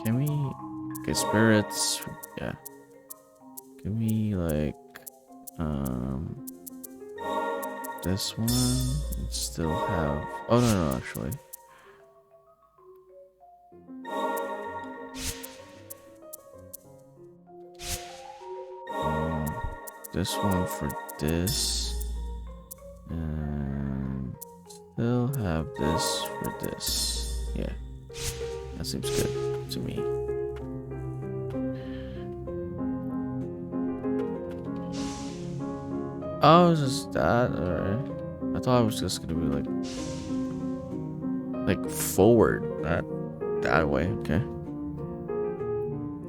Can we? Okay, spirits. Yeah. Can we like this one and still have? Oh no, actually. This one for this, and still have this for this. Yeah, that seems good to me. Oh, it's just that. Alright. I thought it was just gonna be like forward, that way. Okay.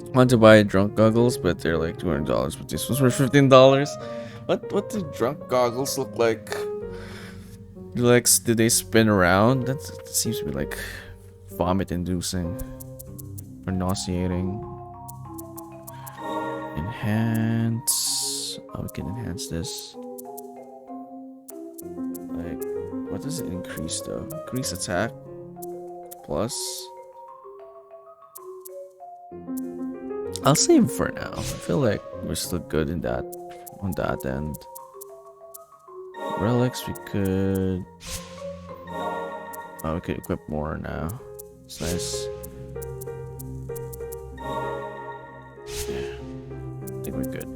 I want to buy drunk goggles, but they're like $200. But this was for $15. What do drunk goggles look like? Do they spin around? That seems to be like vomit-inducing or nauseating. Enhance. Oh, we can enhance this. Like, what does it increase though? Increase attack plus. I'll save for now. I feel like we're still good in that on that end. Relics we could. Oh, we could equip more now. It's nice. Yeah, I think we're good.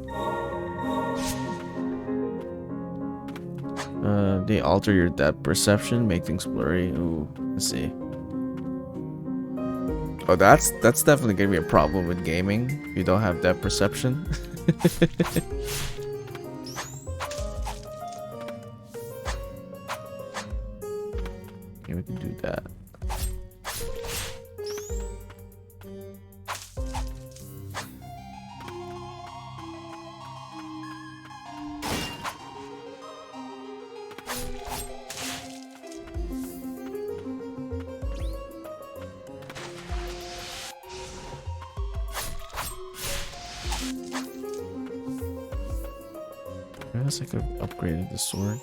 They alter your depth perception, make things blurry. Ooh, let's see. Oh, that's definitely gonna be a problem with gaming if you don't have depth perception. Okay, we can do that. I guess I could have upgraded the sword.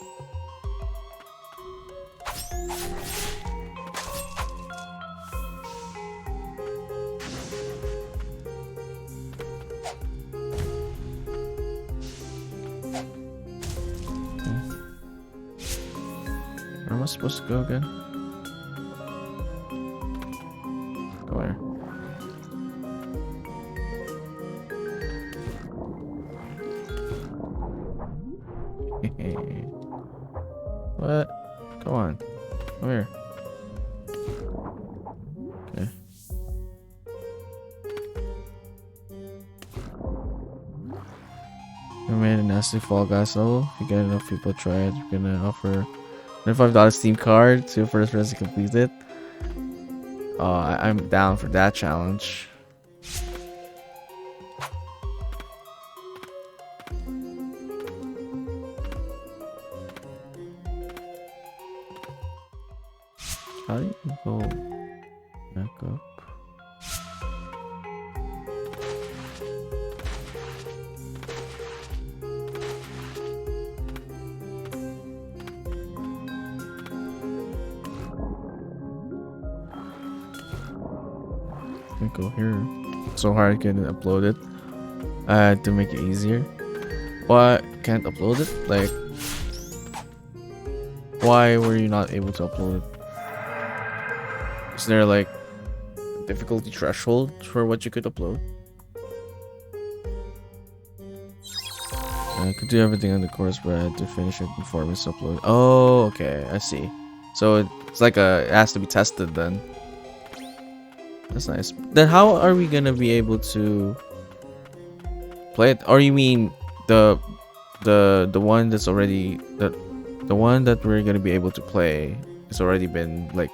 Where am I supposed to go again? Where? What? Come on. Where? Okay. We made a nasty Fall Guys level. If you get enough people try it, you're gonna offer $25 Steam card to first person to complete it. I'm down for that challenge. How do you go back up? Let me go here. So hard I couldn't upload it. To make it easier. Why can't upload it? Like, why were you not able to upload it? Is there like a difficulty threshold for what you could upload? I could do everything on the course, but I had to finish it before we upload. Oh, okay, I see. So it's like it has to be tested then. That's nice. Then how are we gonna be able to play it? Or you mean the one that's already the one that we're gonna be able to play has already been like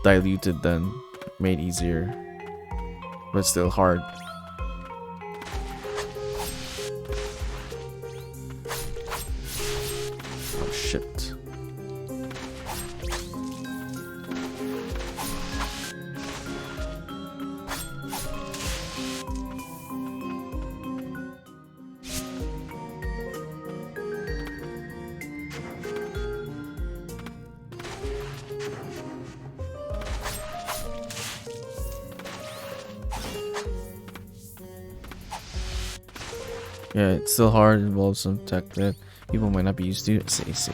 diluted, then made easier, but still hard. Oh shit. Yeah, it's still hard, involves some tech that people might not be used to. See.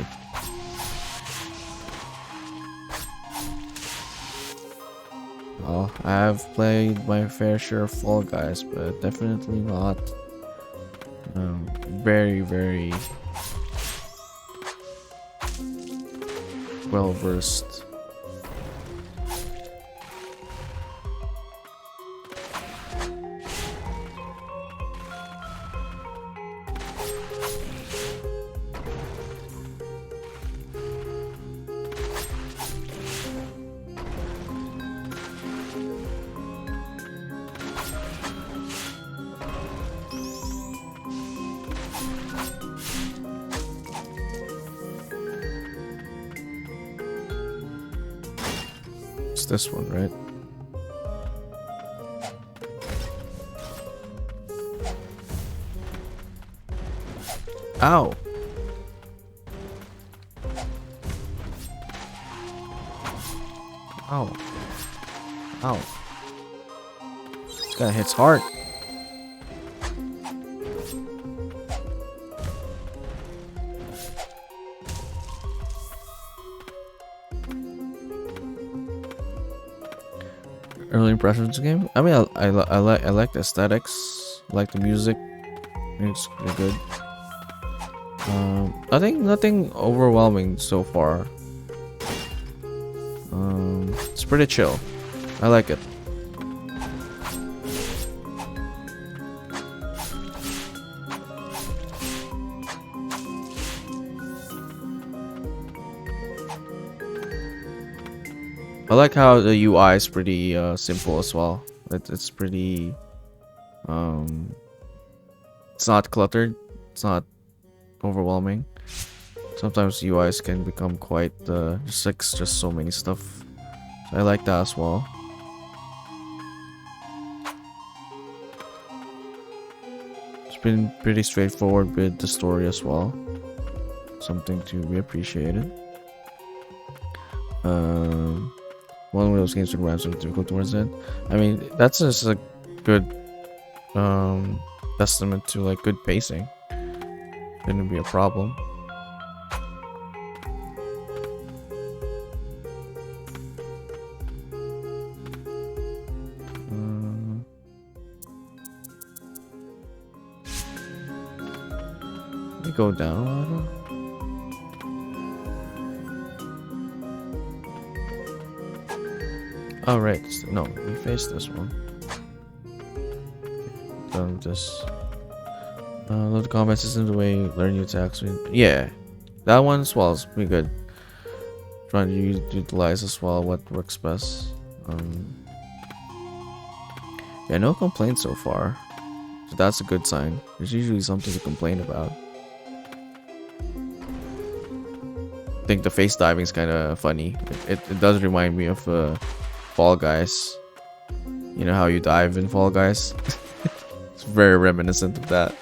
Well, I have played my fair share of Fall Guys, but definitely not very, very well versed. It's this one, right? Ow! Ow. Ow. This guy hits hard. Early impressions of the game? I mean, I like the aesthetics, I like the music. It's pretty good. Nothing overwhelming so far. It's pretty chill. I like it. I like how the UI is pretty simple as well. It's pretty it's not cluttered, it's not overwhelming. Sometimes UIs can become quite just so many stuff. So I like that as well. It's been pretty straightforward with the story as well. Something to be appreciated. One of those games with ramps are difficult towards it. I mean, that's just a good testament to like good pacing. Shouldn't be a problem. Let me go down a little. Oh right, no, we faced this one. Done this. Load combat system, the way you learn new attacks. Yeah, that one as well is pretty good. Trying to utilize as well what works best. Yeah, no complaints so far. So that's a good sign. There's usually something to complain about. I think the face diving is kind of funny. It does remind me of Fall Guys. You know how you dive in Fall Guys? It's very reminiscent of that.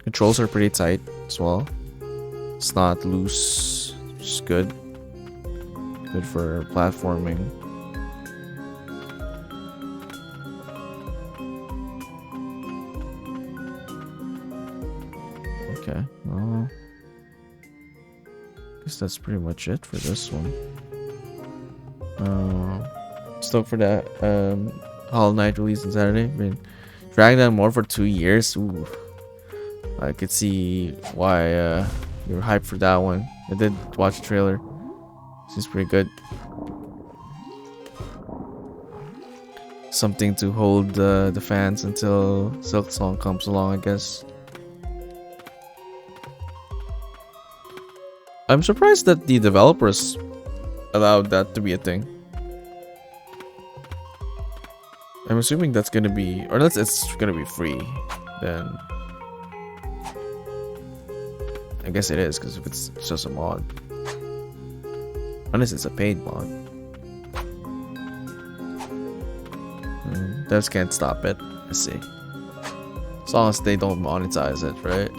Controls are pretty tight as well. It's not loose. It's good. Good for platforming. Okay, well, I guess that's pretty much it for this one. Stoked for that Hollow Knight release on Saturday. Been dragging that more for 2 years. Ooh, I could see why you were hyped for that one. I did watch the trailer. Seems pretty good. Something to hold the fans until Silksong comes along, I guess. I'm surprised that the developers allowed that to be a thing. I'm assuming that's gonna be, or unless it's gonna be free, then I guess it is, because if it's just a mod, unless it's a paid mod, devs can't stop it. I see, as long as they don't monetize it, right?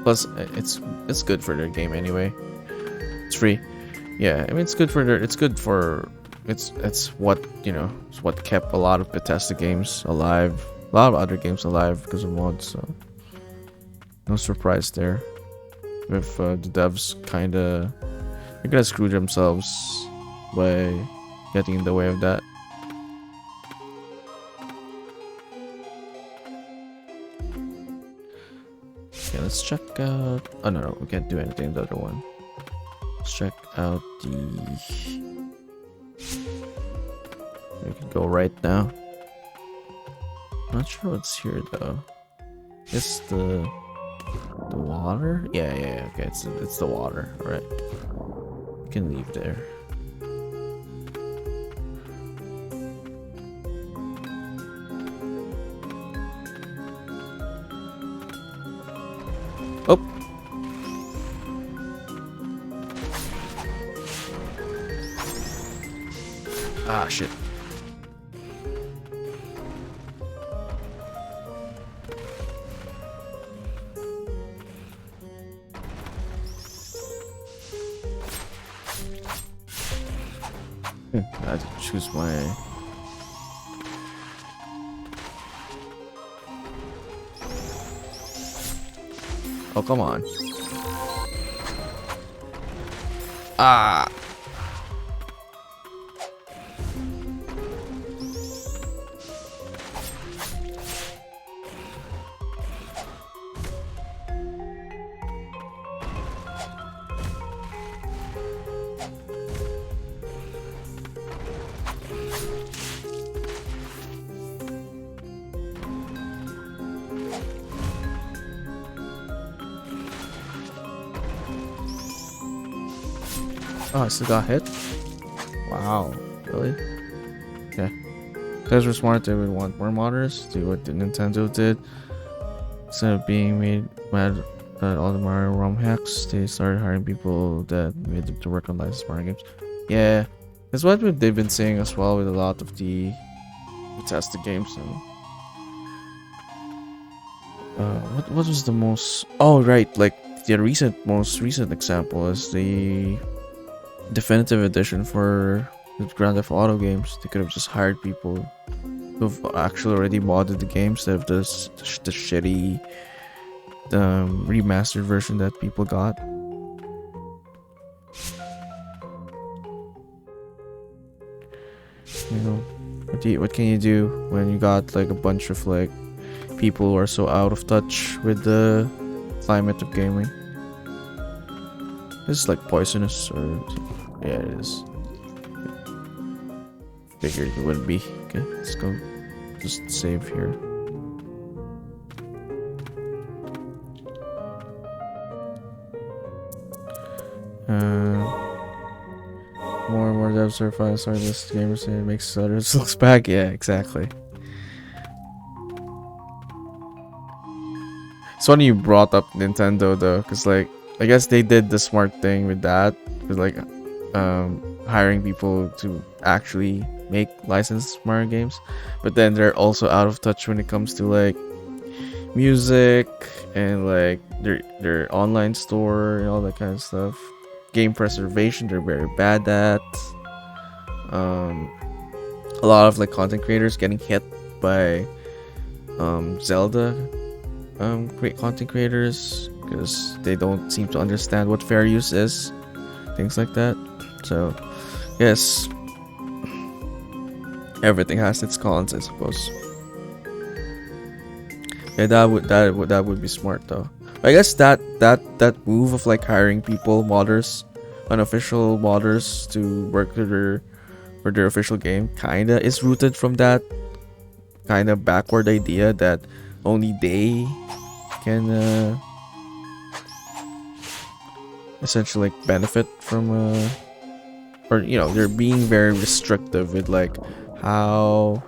Plus, it's good for their game anyway. It's free. Yeah, I mean it's good for their. It's good for. It's what, you know, it's what kept a lot of Bethesda games alive, a lot of other games alive because of mods. So no surprise there. If the devs they're gonna screw themselves by getting in the way of that. Okay, let's check out. Oh no, we can't do anything in the other one. Let's check out the. We can go right now. Not sure what's here though. It's the water. Yeah. Okay, it's the water. All right, we can leave there. Oh. Ah, shit. I had to choose my... Oh, come on. Ah! Oh, I still got hit? Wow, really? Yeah. Guys were smart, they would want more modders, do what the Nintendo did. Instead of being made mad at all the Mario ROM hacks, they started hiring people that made them to work on licensed Mario games. Yeah, that's what they've been saying as well with a lot of the Bethesda games. What was the most... Oh, right, like the most recent example is the definitive edition for the Grand Theft Auto games. They could have just hired people who've actually already modded the game instead of the shitty remastered version that people got. You know, what can you do when you got like a bunch of like people who are so out of touch with the climate of gaming? This is like poisonous, or yeah, it is. Figured it would be. Okay, let's go. Just save here. More and more devs are finding this gamers saying it makes others looks back. Yeah, exactly. It's funny you brought up Nintendo though, because like I guess they did the smart thing with that, with like hiring people to actually make licensed Mario games, but then they're also out of touch when it comes to like music and like their online store and all that kind of stuff. Game preservation, they're very bad at. A lot of like content creators getting hit by Zelda great content creators because they don't seem to understand what fair use is, things like that. So yes, everything has its cons, I suppose. Yeah, that would be smart though. I guess that move of like hiring people, modders, unofficial modders to work for their official game, kinda is rooted from that kind of backward idea that only they can essentially like benefit from or you know, they're being very restrictive with like how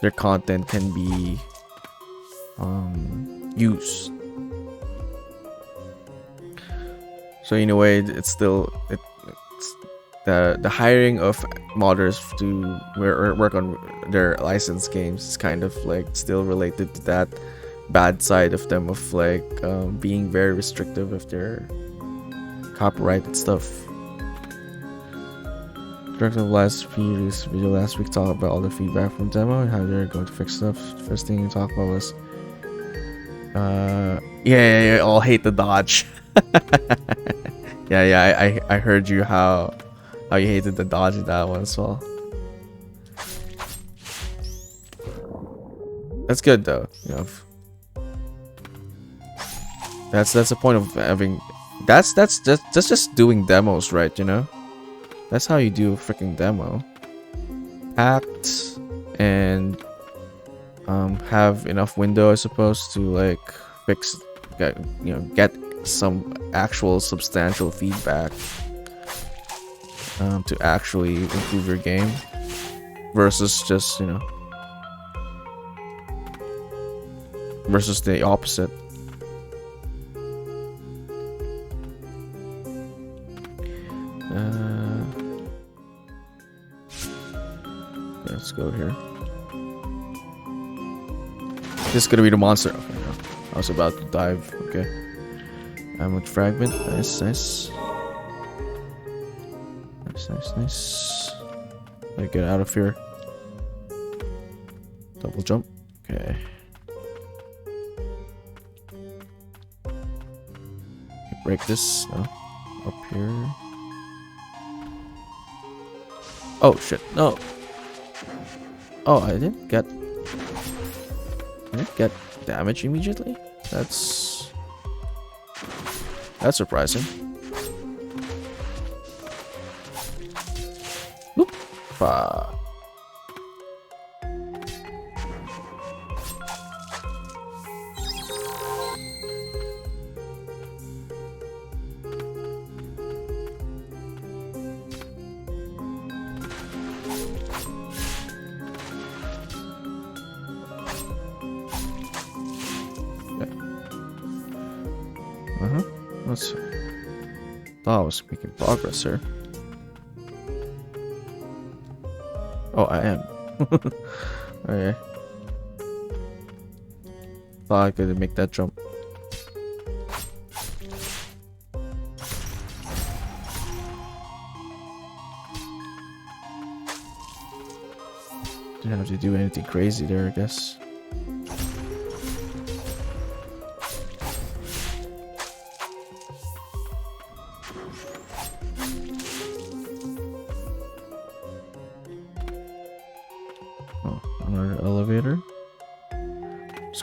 their content can be used. So in a way, it's still it's the hiring of modders to work on their licensed games is kind of like still related to that bad side of them of like being very restrictive of their copyrighted stuff. Director of last video last week talked about all the feedback from demo and how they're going to fix stuff. The first thing you talked about was yeah, all hate the dodge. yeah, I heard you how you hated the dodge in that one as well. That's good though, you know. That's the point of having. That's just doing demos, right? You know, that's how you do a freaking demo. Act and have enough window, I suppose, to like get some actual substantial feedback to actually improve your game versus just, you know, versus the opposite. Let's go here. This is gonna be the monster. Okay, no. I was about to dive. Okay. Ammo fragment. Nice. I get out of here. Double jump. Okay. Break this. No. Up here. Oh shit! No. Oh, I didn't get damage immediately. That's surprising. Whoop. Thought I was making progress here. Oh, I am. Okay. Thought I could make that jump. Didn't have to do anything crazy there, I guess.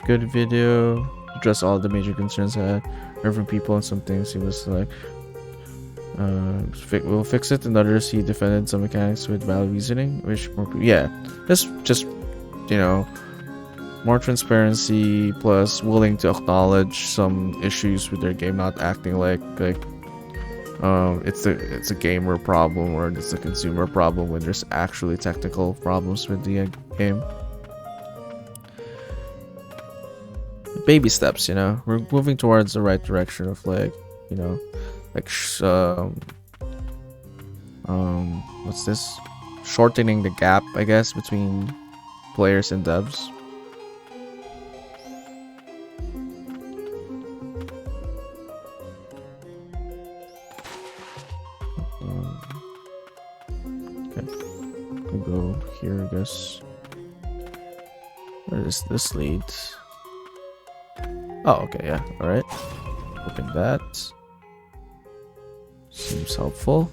Good video, address all the major concerns I had, heard from people, and some things he was like, we'll fix it, and others he defended some mechanics with valid reasoning, which yeah, just you know, more transparency plus willing to acknowledge some issues with their game, not acting like it's a gamer problem or it's a consumer problem when there's actually technical problems with the game. Baby steps, you know, we're moving towards the right direction of like, you know, like what's this, shortening the gap, I guess, between players and devs. here, I guess. Where does this lead? Oh, okay, yeah, alright. Open that. Seems helpful.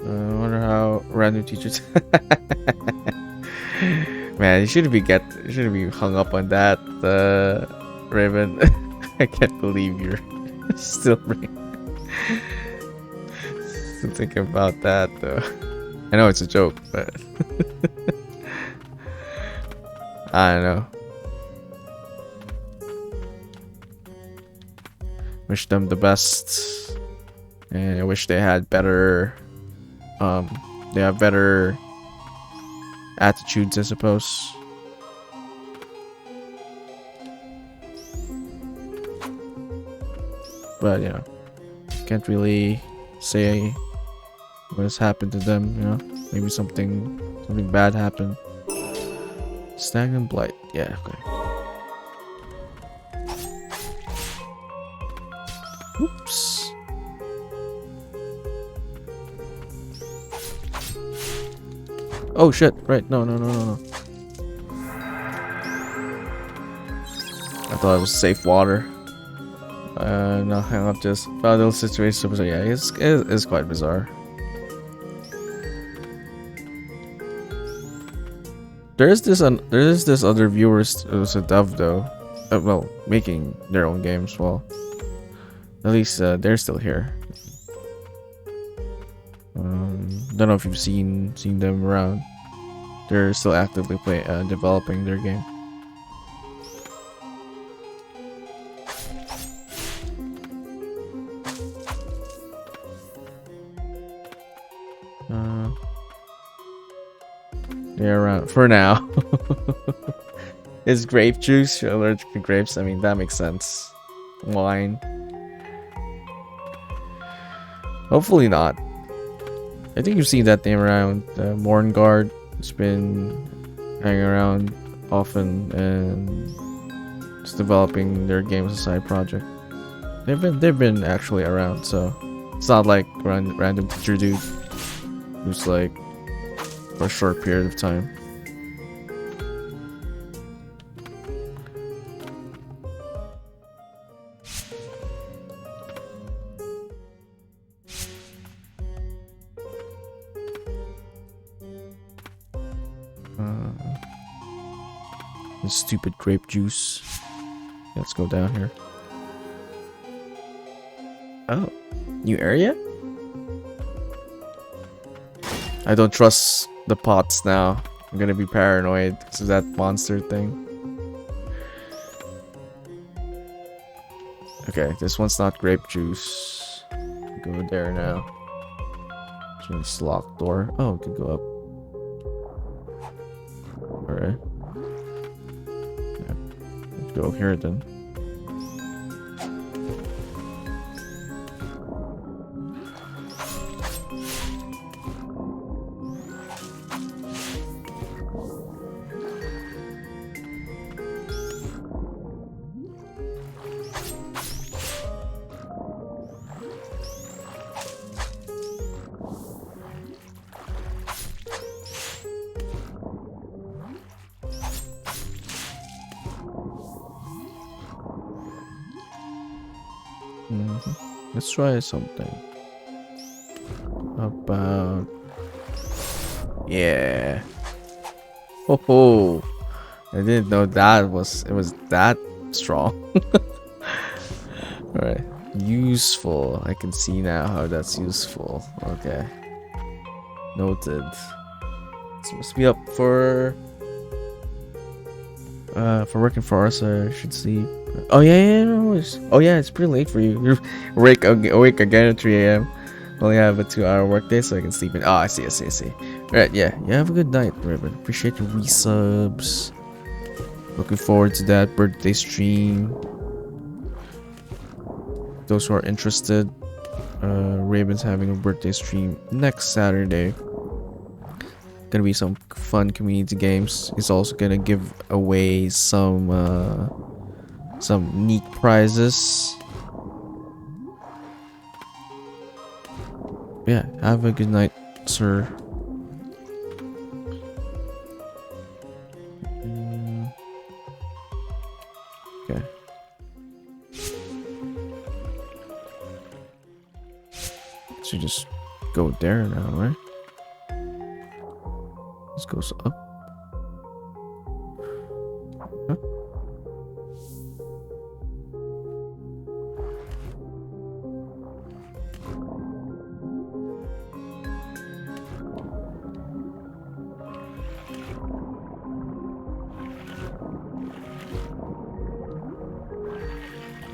I wonder how random teachers. Man, you shouldn't be hung up on that, Raven. I can't believe you're still thinking about that, though. I know it's a joke, but I don't know. Wish them the best, and I wish they had better. They have better attitudes, I suppose. But you know, can't really say what has happened to them. You know, maybe something bad happened. Stagnant blight. Yeah. Okay. Oops. Oh shit! Right. No. I thought it was safe water. No, hang up. Just little situation. So yeah, it's quite bizarre. There is this other viewers who's a dev though. Well, making their own games. Well, at least they're still here. Don't know if you've seen them around. They're still actively developing their game. They're around for now. Is grape juice allergic to grapes? I mean, that makes sense. Wine. Hopefully not. I think you've seen that name around. Morngard. It's been hanging around often and just developing their game as a side project. They've been actually around, so it's not like random teacher dude who's like for a short period of time. Stupid grape juice. Let's go down here. Oh, new area? I don't trust the pots now. I'm gonna be paranoid because of that monster thing. Okay, this one's not grape juice. Go there now. It's locked door. Oh, we could go up. Alright. Go here then. Let's try something about, yeah. Oh, I didn't know that it was that strong. All right, useful. I can see now how that's useful. Okay, noted. This must be up for working for us. I should sleep. Oh yeah, no, it's pretty late for you. You're awake again at 3 a.m. Only have a 2-hour workday, so I can sleep in. Oh, I see. Alright, yeah. You have a good night, Ribbon. Appreciate the resubs. Looking forward to that birthday stream. Those who are interested, Raven's having a birthday stream next Saturday. Gonna be some fun community games. He's also gonna give away some neat prizes. Yeah, have a good night, sir. So you just go there now, right? This goes up. Huh?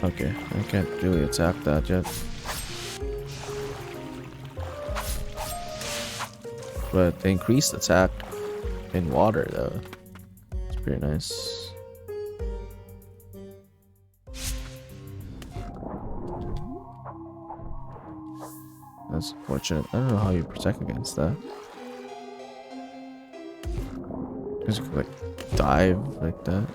Okay, I can't really attack that yet. But the increased attack in water though. It's pretty nice. That's unfortunate. I don't know how you protect against that. Because you can like dive like that.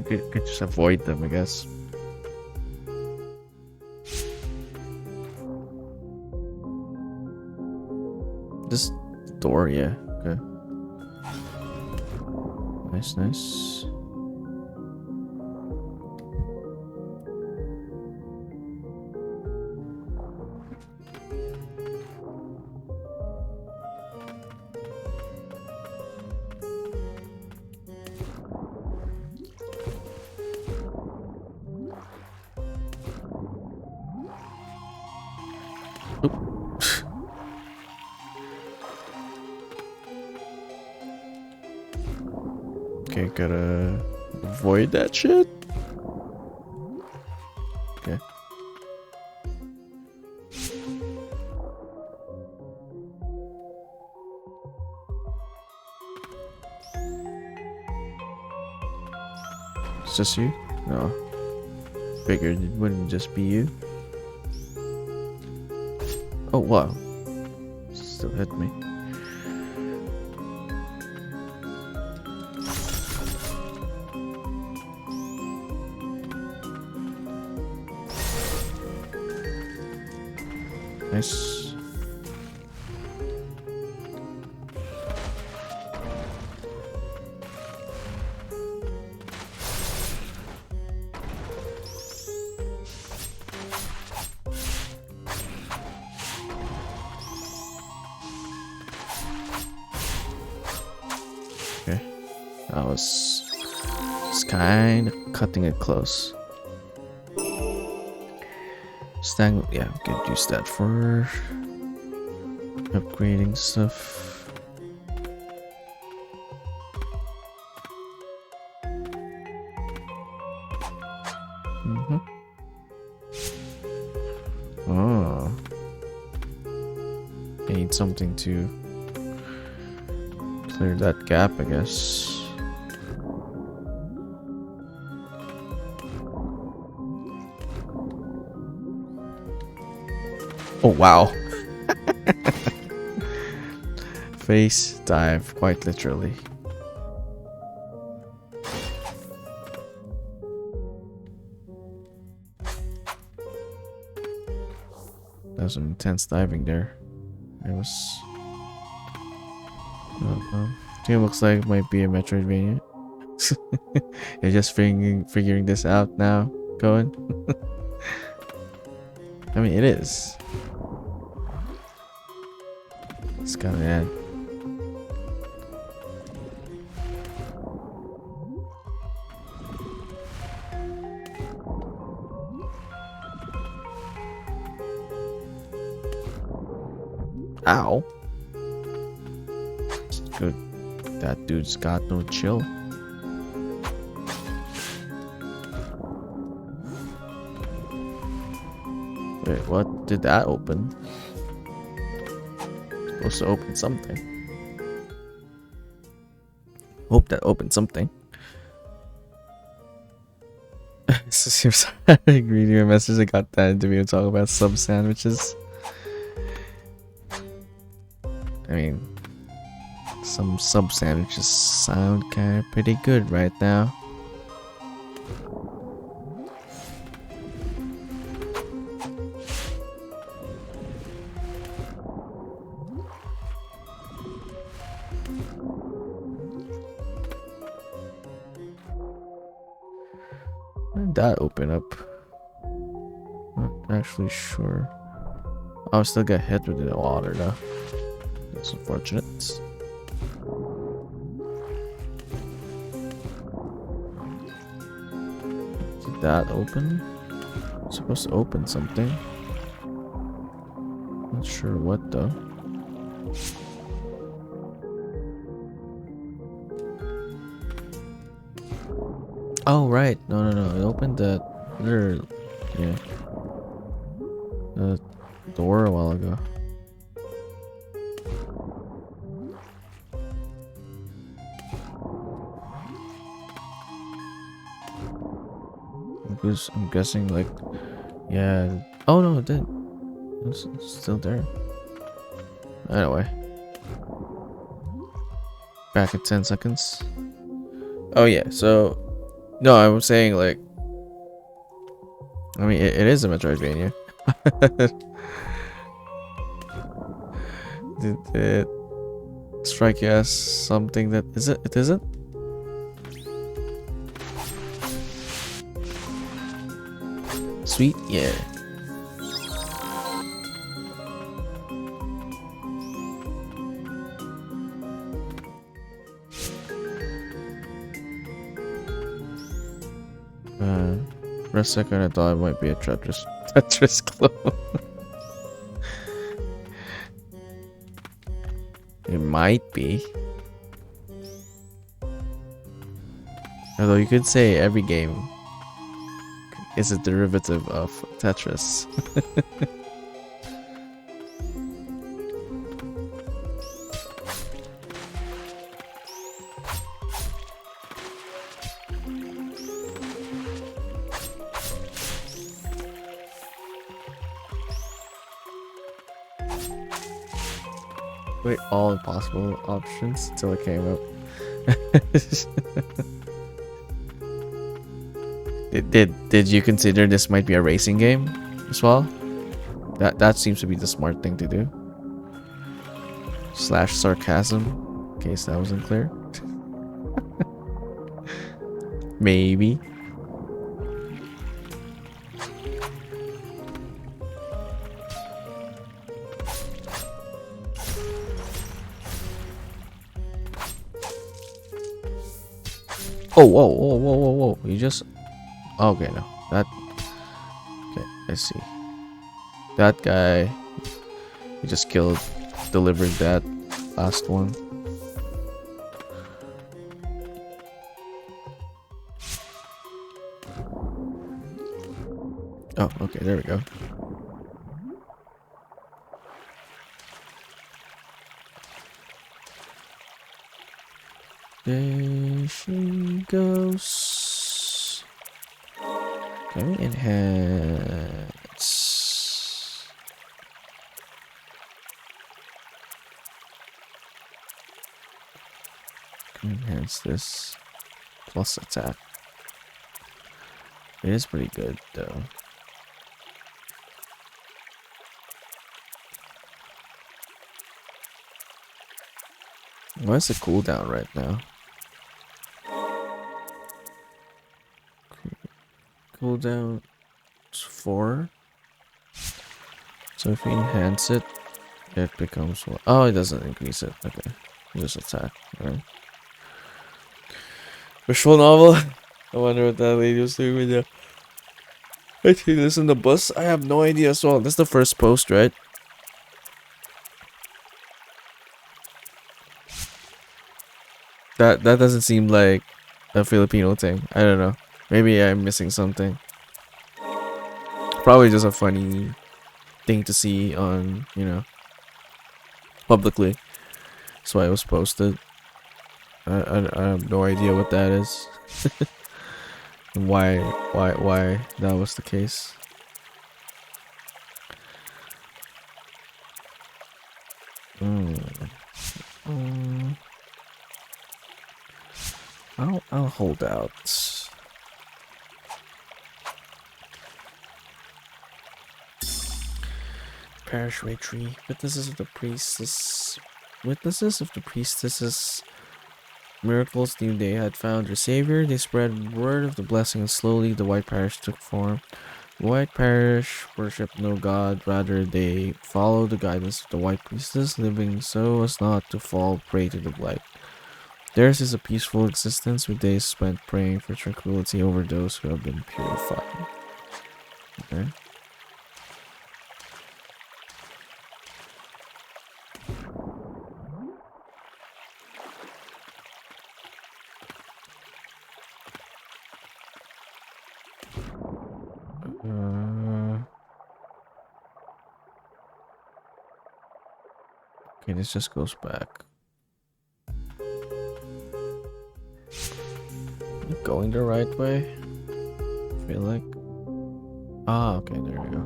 You could just avoid them, I guess. This door, yeah. Okay. Nice, nice. Okay, gotta avoid that shit. Okay. It's just you? No. Figured it wouldn't just be you. Oh wow. Still hit me. Nice. Okay. That was just kind of cutting it close. Yeah, we can use that for upgrading stuff. Oh, I need something to clear that gap, I guess. Oh wow. Face dive, quite literally. That was some intense diving there. It was... I think it looks like it might be a Metroidvania. You're just figuring this out now, Cohen? I mean, it is. It's kind of bad. Ow. Good. That dude's got no chill. Wait, what did that open? Supposed to open something. Hope that opened something. Sorry, reading your message. I got that interview to talk about sub sandwiches. I mean, some sub sandwiches sound kind of pretty good right now. When did that open up? Not actually sure. I'll still get hit with the water though. That's unfortunate. Did that open? It's supposed to open something. Not sure what though. Oh right, no, it opened the other, yeah, the door a while ago. I'm guessing like, yeah. Oh no, it didn't. It's still there. Anyway, back in 10 seconds. Oh yeah, so no, I'm saying like, I mean it is a Metroidvania. Did it strike you as something that is it? It isn't. Sweet, yeah. For a second, I thought it might be a Tetris clone. It might be. Although you could say every game is a derivative of Tetris. Wait, all possible options until it came up. Did you consider this might be a racing game as well? That seems to be the smart thing to do. Slash sarcasm, in case that wasn't clear. Maybe. Oh, whoa. You just... Okay, no. That... Okay, I see. That guy... He just killed... Delivered that last one. Oh, okay, there we go. There she goes. Can we enhance? Can we enhance this plus attack? It is pretty good though. What's the cooldown right now? Cooldown 4. So if we enhance it, it becomes what? Oh, it doesn't increase it. Okay, just attack. Alright. Visual novel. I wonder what that lady was doing with you. I see this in the bus. I have no idea as well. This is the first post, right? That doesn't seem like a Filipino thing. I don't know. Maybe I'm missing something. Probably just a funny thing to see on, you know, publicly. That's why it was posted. I have no idea what that is. And why that was the case. I'll hold out. Parachute tree, but this is the priestess witnesses of the priestess's miracles knew they had found their savior. They spread word of the blessing, and slowly the White Parish took form. The White Parish worshipped no god, rather they followed the guidance of the White Priestess, living so as not to fall prey to the blight. Theirs is a peaceful existence with days spent praying for tranquility over those who have been purified. Okay. Okay, this just goes back. Going the right way? I feel like. Ah, okay, there we go.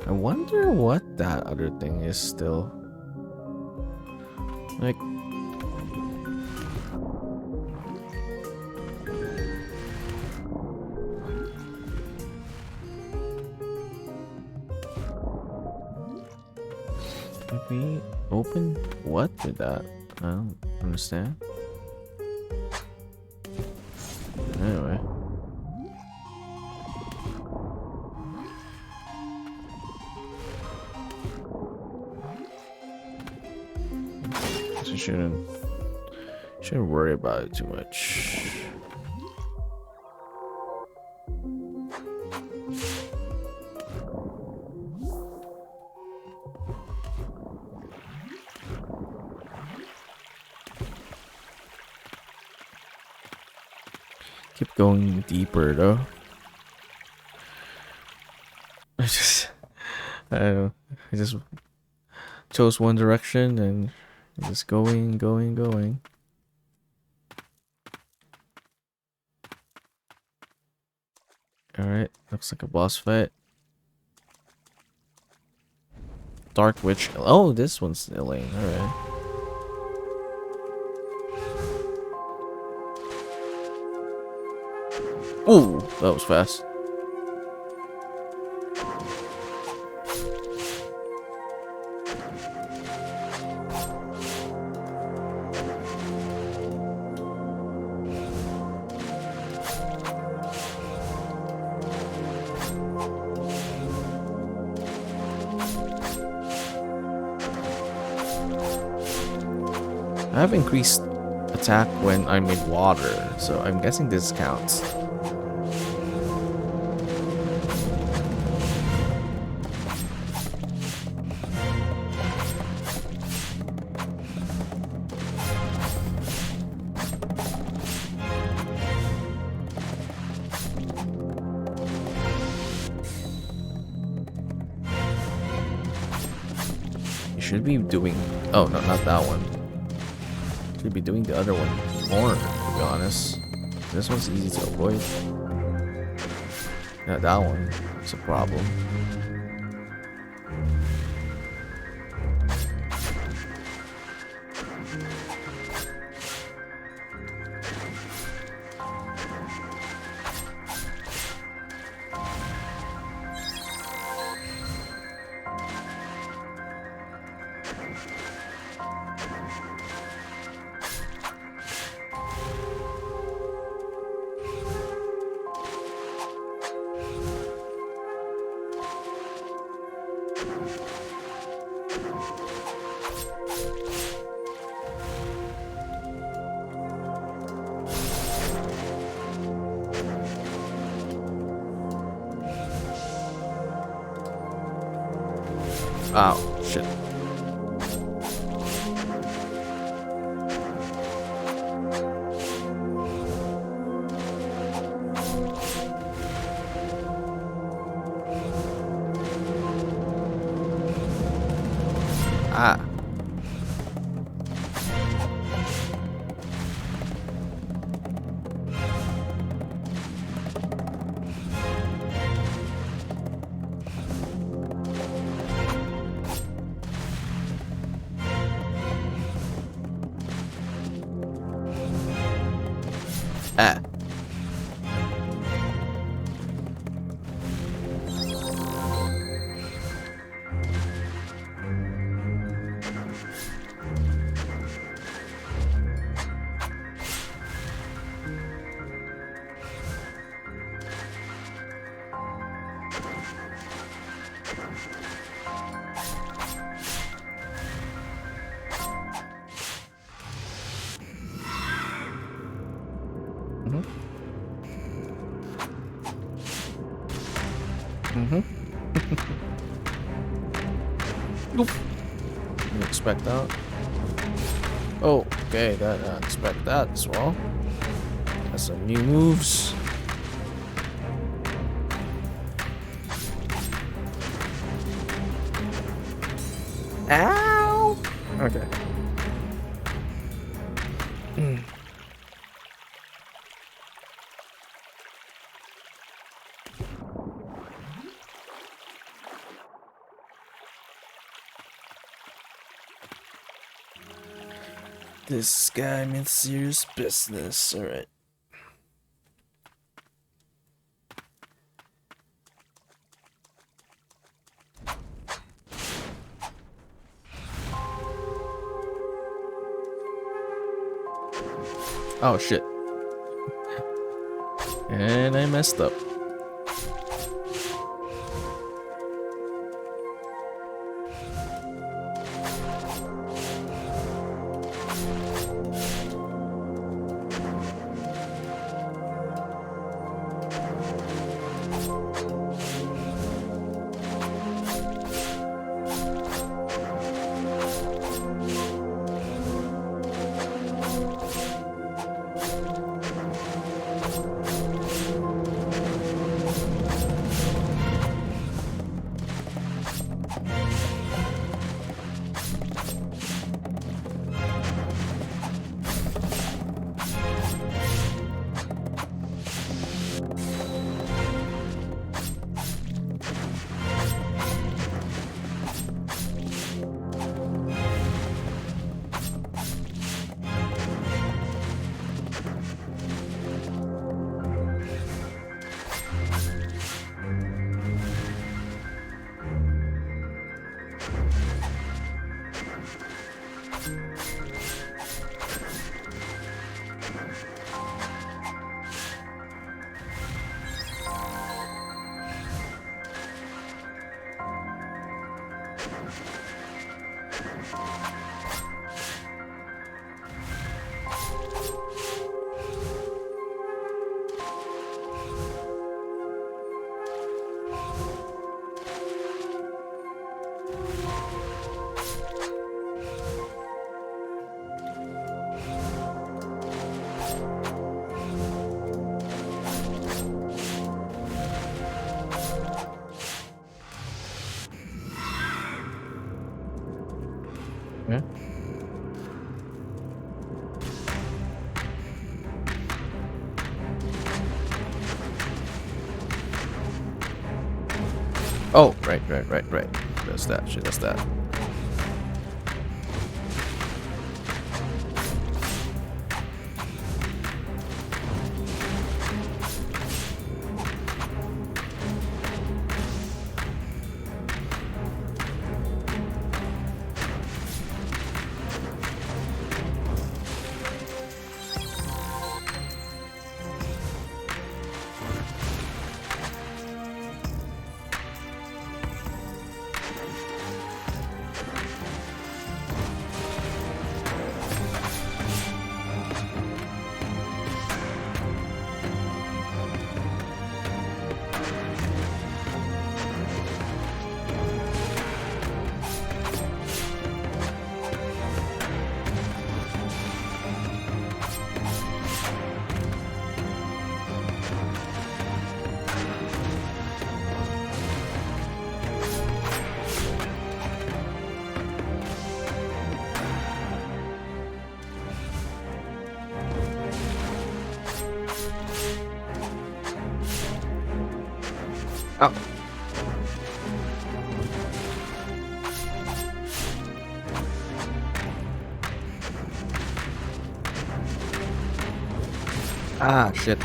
I wonder what that other thing is still. Like. Did we open what with that? I don't understand. Anyway. So shouldn't worry about it too much. Keep going deeper though. I don't know. I just chose one direction and just going. Alright, looks like a boss fight. Dark Witch. Oh, this one's Elaine. Alright. Ooh, that was fast. I have increased attack when I'm in water, so I'm guessing this counts. You should be doing... Oh, no, not that one. Should be doing the other one more, to be honest. This one's easy to avoid. Yeah, that one is a problem. Oh, shit. Ah. Ah. Mm-hmm. Mm-hmm. Oop. Didn't expect that. Oh, okay, that I expect that as well. That's some new moves. Ow! Okay. This guy means serious business. Alright. Oh shit. And I messed up. Yeah. Oh, right. That's that shit, that's that. Oh. Ah, shit.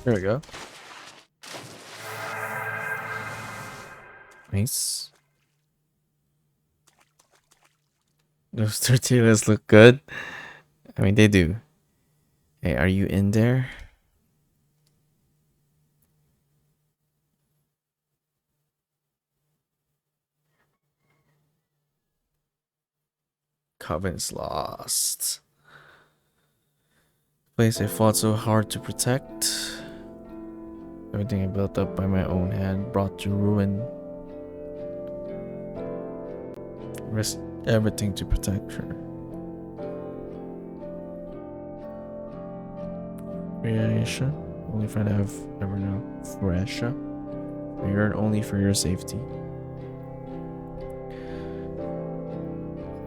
There we go. Nice. Those tortillas look good. I mean, they do. Hey, are you in there? Covenant's lost. Place I fought so hard to protect. Everything I built up by my own hand brought to ruin. Risk everything to protect her. Fresha, only friend I've ever known. Fresha, feared only for your safety.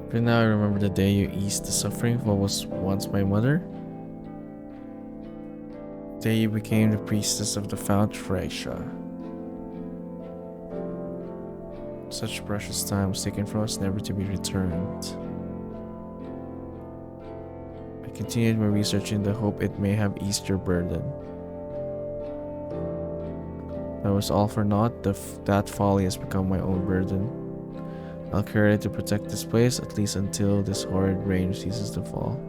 But now I remember the day you eased the suffering of what was once my mother. The day you became the priestess of the fount Fresha. Such precious time was taken from us, never to be returned. I continued my research in the hope it may have eased your burden. That was all for naught. That folly has become my own burden. I'll carry it to protect this place, at least until this horrid rain ceases to fall.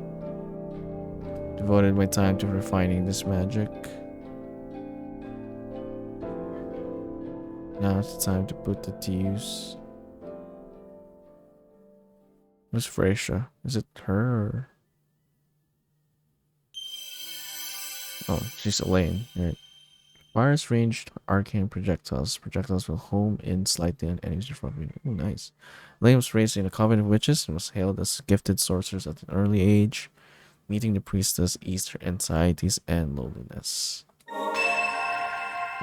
Devoted my time to refining this magic. Now it's time to put it to use. Who's Fresha? Is it her or... Oh, she's Elaine. Right. Fires ranged arcane projectiles. Projectiles will home in slightly on enemies in front of you. Oh, nice. Elaine was raised in a coven of witches and was hailed as gifted sorceress at an early age. Meeting the priestess eased her anxieties and loneliness.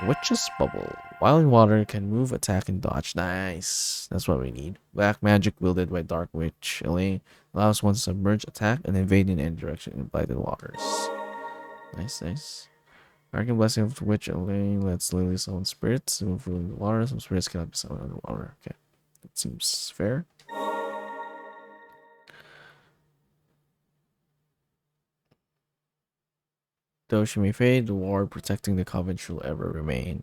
Witch's Bubble. Wild water can move, attack, and dodge. Nice. That's what we need. Black magic wielded by Dark Witch Elaine allows one to submerge, attack, and invade in any direction in blighted waters. Nice, nice. Arcane Blessing of Witch Elaine lets Lilies summon spirits to move through the water. Some spirits cannot be summoned underwater. Okay. That seems fair. Though she may fade, the ward protecting the coven shall ever remain.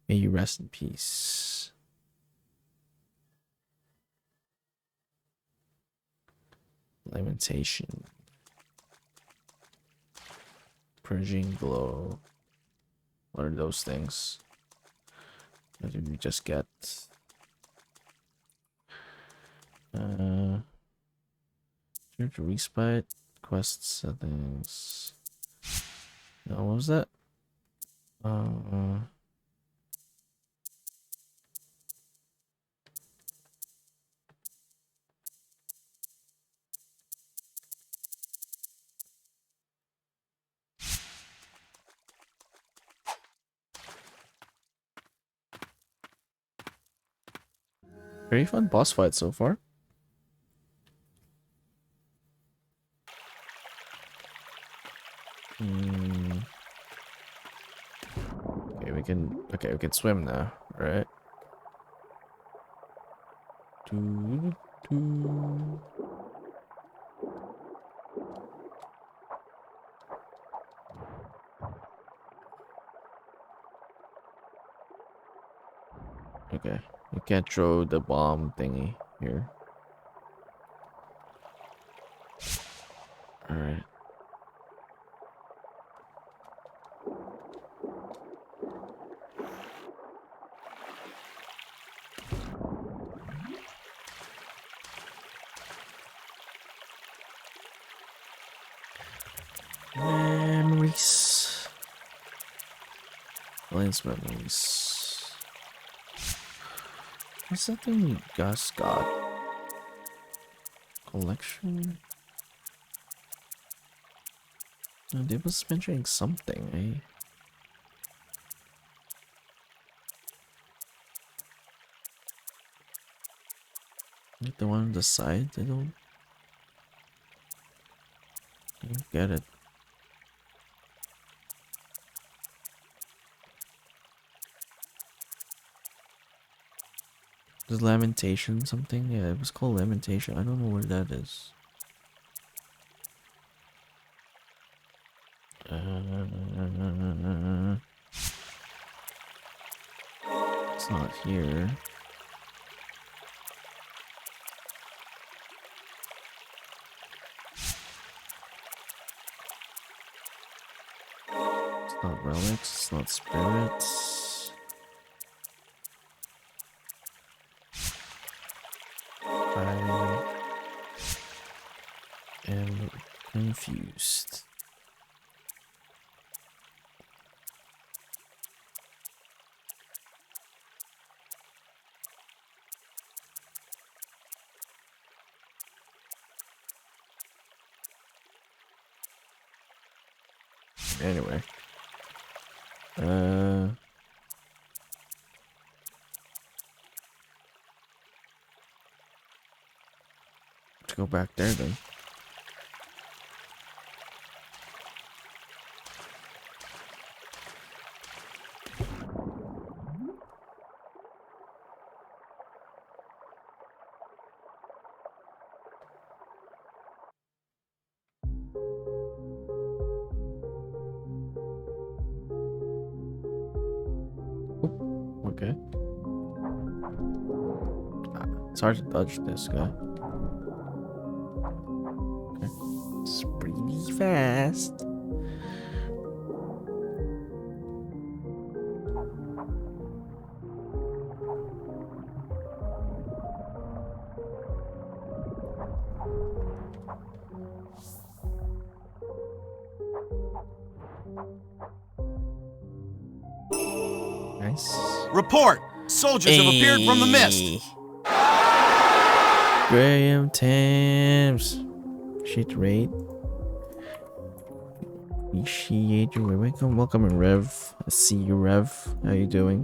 May you rest in peace. Lamentation. Purging glow. What are those things? What did we just get? Church respite. Quest settings. No, what was that? Very fun boss fight so far. Okay, we can swim now, right? Okay, you can't throw the bomb thingy here. Alright. Memories. Elaine's memories. What's that thing Gus got? Collection? No, they was mentioning something, eh? Like the one on the side? I don't get it. Is Lamentation something? Yeah, it was called Lamentation. I don't know where that is. It's not here. It's not relics, it's not spirits. I am confused. Anyway. Let's go back there then. Okay. It's hard to dodge this guy. Okay. It's pretty fast. Nice. Report! Soldiers have appeared from the mist! Graham Thames. Shit raid. Appreciate you. Welcome in Rev. I see you, Rev. How you doing?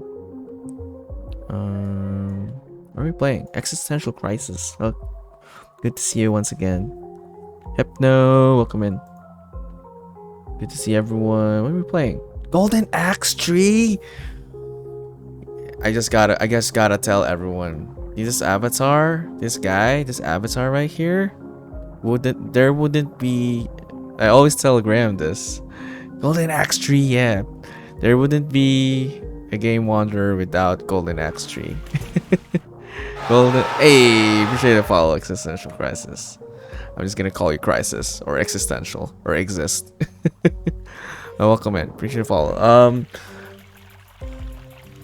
What are we playing? Existential Crisis. Oh, good to see you once again. Hypno, welcome in. Good to see everyone. What are we playing? Golden Axe Tree. I guess gotta tell everyone. This avatar, this avatar right here, wouldn't be. I always tell Graham this. Golden Axe Tree, yeah. There wouldn't be a Game Wanderer without Golden Axe Tree. Hey, appreciate the follow, Existential Crisis. I'm just gonna call you Crisis or Existential or Exist. Welcome in, appreciate the follow.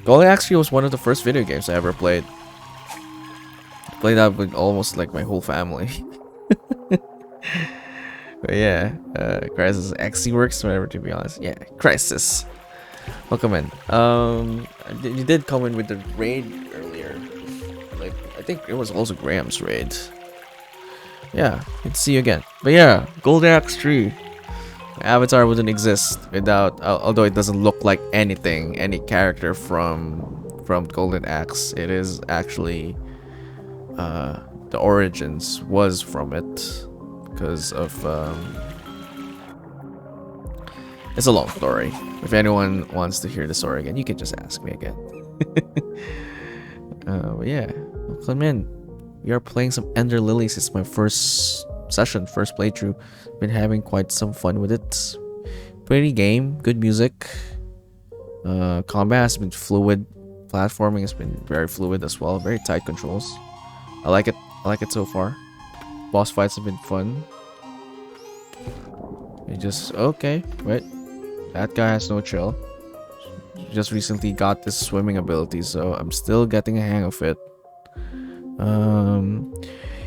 Golden Axe Tree was one of the first video games I ever played. Played that with almost like my whole family. But yeah, Crisis XC works, whatever, to be honest. Yeah, Crisis. Welcome in. You did come in with the raid earlier. Like, I think it was also Graham's raid. Yeah, good to see you again. But yeah, Golden Axe Tree. Avatar wouldn't exist without, although it doesn't look like anything, any character from Golden Axe. It is actually, the origins was from it because of, it's a long story. If anyone wants to hear the story again, you can just ask me again. But yeah, welcome in. We are playing some Ender Lilies. It's my first session, first playthrough. Been having quite some fun with it. Pretty game, good music. Combat has been fluid. Platforming has been very fluid as well. Very tight controls. I like it. I like it so far. Boss fights have been fun. You just okay, wait. That guy has no chill. Just recently got this swimming ability, so I'm still getting a hang of it.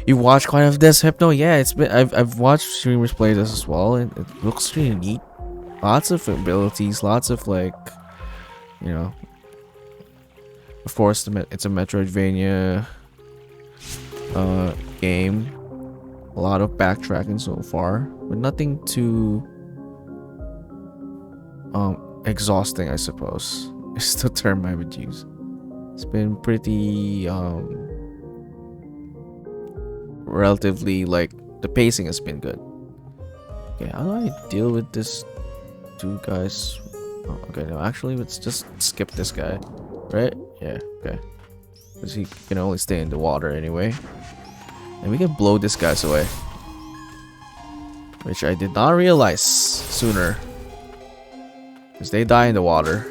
You watch quite of this, Hypno? Yeah, it's been I've watched streamers play this as well, and it looks really neat. Lots of abilities, lots of like, you know. Of course, it's a Metroidvania game. A lot of backtracking so far, but nothing too exhausting, I suppose. Is the term I would use. It's been pretty relatively, like, the pacing has been good. Okay, how do I deal with this two guys? Oh, okay, no, actually, let's just skip this guy, right? Yeah, okay, because he can only stay in the water anyway, and we can blow these guys away, which I did not realize sooner, because they die in the water.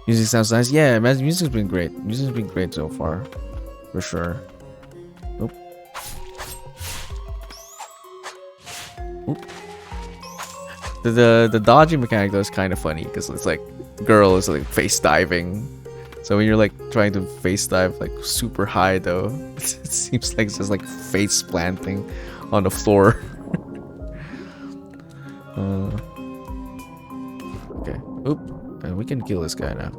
Music sounds nice. Yeah, man, music's been great. Music's been great so far, for sure. Oop. Oop. The dodging mechanic though is kind of funny because it's like the girl is like face diving. So when you're like trying to face dive like super high though, it seems like it's just like face planting on the floor. Okay. Oop. And we can kill this guy now.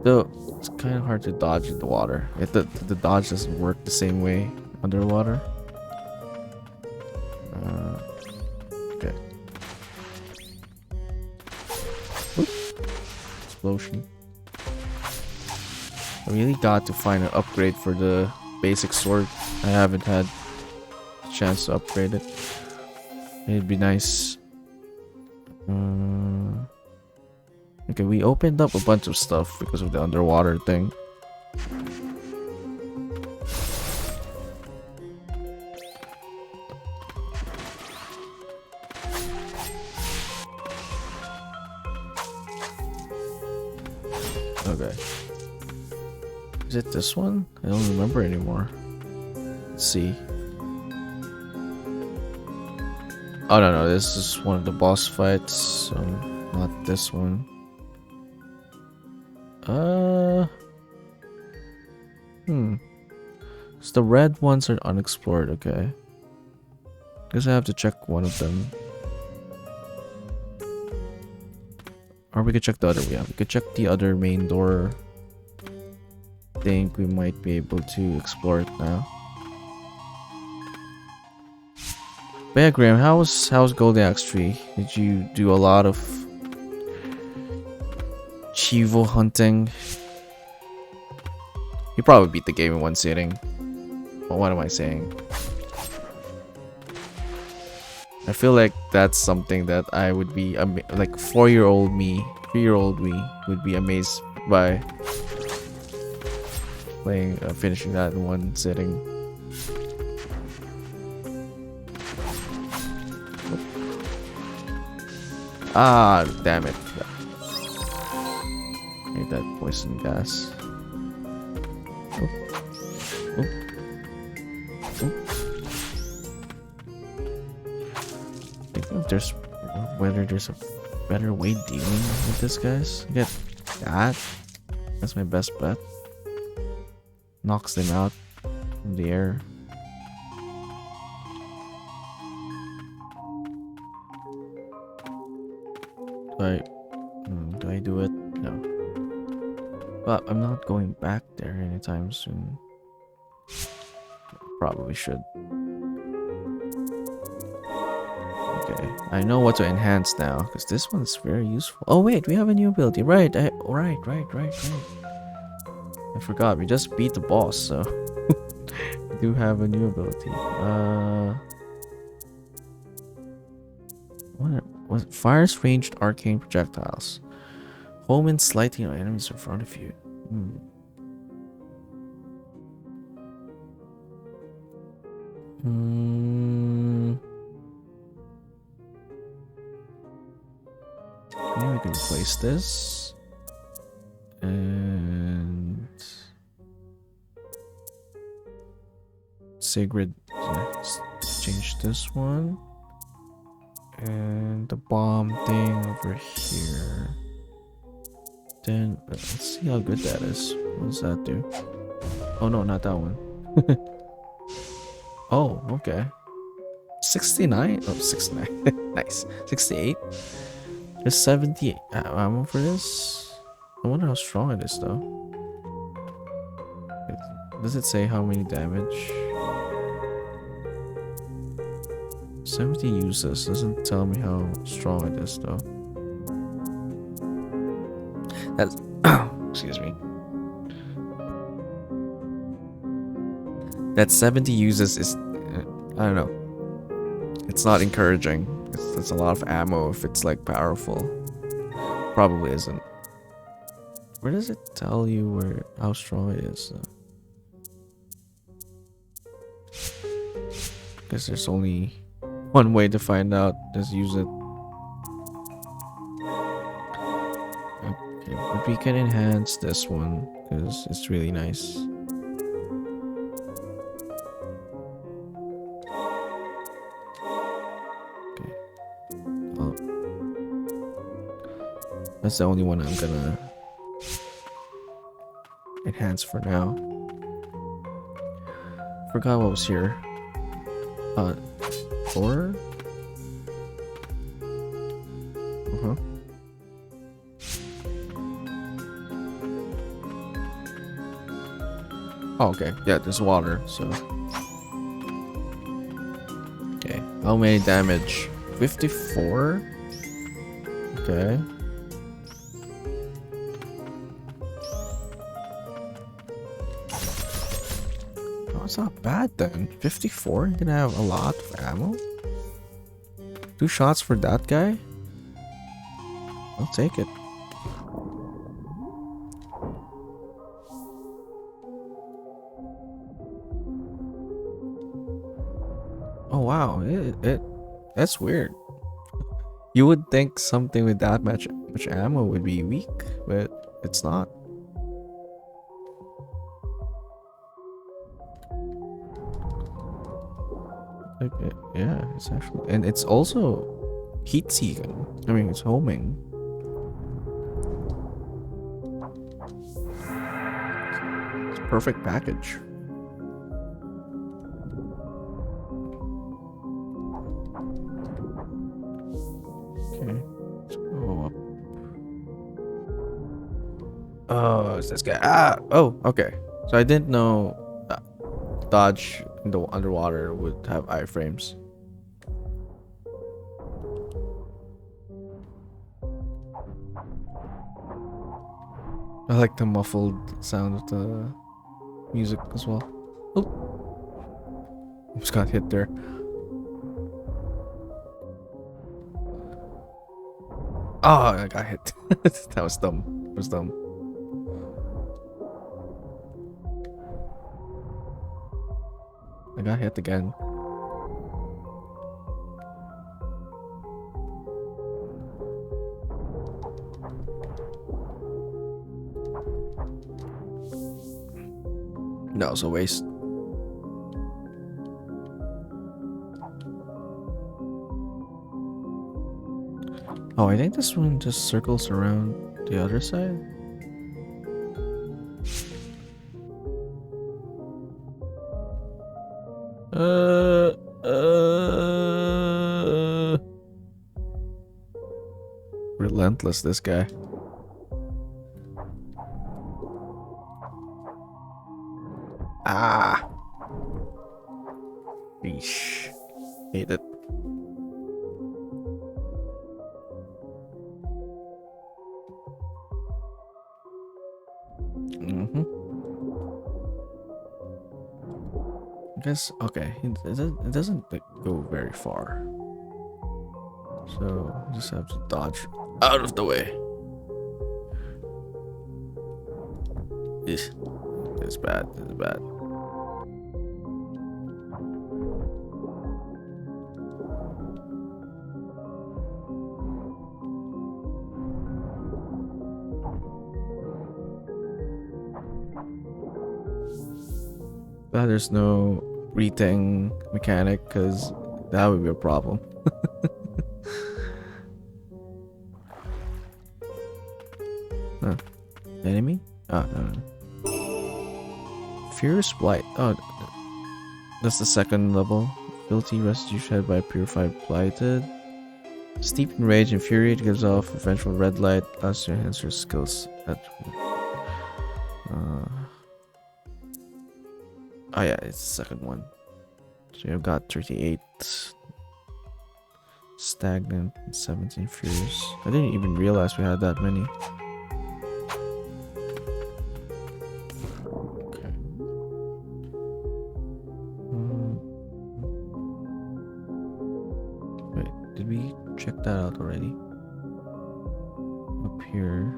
Though it's kind of hard to dodge in the water. The dodge doesn't work the same way underwater. Okay. Oop. Explosion. I really got to find an upgrade for the basic sword. I haven't had a chance to upgrade it. It'd be nice. Okay, we opened up a bunch of stuff because of the underwater thing. Okay. Is it this one? I don't remember anymore. Let's see. Oh no, this is one of the boss fights, so not this one. So the red ones are unexplored, okay. Guess I have to check one of them. Or we could check the other one. Yeah, we could check the other main door. Think we might be able to explore it now. But yeah, Graham, how's Golden Axe Tree? Did you do a lot of Chivo hunting? You probably beat the game in one sitting. Well, what am I saying? I feel like that's something that I would be like 4-year-old me, 3-year-old me would be amazed by playing, finishing that in one sitting. Ah, damn it! Hate that poison gas. Oop. I think there's whether there's a better way dealing with this, guys. Get that. That's my best bet. Knocks them out in the air. Do I do it? No. But I'm not going back there anytime soon. Probably should. Okay, I know what to enhance now because this one's very useful. Oh wait, we have a new ability. Right, right. I forgot. We just beat the boss, so we do have a new ability. What fires ranged arcane projectiles. Home and slighting on enemies in front of you. Maybe we can replace this. And Sigrid, let's change this one. And the bomb thing over here. Then let's see how good that is. What does that do? Oh no, not that one. Oh, okay. 69? Oh, 69. Nice. 68. There's 78 ammo for this. I wonder how strong it is though. Does it say how many damage? 70 uses. Doesn't tell me how strong it is though. That's excuse me. That 70 uses is I don't know. It's not encouraging. It's a lot of ammo if it's like powerful. Probably isn't. Where does it tell you how strong it is? Guess there's only one way to find out. Just use it. But we can enhance this one because it's really nice. Okay. Well, that's the only one I'm gonna enhance for now. Forgot what was here. 4? Uh-huh. Oh, okay. Yeah, there's water, so. Okay. How many damage? 54? Okay. Oh, it's not bad then. 54? You're gonna have a lot of ammo? 2 shots for that guy? I'll take it. Oh wow, that's weird. You would think something with that much ammo would be weak, but it's not. Like, yeah, it's actually, and it's also heat seeking. I mean, it's homing. It's a perfect package. Okay, let's go up. Oh, it's this guy. Ah, oh, okay. So I didn't know that dodge in the underwater would have iframes. I like the muffled sound of the music as well. Oh, almost got hit there. Oh, I got hit. That was dumb. It was dumb. I got hit again. No, it's a waste. Oh, I think this one just circles around the other side. Relentless, this guy. Ah. Eesh. Hate it. I guess, okay, it doesn't like, go very far. So, just have to dodge out of the way. It's bad, it's bad. Glad there's no breathing mechanic, because that would be a problem. Huh. Enemy? Oh, no. Fierce Blight. Oh, that's the second level. Filthy residue shed by purified blighted. Steeped in rage and fury, it gives off a vengeful red light. Allows you to enhance your skills. Oh yeah, it's the second one. So you've got 38 stagnant and 17 furious. I didn't even realize we had that many. Okay. Wait, did we check that out already? Up here.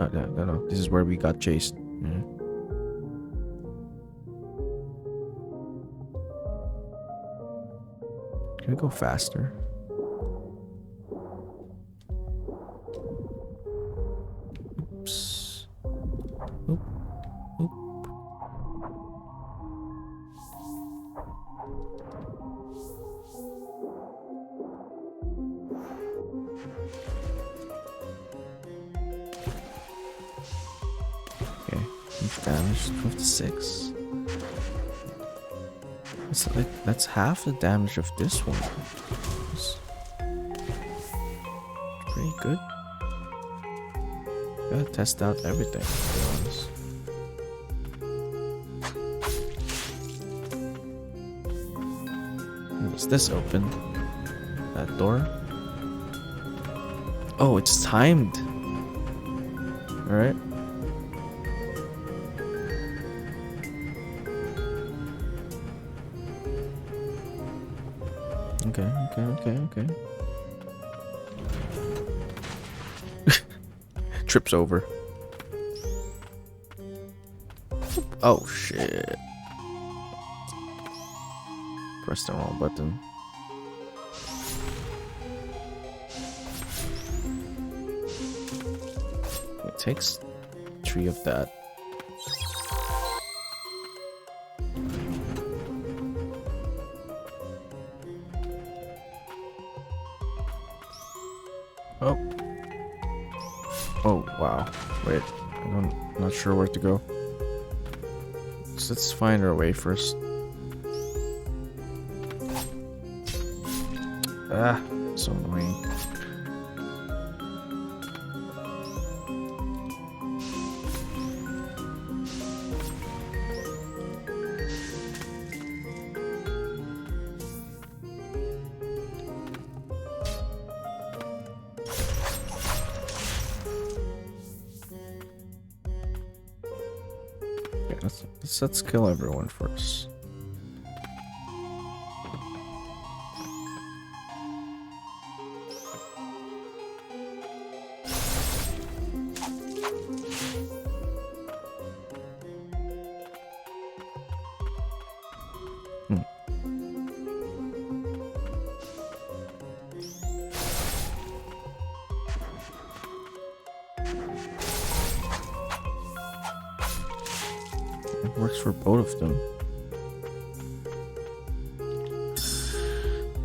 Oh, no. This is where we got chased. Yeah. Can we go faster? Okay, damage 56. That's half the damage of this one. It's pretty good. Gotta test out everything, to be honest. What's this open? That door? Oh, it's timed. Alright. Okay. Trips over. Oh shit. Pressed the wrong button. It takes 3 of that. Oh. Oh, wow. Wait. I'm not sure where to go. So let's find our way first. Ah, so annoying. Okay, let's kill everyone first. It works for both of them.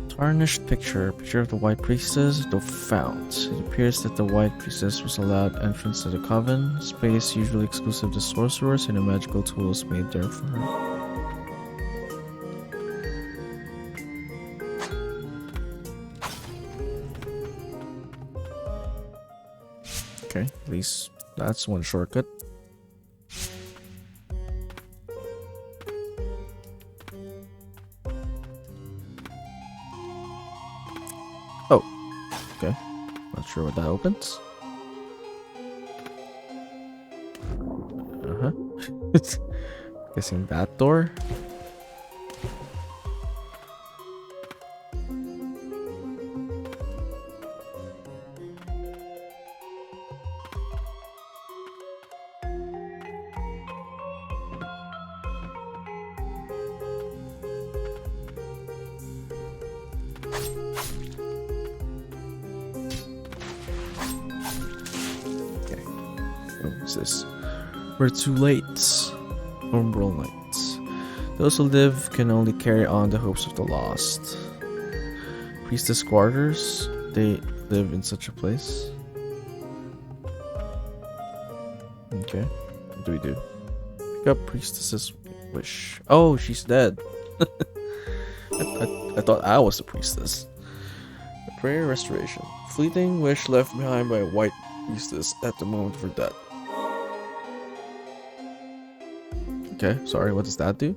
Tarnished picture. Picture of the White Priestess, though found. It appears that the White Priestess was allowed entrance to the coven, space usually exclusive to sorcerers, and a magical tool was made there for her. Okay, at least that's one shortcut. Oh, okay. Not sure what that opens. Guessing that door. This. We're too late. Umbral Knights. Those who live can only carry on the hopes of the lost. Priestess quarters. They live in such a place. Okay. What do we do? Pick up Priestess's wish. Oh, she's dead. I thought I was the priestess. A prayer restoration. Fleeting wish left behind by a white priestess at the moment of her death. Okay, sorry, what does that do?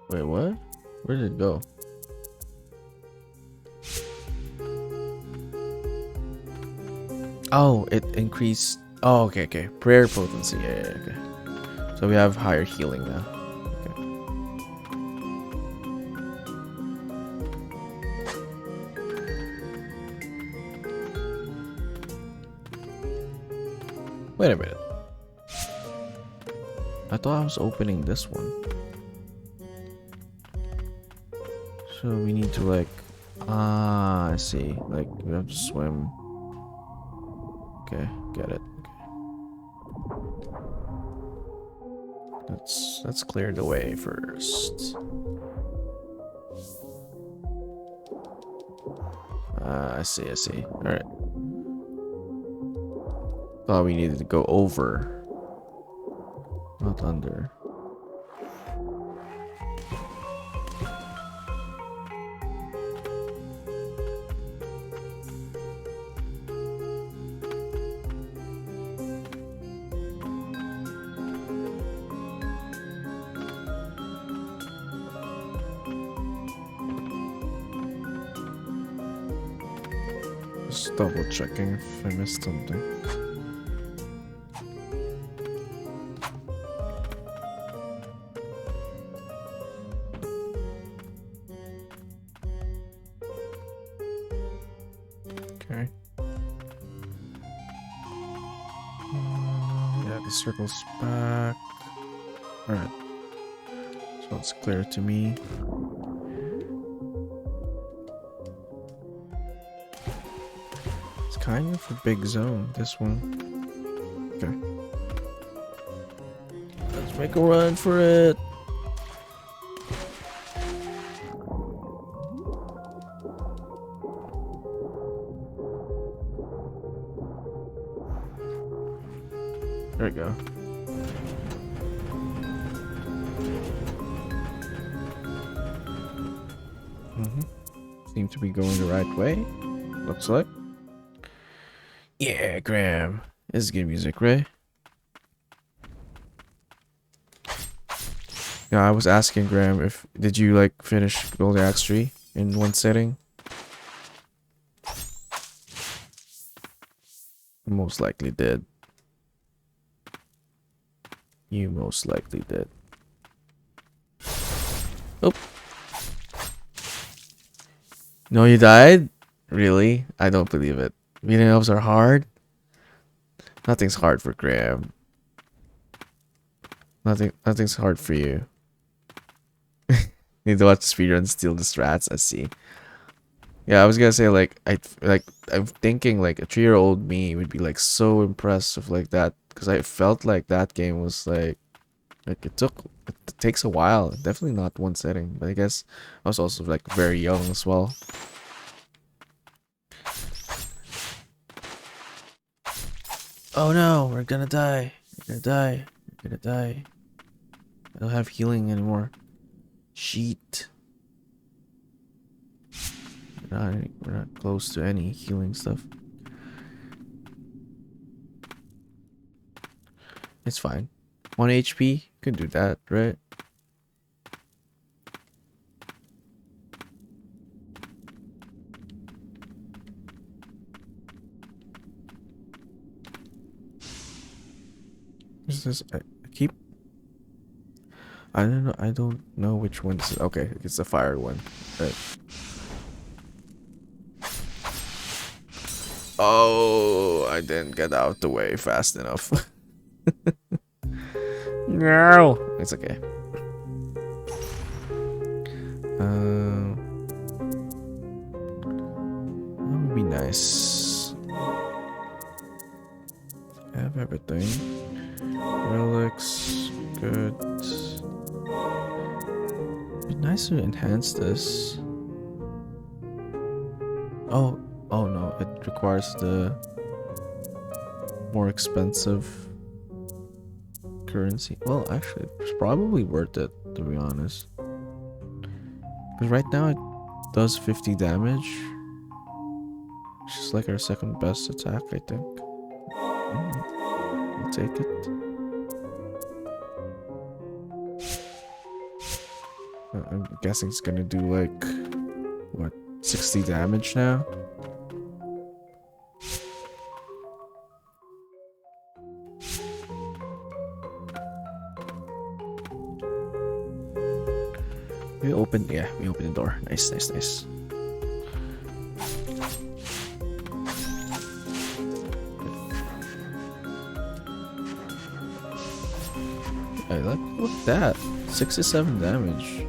Wait, what? Where did it go? Oh, it increased. Oh, okay. Prayer potency. Yeah, okay. So we have higher healing now. Okay. Wait a minute. I thought I was opening this one. So we need to like Ah, I see. Like, we have to swim. Okay, get it. Okay. Let's clear the way first. I see, I see. Alright. Thought we needed to go over. Not under. Just double checking if I missed something. Okay. Yeah, the circle's back. Alright. So it's clear to me. It's kind of a big zone, this one. Okay. Let's make a run for it. There we go. Seem to be going the right way. Looks like. Yeah, Graham. This is good music, right? Yeah, I was asking Graham if did you like finish Golden Axe 3 in one sitting? Most likely did. You most likely did. Oh. No, you died? Really? I don't believe it. Beating elves are hard? Nothing's hard for Graham. Nothing's hard for you. Need to watch the speedrun steal the strats, I see. Yeah, I was gonna say like I'm thinking like a 3-year-old me would be like so impressed with like that, because I felt like that game was like it takes a while. Definitely not one setting, but I guess I was also like very young as well. Oh no, we're gonna die. We're gonna die. We're gonna die. I don't have healing anymore. Sheet. We're not close to any healing stuff. It's fine. 1 HP, can do that, right? Is this? I keep. I don't know. I don't know which one this is. Okay, it's the fire one. Right. Oh, I didn't get out the way fast enough. No, it's okay. That would be nice. I have everything. Relics, good. It'd be nice to enhance this. Oh no, it requires the more expensive currency. Well, actually, it's probably worth it, to be honest. Because right now it does 50 damage. Which is like our second best attack, I think. I'll take it. I'm guessing it's gonna do like, what, 60 damage now? We opened the door. Nice. Hey, look at that. 67 damage.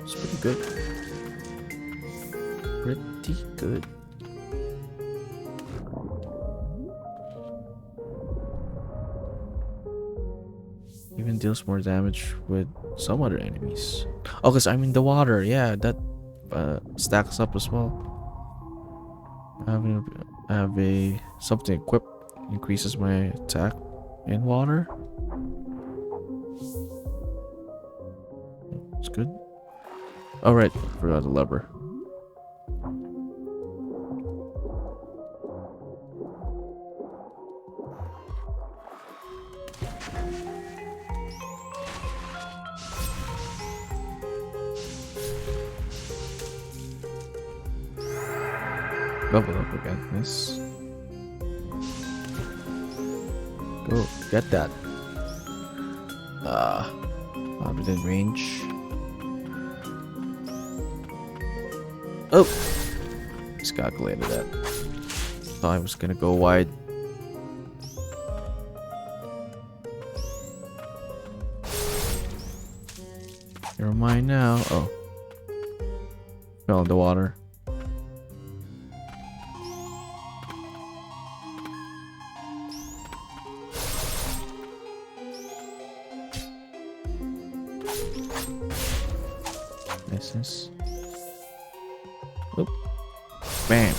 It's pretty good. 50. Good. Even deals more damage with some other enemies. Oh, because I'm in the water. Yeah, that stacks up as well. I have a something equipped. Increases my attack in water. It's good. All right, forgot the lever. Level up again. Nice. Go get that. Within range. Oh, miscalculated that. Thought I was gonna go wide. Never mind now. Oh, fell in the water. Nice. Oop. Bam.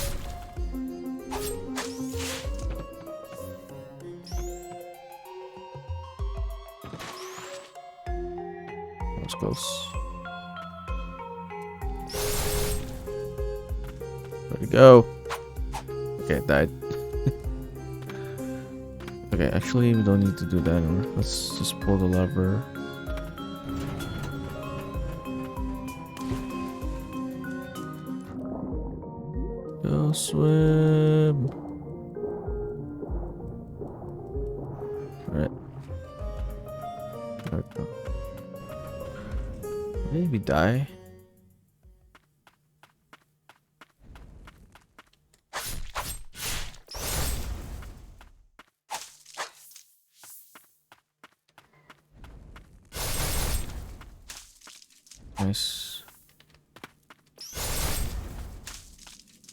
That was close. Where'd it go? Okay, it died. Okay, actually, we don't need to do that anymore. Let's just pull the lever. Go swim. Alright. Did we die? Nice.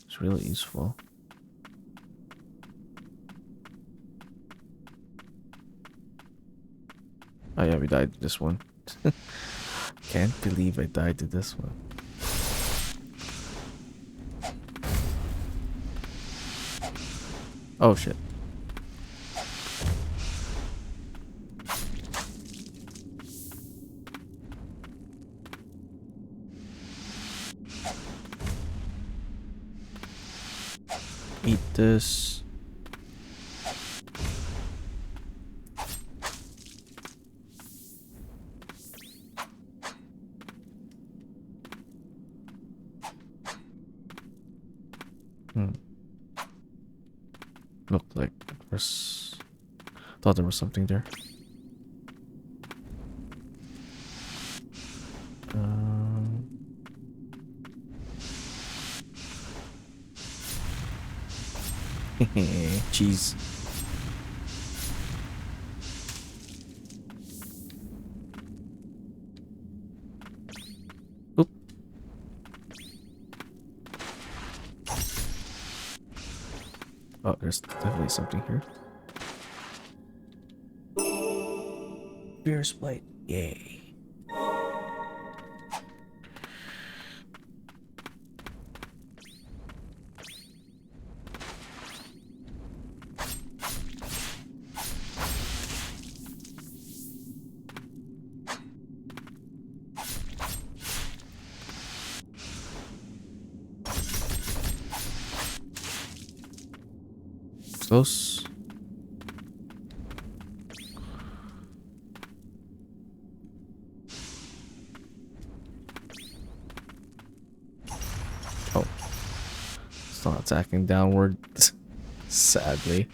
It's really useful. Oh yeah, we died to this one. Can't believe I died to this one. Oh shit. Eat this. Looked like there's... Thought there was something there. Cheese. Oop. Oh, there's definitely something here. Beer splite. Yay. Close. Oh. It's not attacking downward. Sadly.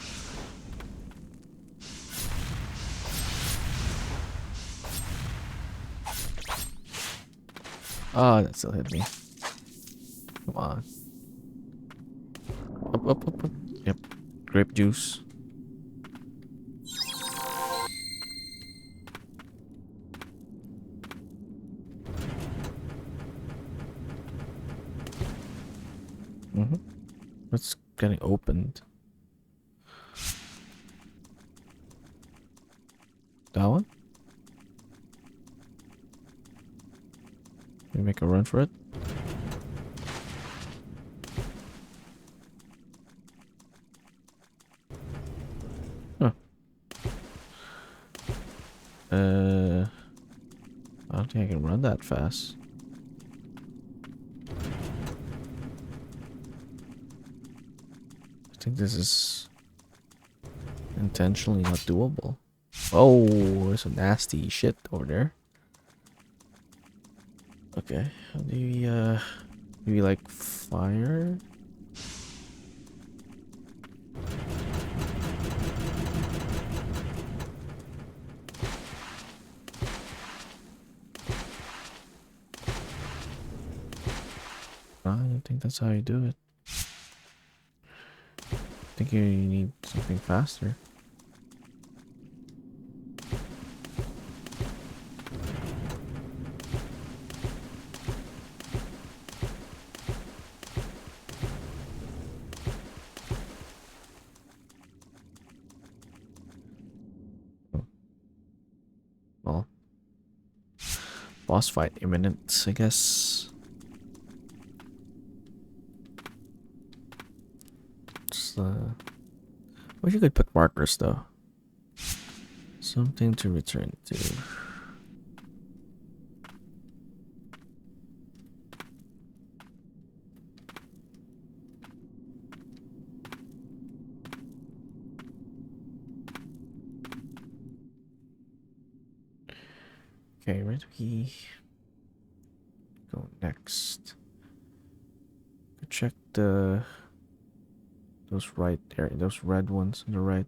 Ah, that still hit me. Come on. Up. Yep. Grape juice. getting opened. That one? Can we make a run for it? Huh. I don't think I can run that fast. I think this is intentionally not doable. Oh, there's some nasty shit over there. Okay, how do we, maybe like fire? I don't think that's how you do it. I think you need something faster. Well, boss fight imminent, I guess. Wish you could put markers though. Something to return to. Okay, where do we go next? Check those right there, those red ones on the right.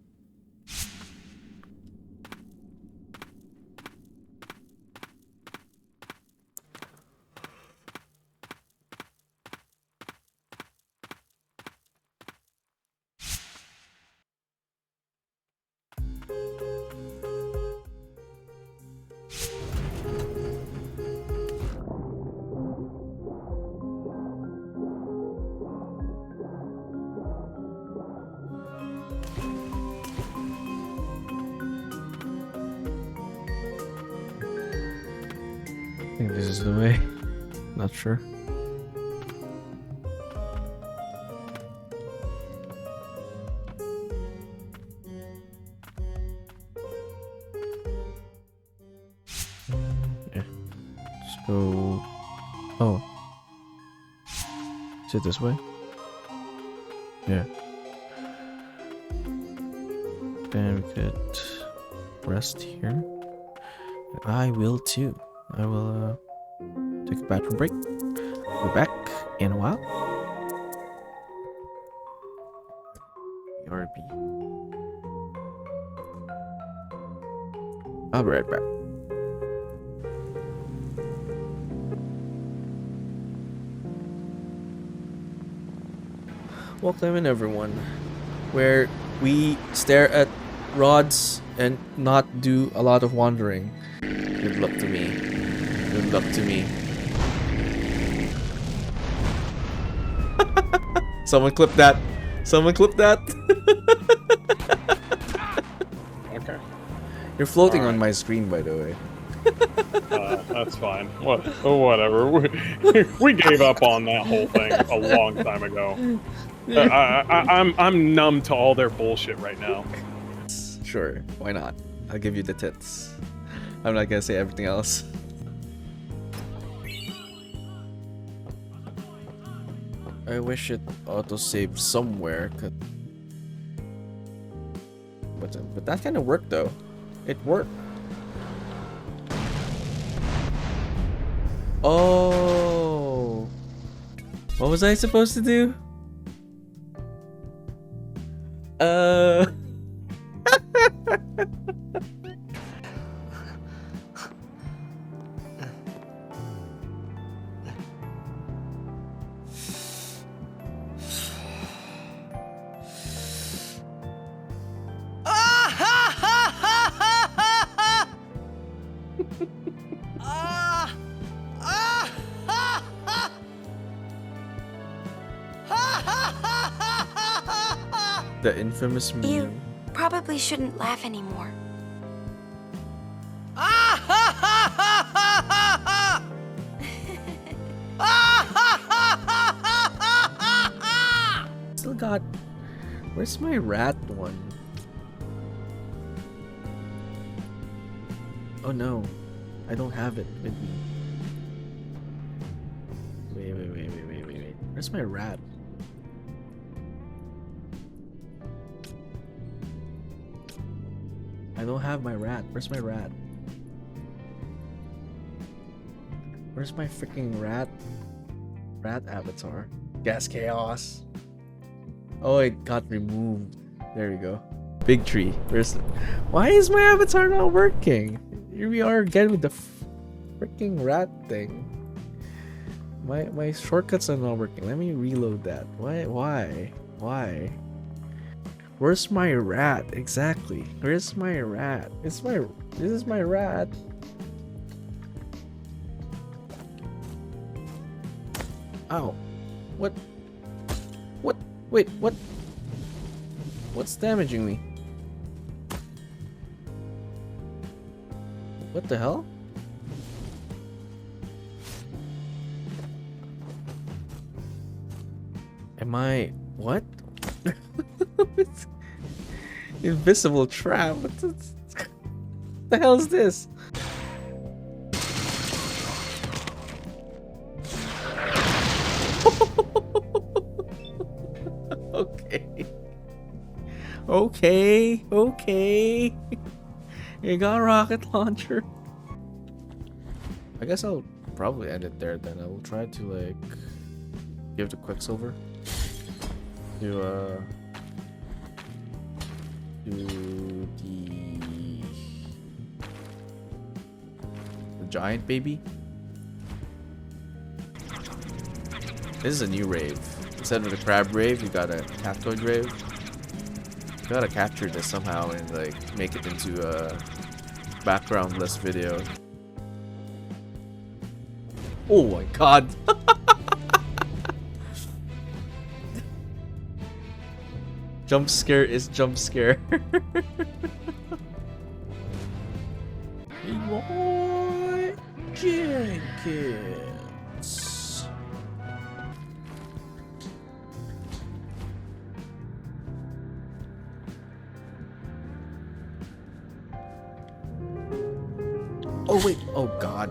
I think this is the way. Not sure. Yeah. Let's go. Oh. Is it this way? Yeah. Then we could rest here. I will too. I will take a bathroom break. We'll be back in a while. RB. I'll be right back. Welcome in everyone, where we stare at rods and not do a lot of wandering. Good luck to me. Good luck to me. Someone clip that. Someone clip that. Okay. You're floating All on right. my screen, by the way. That's fine. Whatever. We gave up on that whole thing a long time ago. I'm numb to all their bullshit right now. Sure, why not? I'll give you the tits. I'm not gonna say everything else. I wish it autosaved somewhere. But that kind of worked though. It worked. Oh, what was I supposed to do? The infamous meme. You probably shouldn't laugh anymore. Still got. Where's my rat one? Oh no, I don't have it with me. Wait. Where's my rat? I don't have my rat. Where's my rat? Where's my freaking rat? Rat avatar. Gas chaos. Oh, it got removed. There we go. Big tree. Why is my avatar not working? Here we are again with the freaking rat thing. My shortcuts are not working. Let me reload that. Why? Where's my rat? Exactly. Where's my rat? This is my rat. Ow. What? Wait, what? What's damaging me? What the hell? Am I... what? Invisible trap? What the hell is this? Okay. You got a rocket launcher. I guess I'll probably end it there then. I will try to like give the Quicksilver to the giant baby. This is a new rave. Instead of the crab rave, you got a cactoid rave. You gotta capture this somehow and like make it into a background-less video. Oh my god! Jump scare is jump scare. Boy Jenkins. Oh wait, oh god.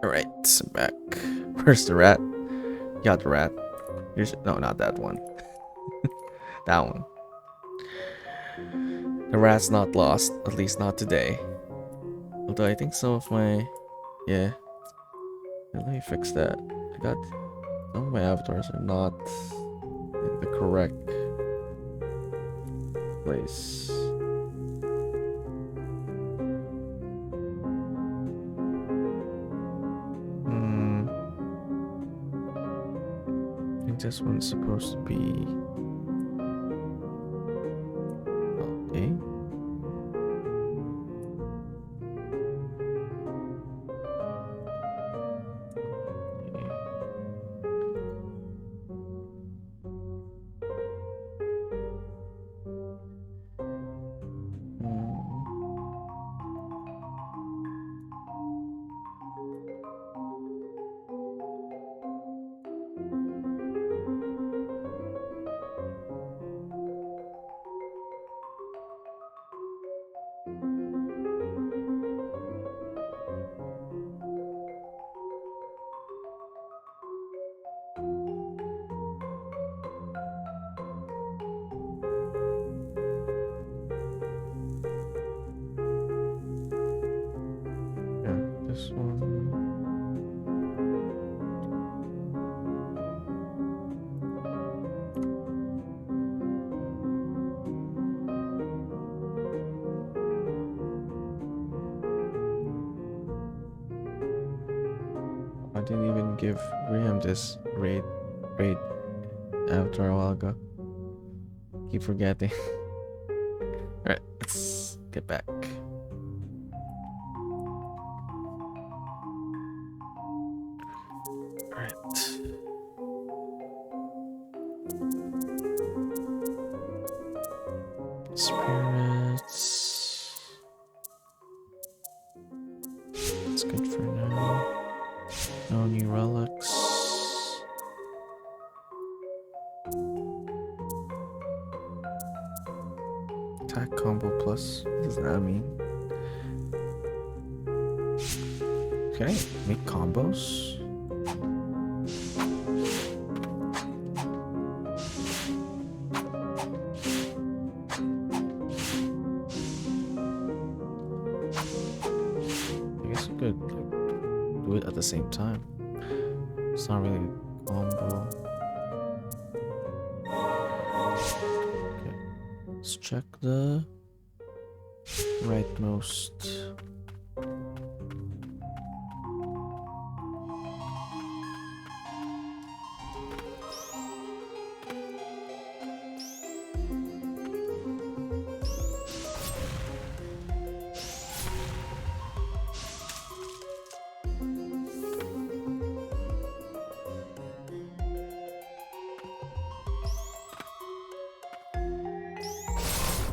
Alright, I'm back. Where's the rat? Got the rat. No, not that one. That one. The rat's not lost, at least not today. Although I think some of my... yeah. Let me fix that. I got... some of my avatars are not in the correct place. I think this one's supposed to be... okay. This one. I didn't even give Graham this raid avatar a while ago. Keep forgetting. Alright, let's get back. Alright. Spirits. That's good for now. No new relics. Attack combo plus. What does that mean? Can I make combos? I guess you could like, do it at the same time. It's not really a combo. Okay. Let's check the rightmost.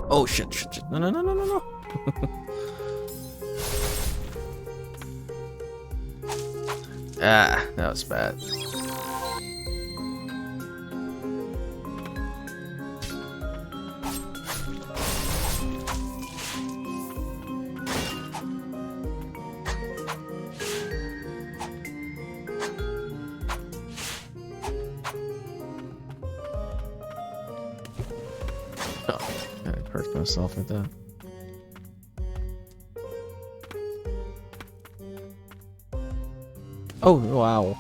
Oh shit. No. Ah, that was bad. Oh, I hurt myself with that. Oh, wow.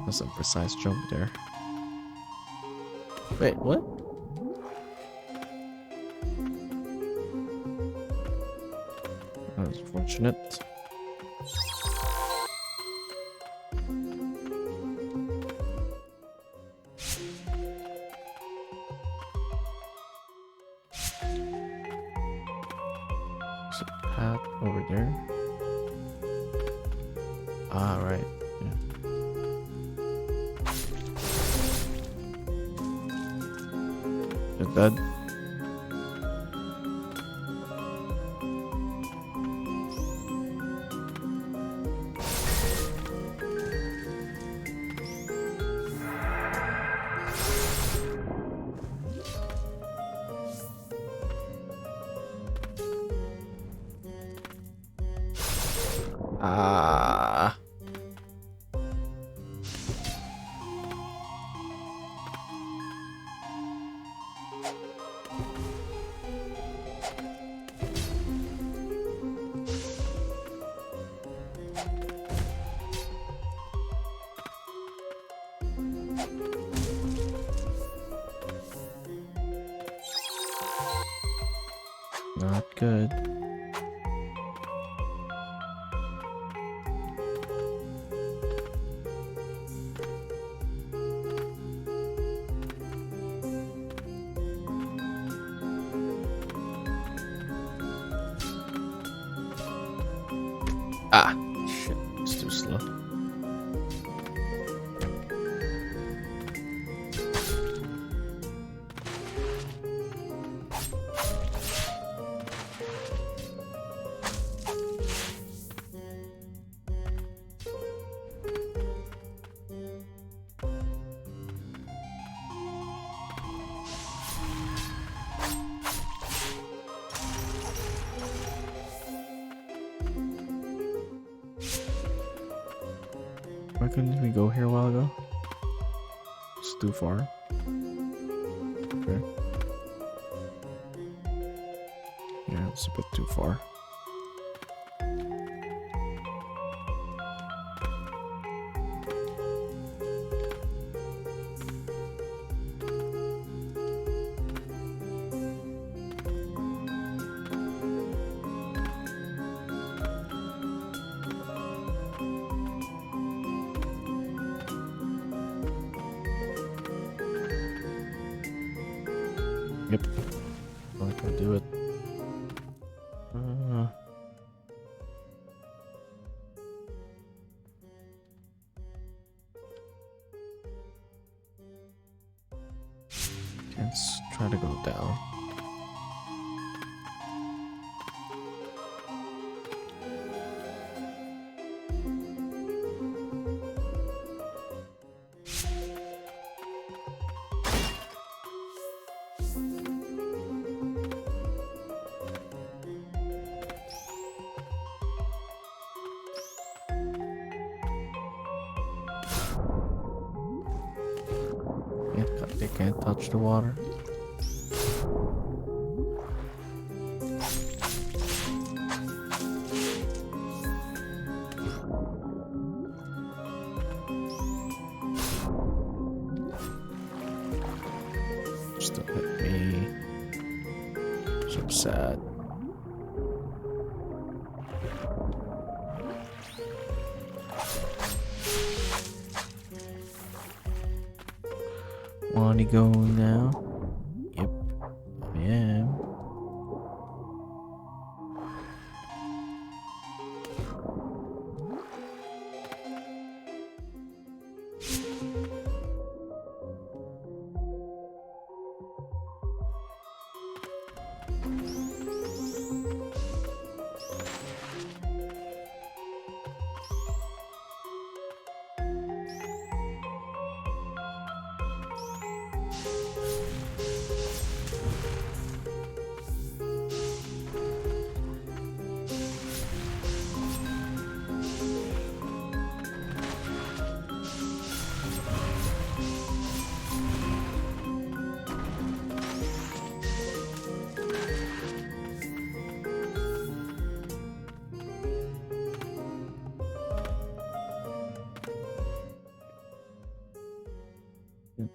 That's a precise jump there. Wait, what? That's fortunate. There's a path over there. Ah, right. Yeah. You're dead. Ah. Not good. Ah, shit, it's too slow. Why couldn't we go here a while ago? It's too far. Okay. Yeah, it's a bit too far. Yep. I can do it. Let's try to go down. They can't touch the water. Still hit me. So sad. Want to go now? Yep, I am.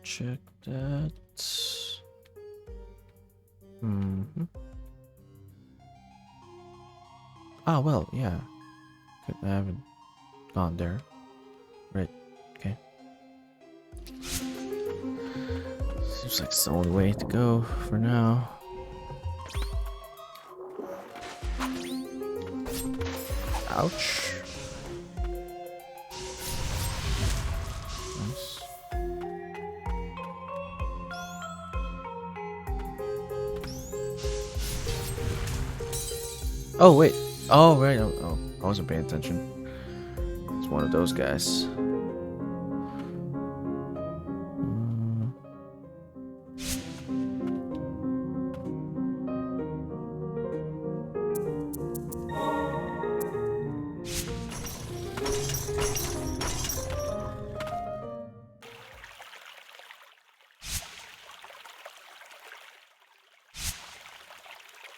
Check that. Ah, well, yeah. I haven't gone there. Right. Okay. Seems like it's the only way to go for now. Ouch. Nice. Oh, wait. Oh, right. Oh, I wasn't paying attention. It's one of those guys.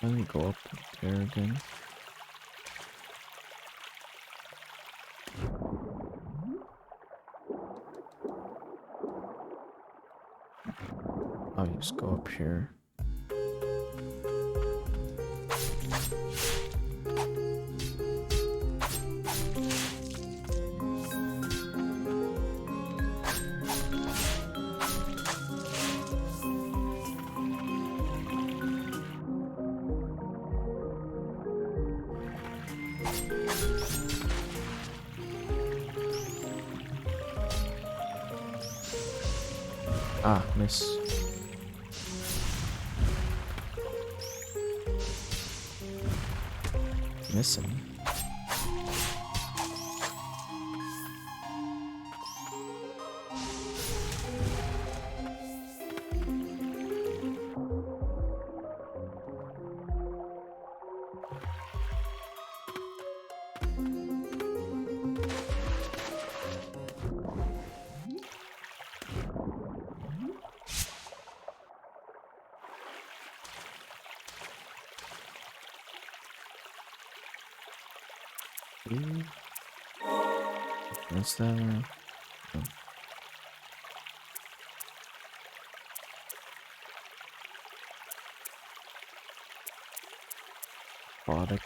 Let me go up there again. I'll just go up here. Ah, miss. Missing. What's that one? Oh. Product.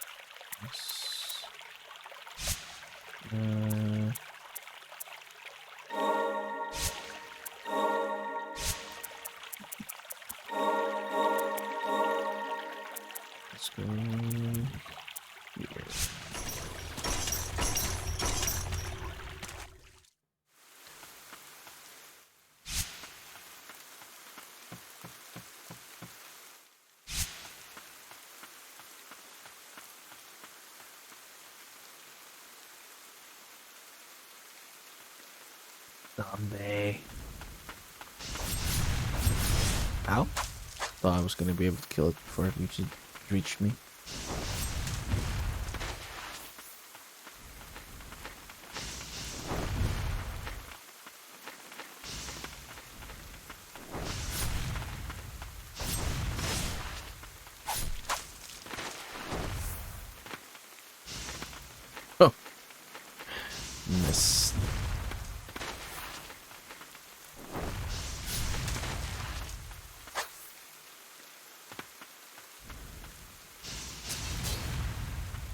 Let's go here. Zombie. Ow. Thought I was gonna be able to kill it before it reached me. Oh. Miss.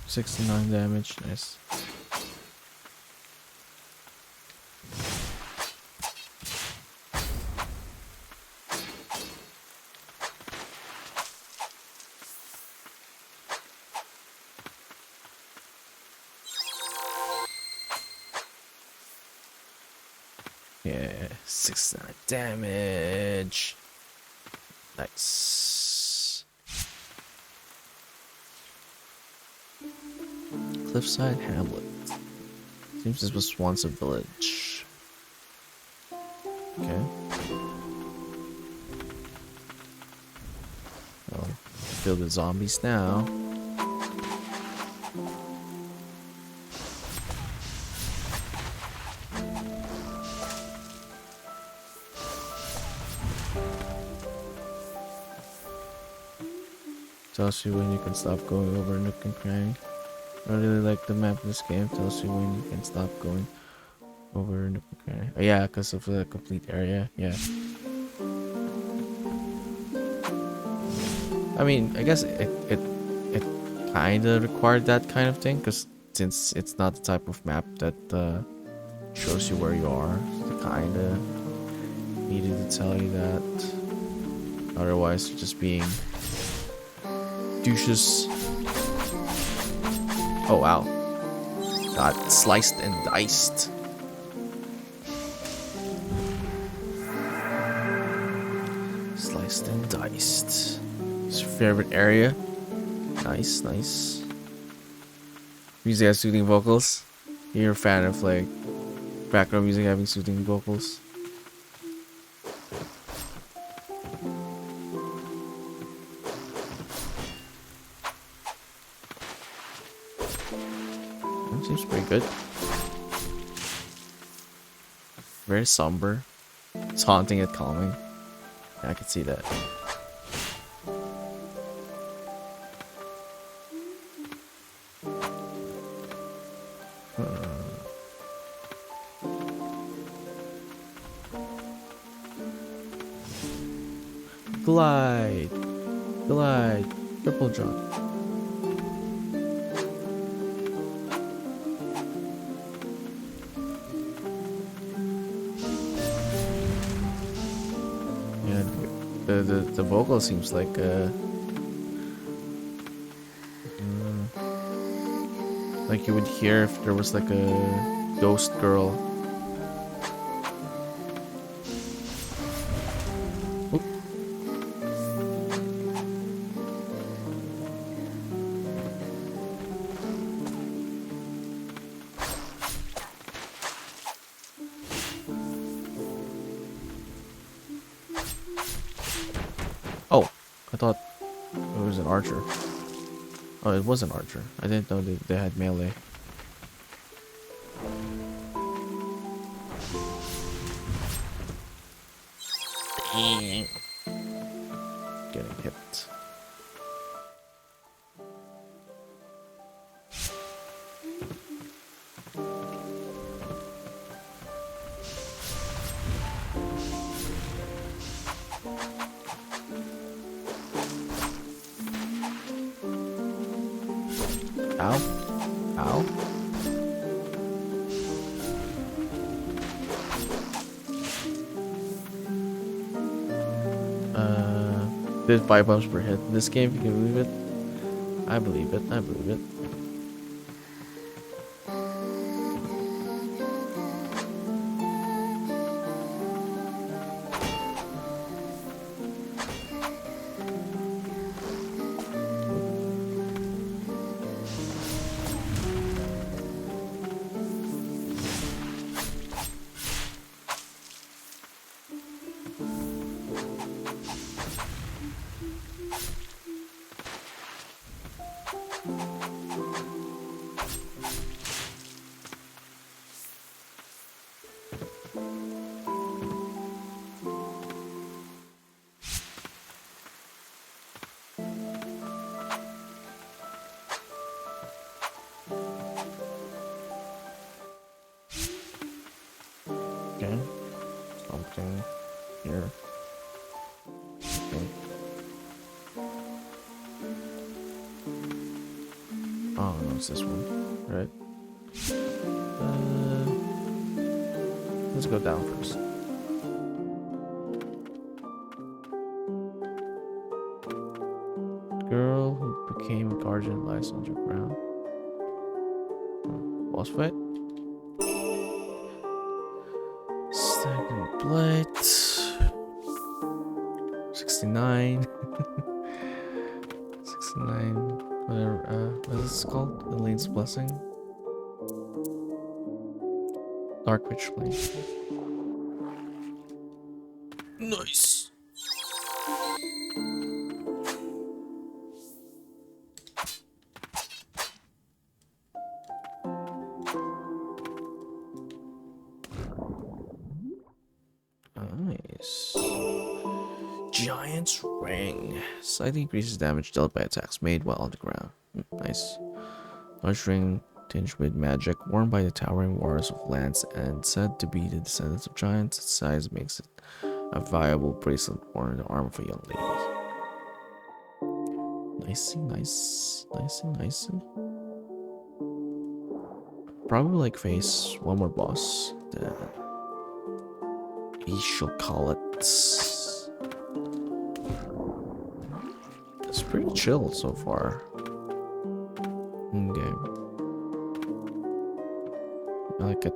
$69 damage, nice. Yeah, 69 damage. Nice. Cliffside Hamlet. Seems this was once a village. Okay. Well, filled with zombies now. Tells you when you can stop going over nook and cranny. I really like the map in this game. Tells you when you can stop going over nook and cranny. Oh, yeah, because of the complete area. Yeah. I mean, I guess it kind of required that kind of thing, because since it's not the type of map that shows you where you are, it kind of needed to tell you that. Otherwise, you're just being douches. Oh wow. Got sliced and diced. Sliced and diced. It's your favorite area. Nice, nice. Music has soothing vocals. You're a fan of like background music having soothing vocals. Seems pretty good. Very somber. It's haunting yet calming. Yeah, I can see that. Glide. Glide. Triple jump. The vocal seems like you would hear if there was like a ghost girl. Oop. Oh, I thought it was an archer. Oh, it was an archer. I didn't know they had melee. Getting hit. Ow. Ow. Did 5 bumps per hit in this game, if you can believe it. I believe it. I believe it. Okay. Something here. Okay. Oh, no, it's this one. Right. Let's go down first. Girl who became a guardian lies underground. Boss fight. Stagnant blight. 69. 69. Whatever. What is this called? Elaine's Blessing. Dark Witch Flame. Nice. Nice. Giant's Ring. Slightly increases damage dealt by attacks made while on the ground. Nice. Large ring tinged with magic, worn by the towering warriors of lands and said to be the descendants of giants. Its size makes it a viable bracelet worn in the arm of a young lady. Nicey, nice. Nicey, nicey. Probably like face one more boss. Then we shall call it. It's pretty chill so far. Okay. I like it.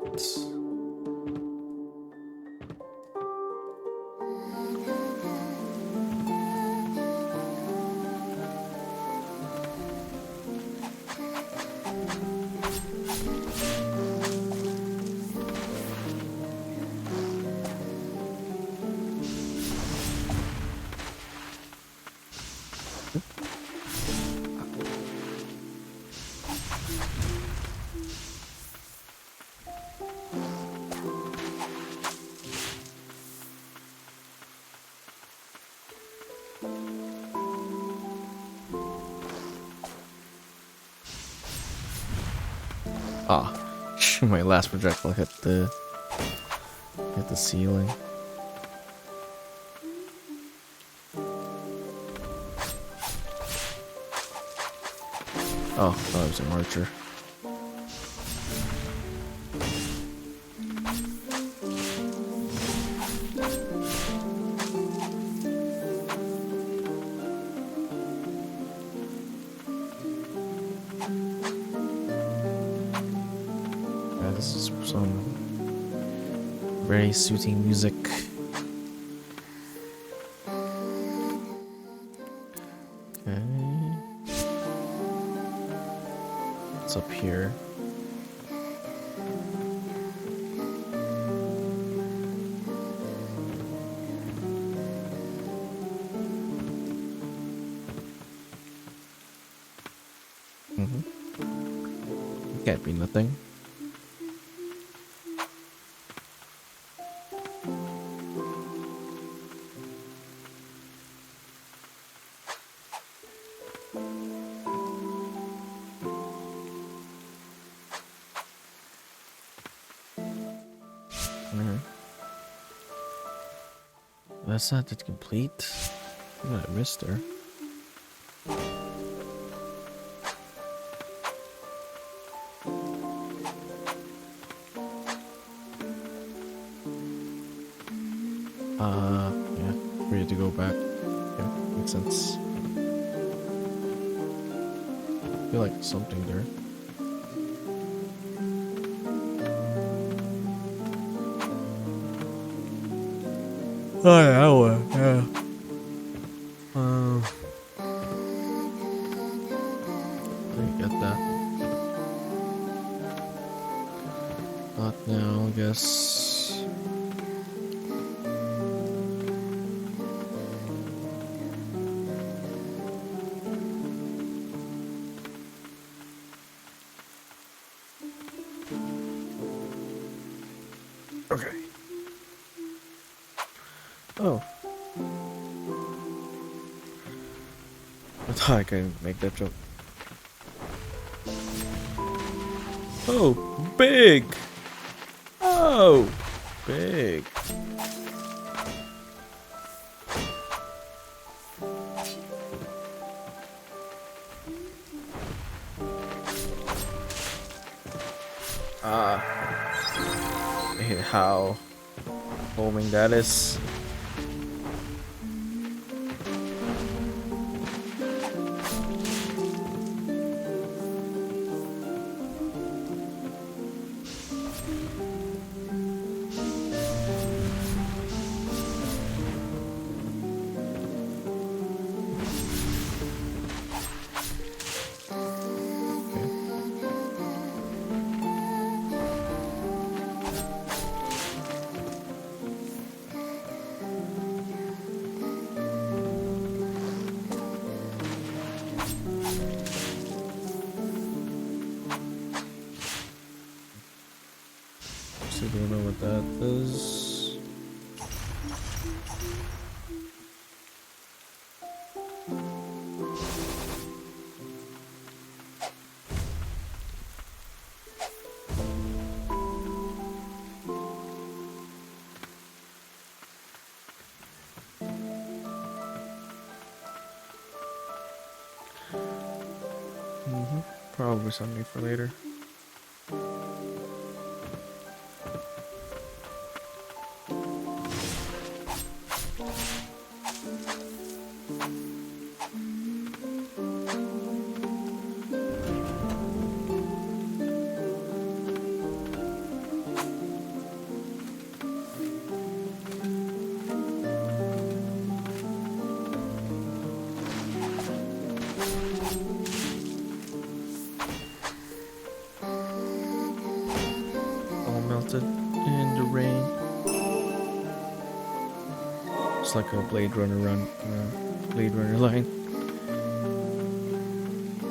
Ah, my last projectile hit the ceiling. Oh, I thought it was an archer. Yeah, this is some very soothing music. Okay. What's up here? Can't be nothing. That's not it complete. I might have missed her. Yeah, ready to go back. Yeah, makes sense. I feel like something there. Oh yeah, well, yeah. Let me get that. But now, I guess. Okay. Oh. I thought I couldn't make that jump. Oh, big! Oh, big. I hate how homing that is. Still don't know what that is. Probably something for later. Melted in the rain. It's like a Blade Runner Blade Runner line.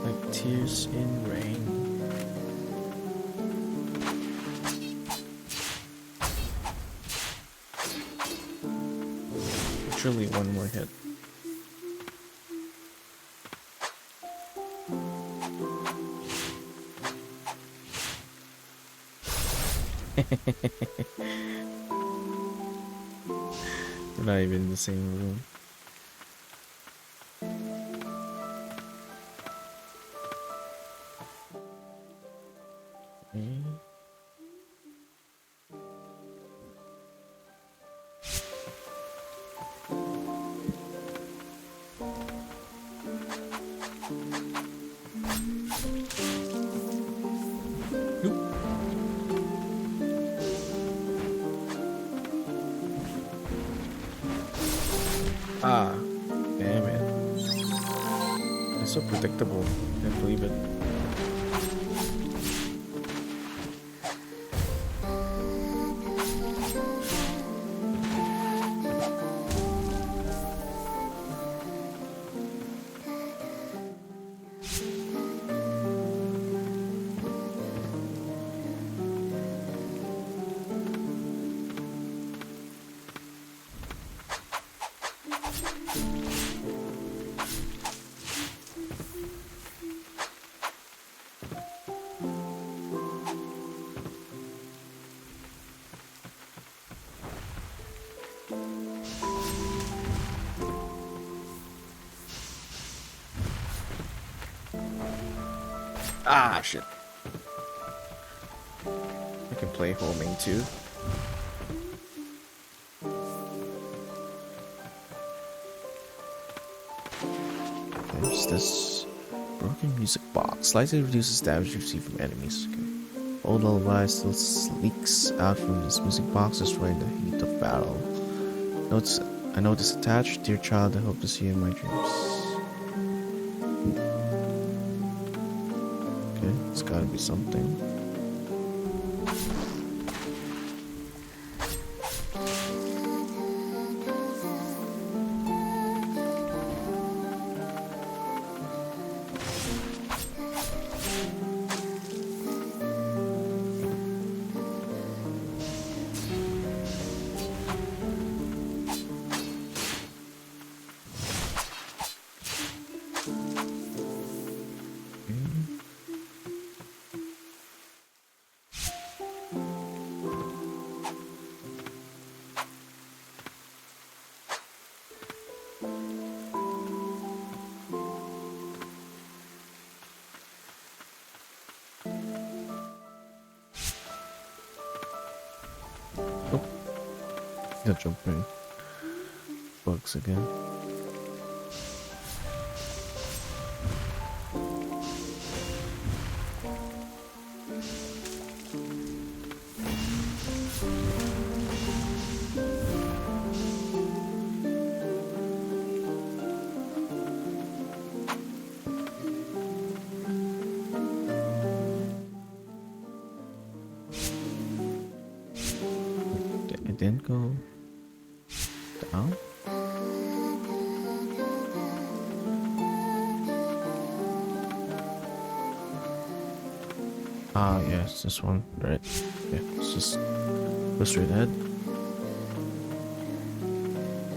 Like tears in rain. Surely one more hit. We're not even in the same room. Okay. Ah, damn it. It's so predictable. Can't believe it. Ah, shit. I can play homing too. There's this Broken music box. Slightly reduces damage received from enemies. Okay. Old lullaby still leaks out from this music box, destroying the heat of battle. Notes. I notice attached. Dear child, I hope to see you in my dreams. Okay, it's gotta be something. They're jumping bugs again. It didn't go down. Ah, yes, this one, right? Yeah, let's just go straight ahead.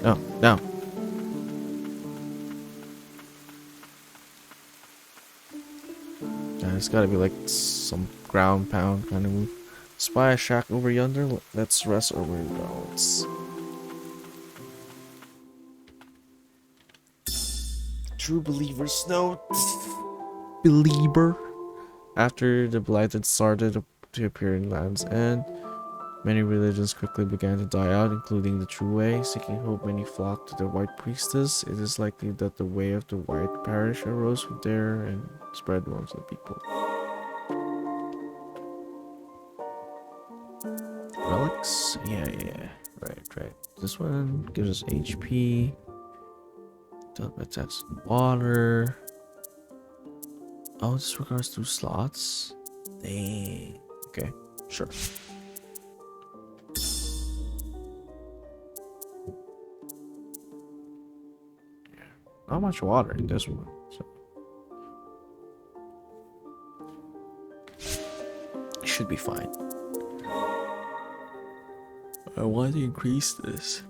No, no. Yeah, it's gotta be like some ground pound kind of move. Spy a shack over yonder. Let's rest over the bones. True believer's note. Believer. After the blighted started to appear in Land's End, many religions quickly began to die out, including the True Way. Seeking hope, many flocked to the White Priestess. It is likely that the way of the White Parish arose from there and spread amongst the people. Relics? Yeah. Right. This one gives us HP. Attacks water. Oh, this regards 2 slots. Dang. Okay, sure. Not much water in this one, so it should be fine. I want to increase this.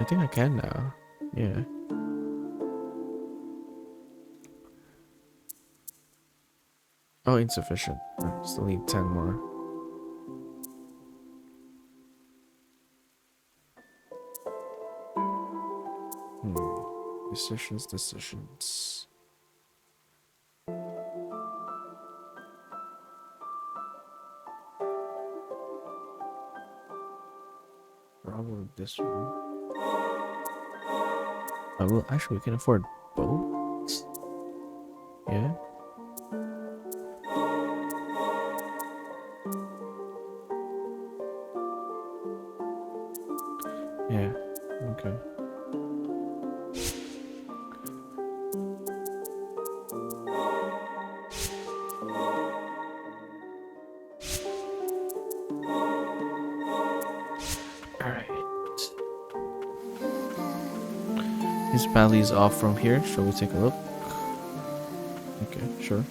I think I can now. Yeah. Oh, insufficient. I still need 10 more. Decisions. Probably this one. I will actually, we can afford boats. Yeah. Yeah. Okay. His pally is off from here. Shall we take a look? Okay, sure.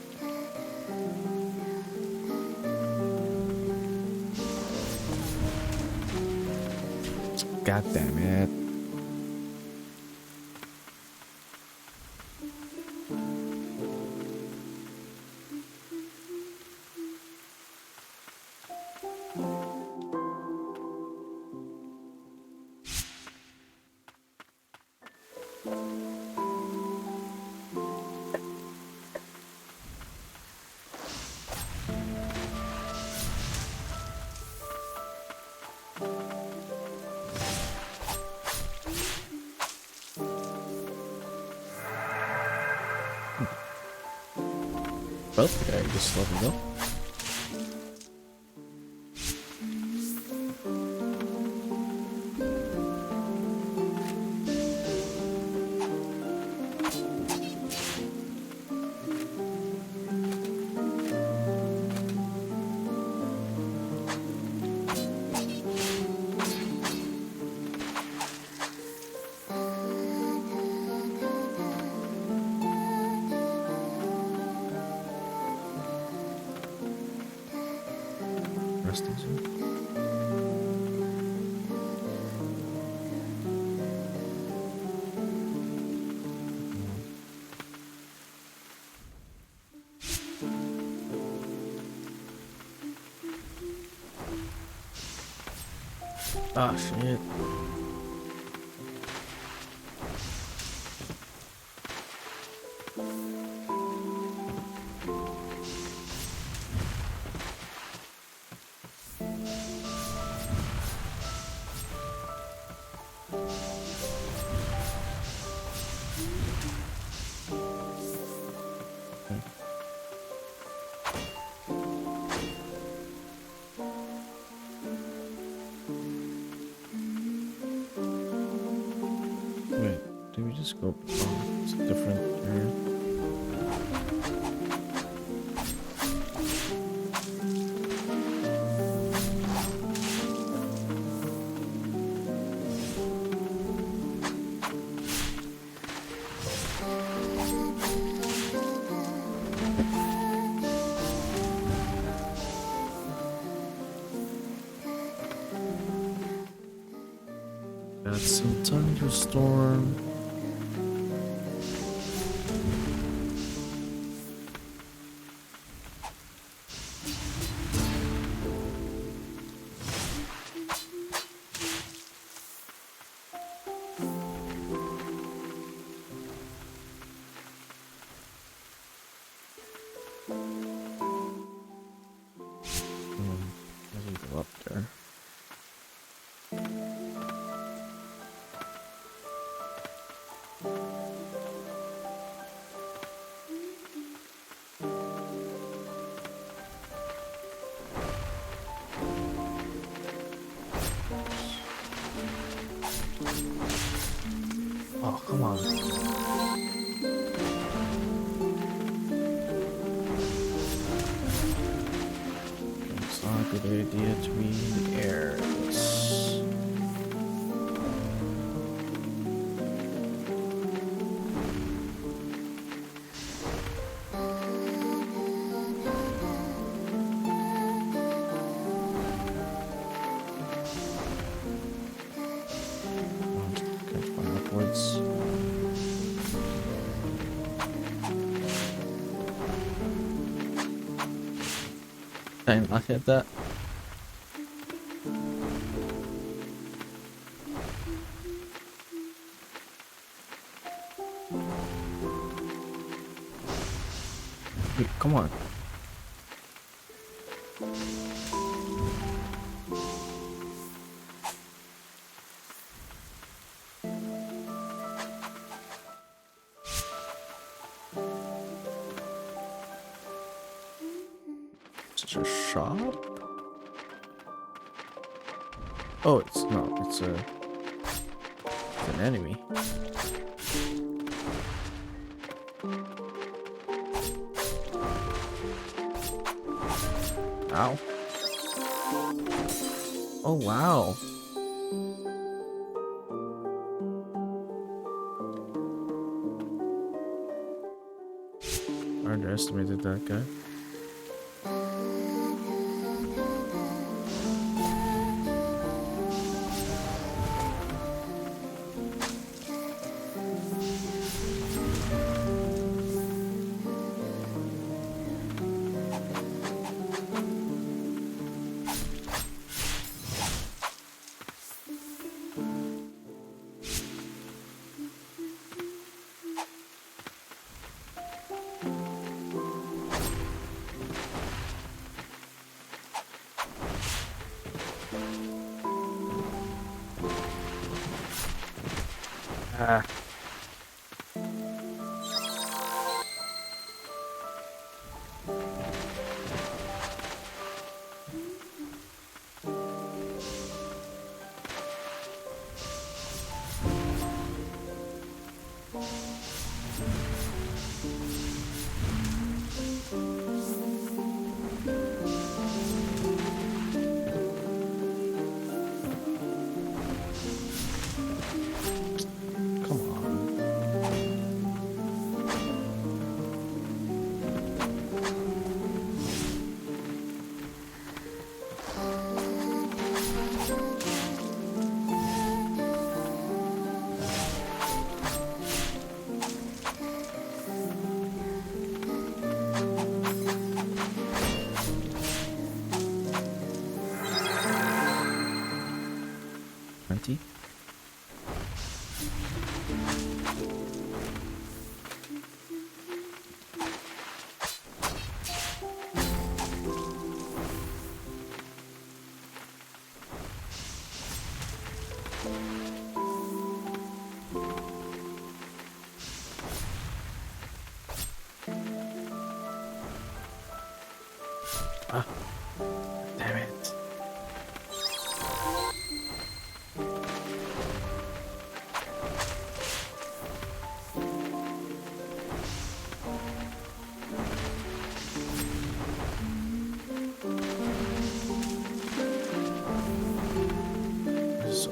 God damn it. Well, yeah, just let me go. Resting soon. Ah, shit. Wait, did we just go? Oh, it's a different area. Got some thunderstorm. Let me go up there. Oh, come on. It's not a good idea to be in the air. Can't find upwards. Did I not hit that? Wait, come on. Is it a shop? Oh, it's not. It's an enemy. Ow. Oh, wow. I underestimated that guy. Ah. Come on. Twenty. Ah, damn it.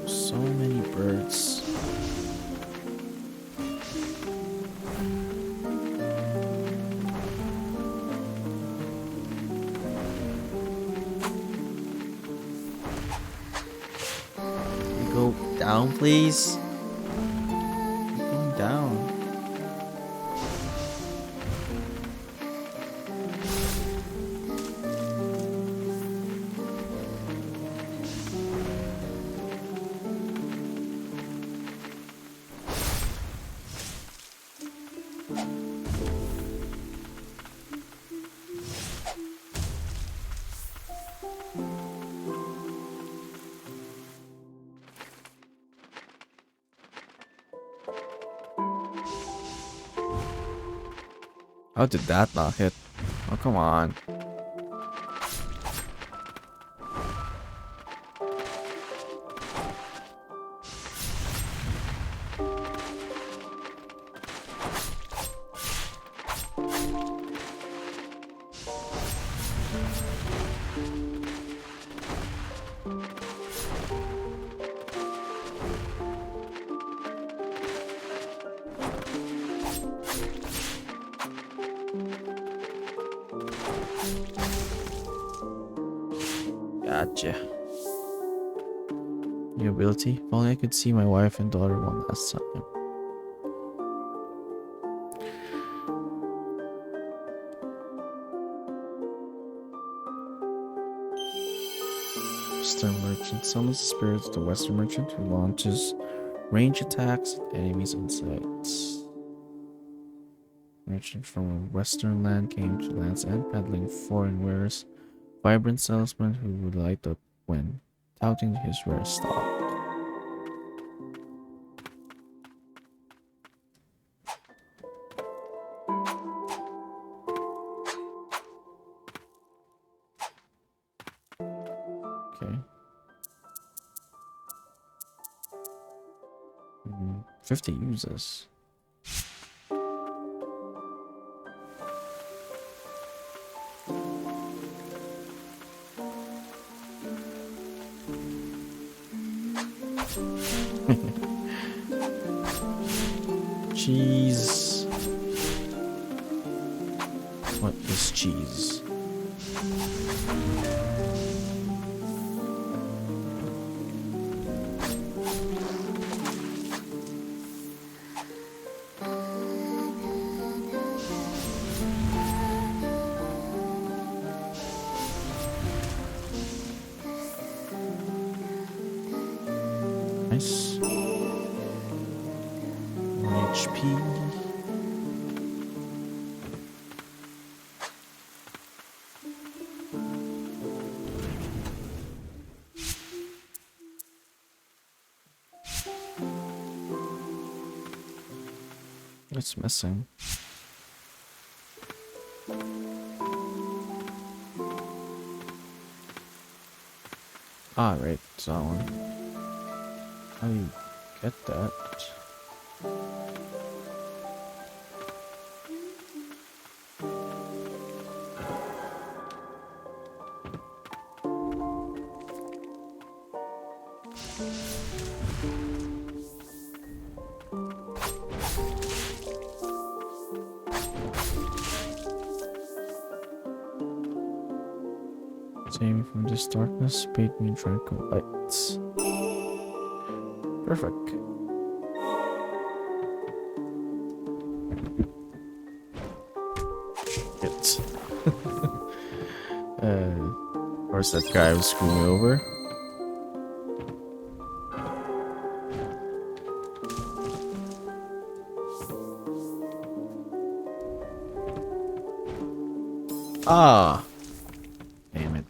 So many birds. Can you go down, please? Keep going down. How did that not hit? Oh, come on. Gotcha. New ability? If only I could see my wife and daughter one last time. Western Merchant summons the spirits of the Western Merchant who launches range attacks at enemies on sight. Merchant from a western land came to Land's End peddling foreign wares. Vibrant salesman who would light up when touting his rare stock. Okay. 50 users. Cheese. What is cheese? Nice. 1 HP. It's missing. Ah, right, it's that one. How do you get that? Save me from this darkness, bathe me in tranquil lights. Perfect. Shit. Where's that guy who was screwing me over? Ah! Damn it.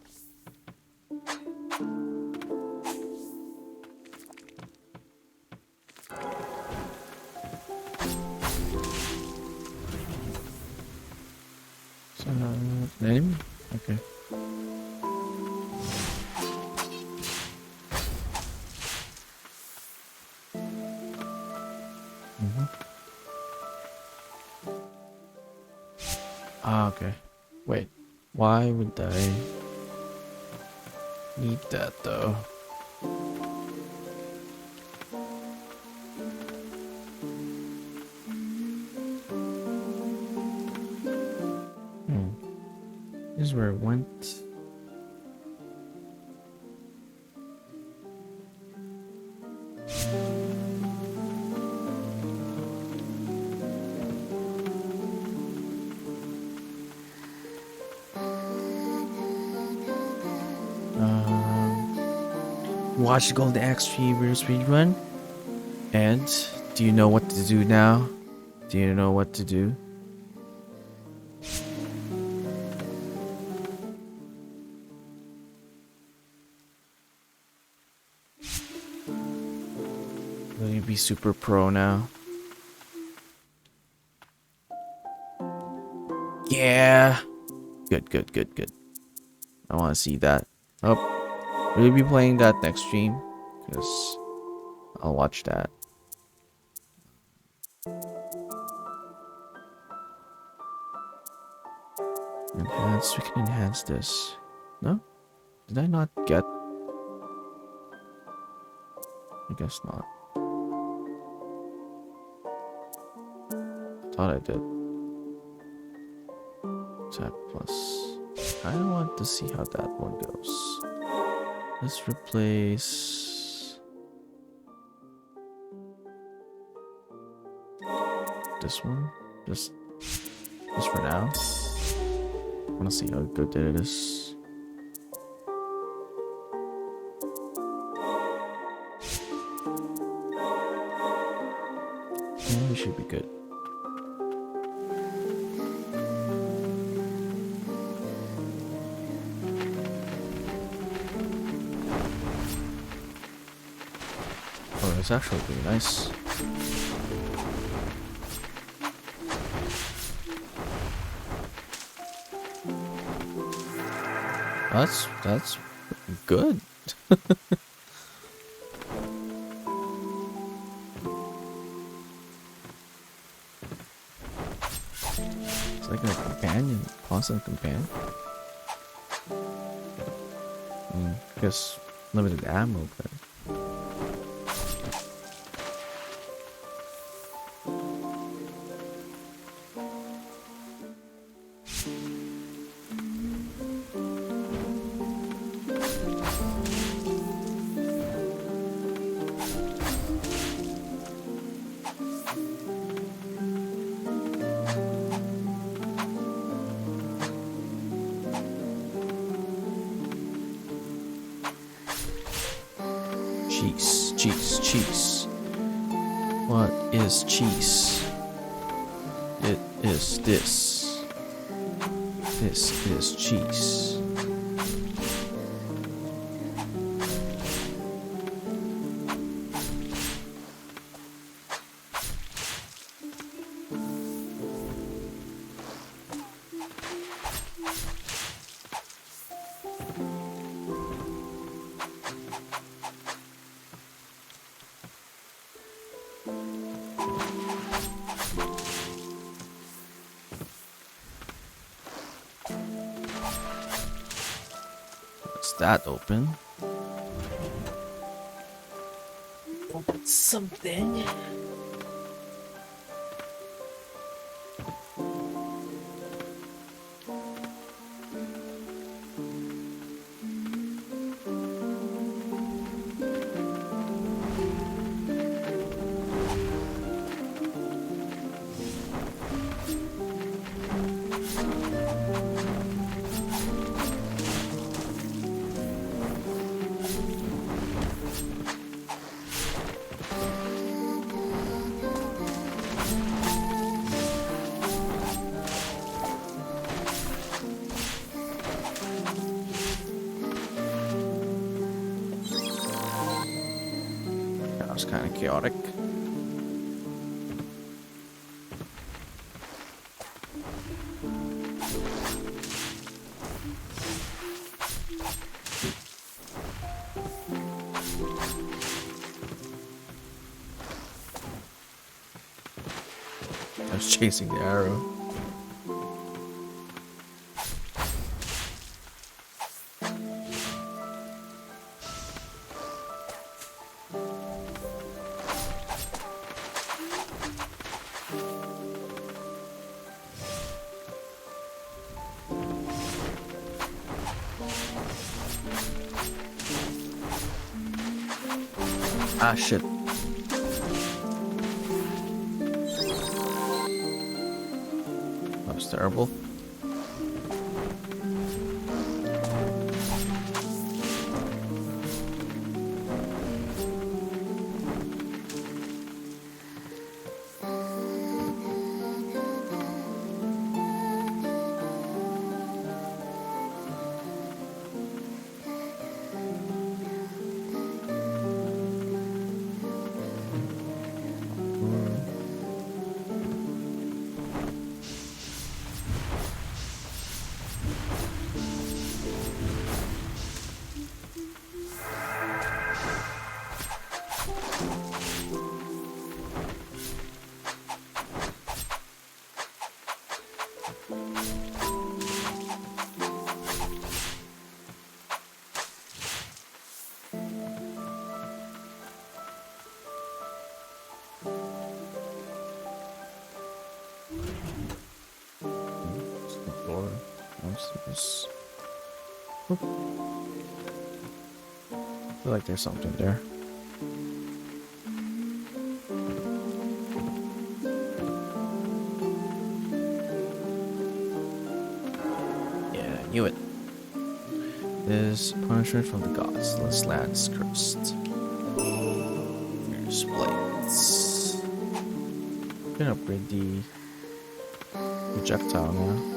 So, name? Okay. Ah, okay. Wait. Why would I need that though? This is where it went. Watch the Golden Axe Fever speedrun. And do you know what to do now? Do you know what to do? Will you be super pro now? Yeah. Good, good, good, good. I want to see that. Oh, will you be playing that next stream? Because I'll watch that. Enhance. We can enhance this. No? Did I not get? I guess not. Thought I did. Attack plus. I want to see how that one goes. Let's replace this one. Just for now. I want to see how good it is. Yeah, we should be good. Oh, it's actually pretty nice. That's good. It's like a companion, constant companion. I guess limited ammo, but cheese. What is cheese? It is this. This is cheese. Is that open? Something. That was kind of chaotic. I was chasing the arrow. Ah, shit. That was terrible. Door. This. I feel like there's something there. Yeah, I knew it. Is punishment from the gods. This land is cursed. Here's blades. I'm gonna upgrade the projectile now.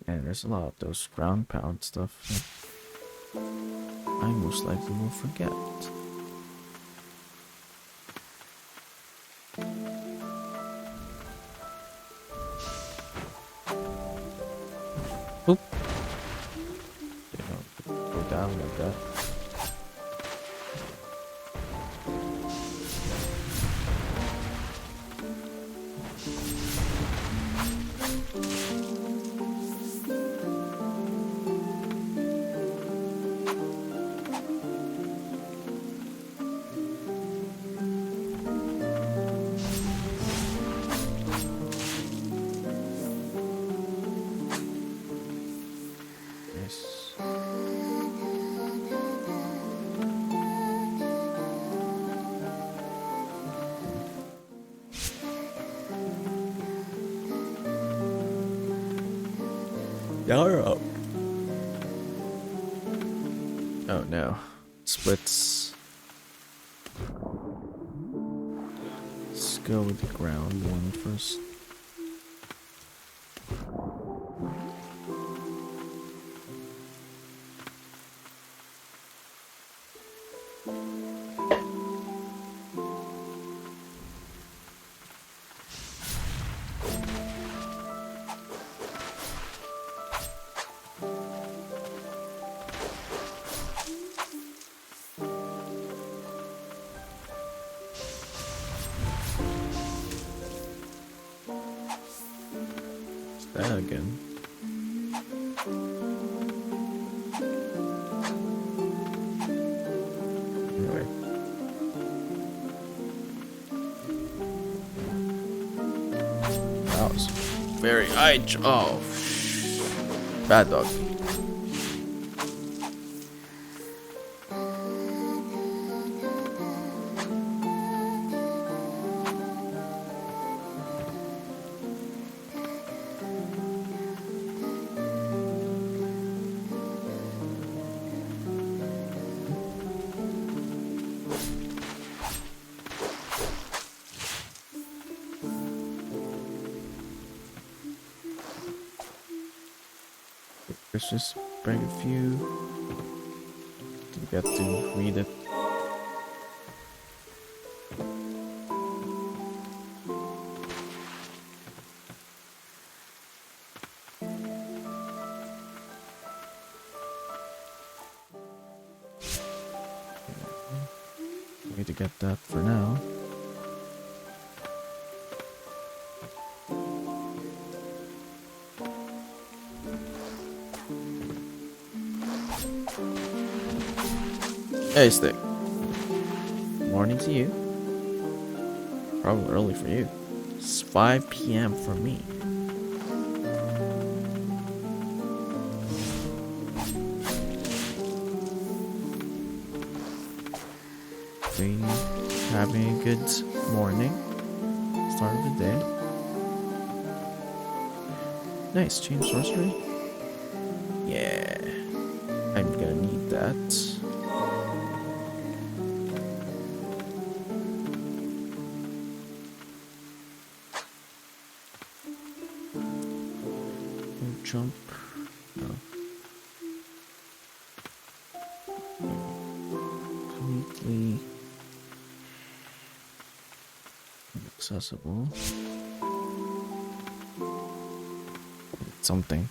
And there's a lot of those ground pound stuff that I most likely will forget. Oop. You know, go down like that. Yes. You're up. Oh no. Splits. Let's go with the ground one first. That again. Anyway. That was very oh, bad dog. Let's just bring a few to get to read it. Need to get that for now. Hey, Stick. Morning to you. Probably early for you. It's 5 p.m. for me. So you having a good morning? Start of the day. Nice, chain sorcery. Yeah. I'm gonna need that. Jump. No. Completely accessible. Something.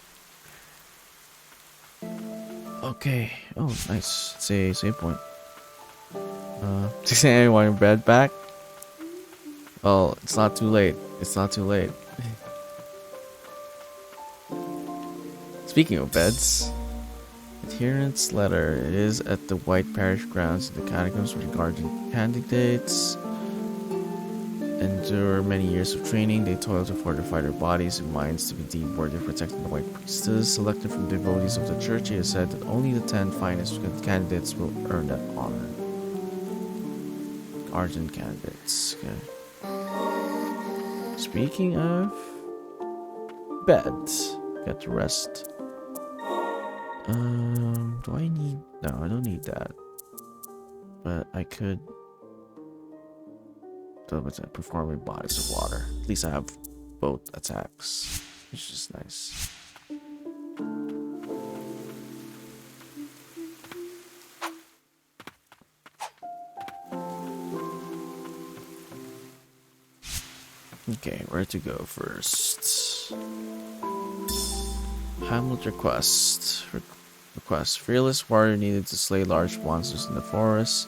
Okay. Oh, nice. It's a save point. Does anyone in bed back? Well, it's not too late. It's not too late. Speaking of beds, adherence letter. It is at the White Parish grounds in the catacombs where the guardian candidates endure many years of training. They toil to fortify their bodies and minds to be deemed worthy of protecting the White Priestess. Selected from devotees of the church, it is said that only the 10 finest candidates will earn that honor. Guardian candidates. Okay. Speaking of beds, get to rest. Do I need... No, I don't need that. But I could... perform with bodies of water. At least I have both attacks, which is nice. Okay, where to go first? Hamlet request. Request. Fearless warrior needed to slay large monsters in the forest.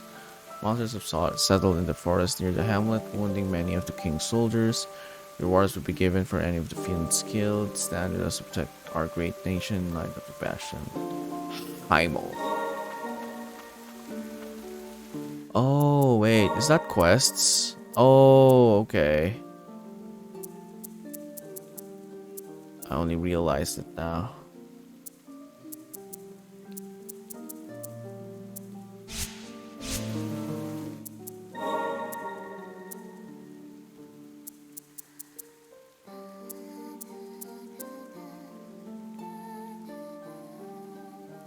Monsters have settled in the forest near the hamlet, wounding many of the king's soldiers. Rewards would be given for any of the fiends killed. Standard as to protect our great nation, Light of the Bastion. Heimel. Oh, wait. Is that quests? Oh, okay. I only realized it now.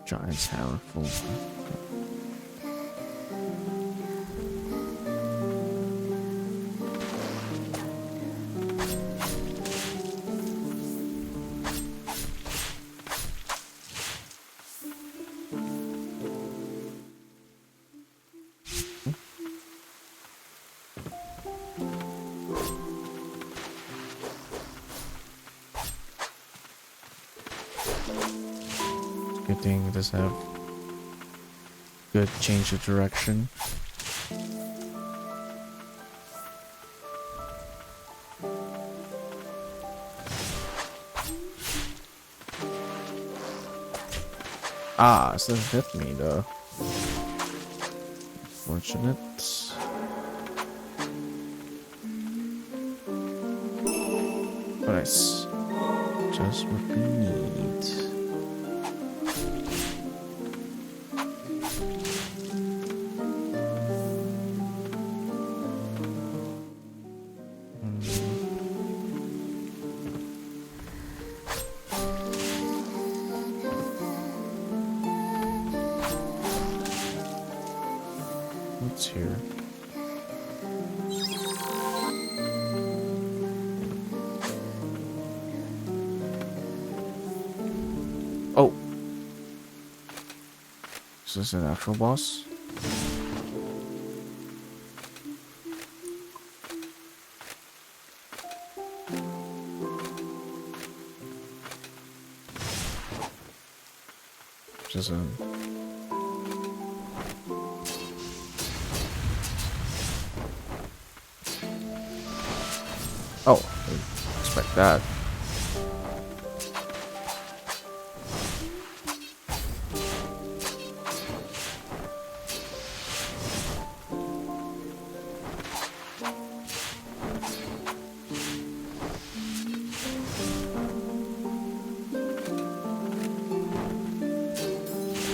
Giant's Hammer full. thing. It does have good change of direction. Ah, it still hit me though. Fortunate. Nice. Just what we need. What's here? Oh! Is this an actual boss? Just a... Oh, I didn't expect that.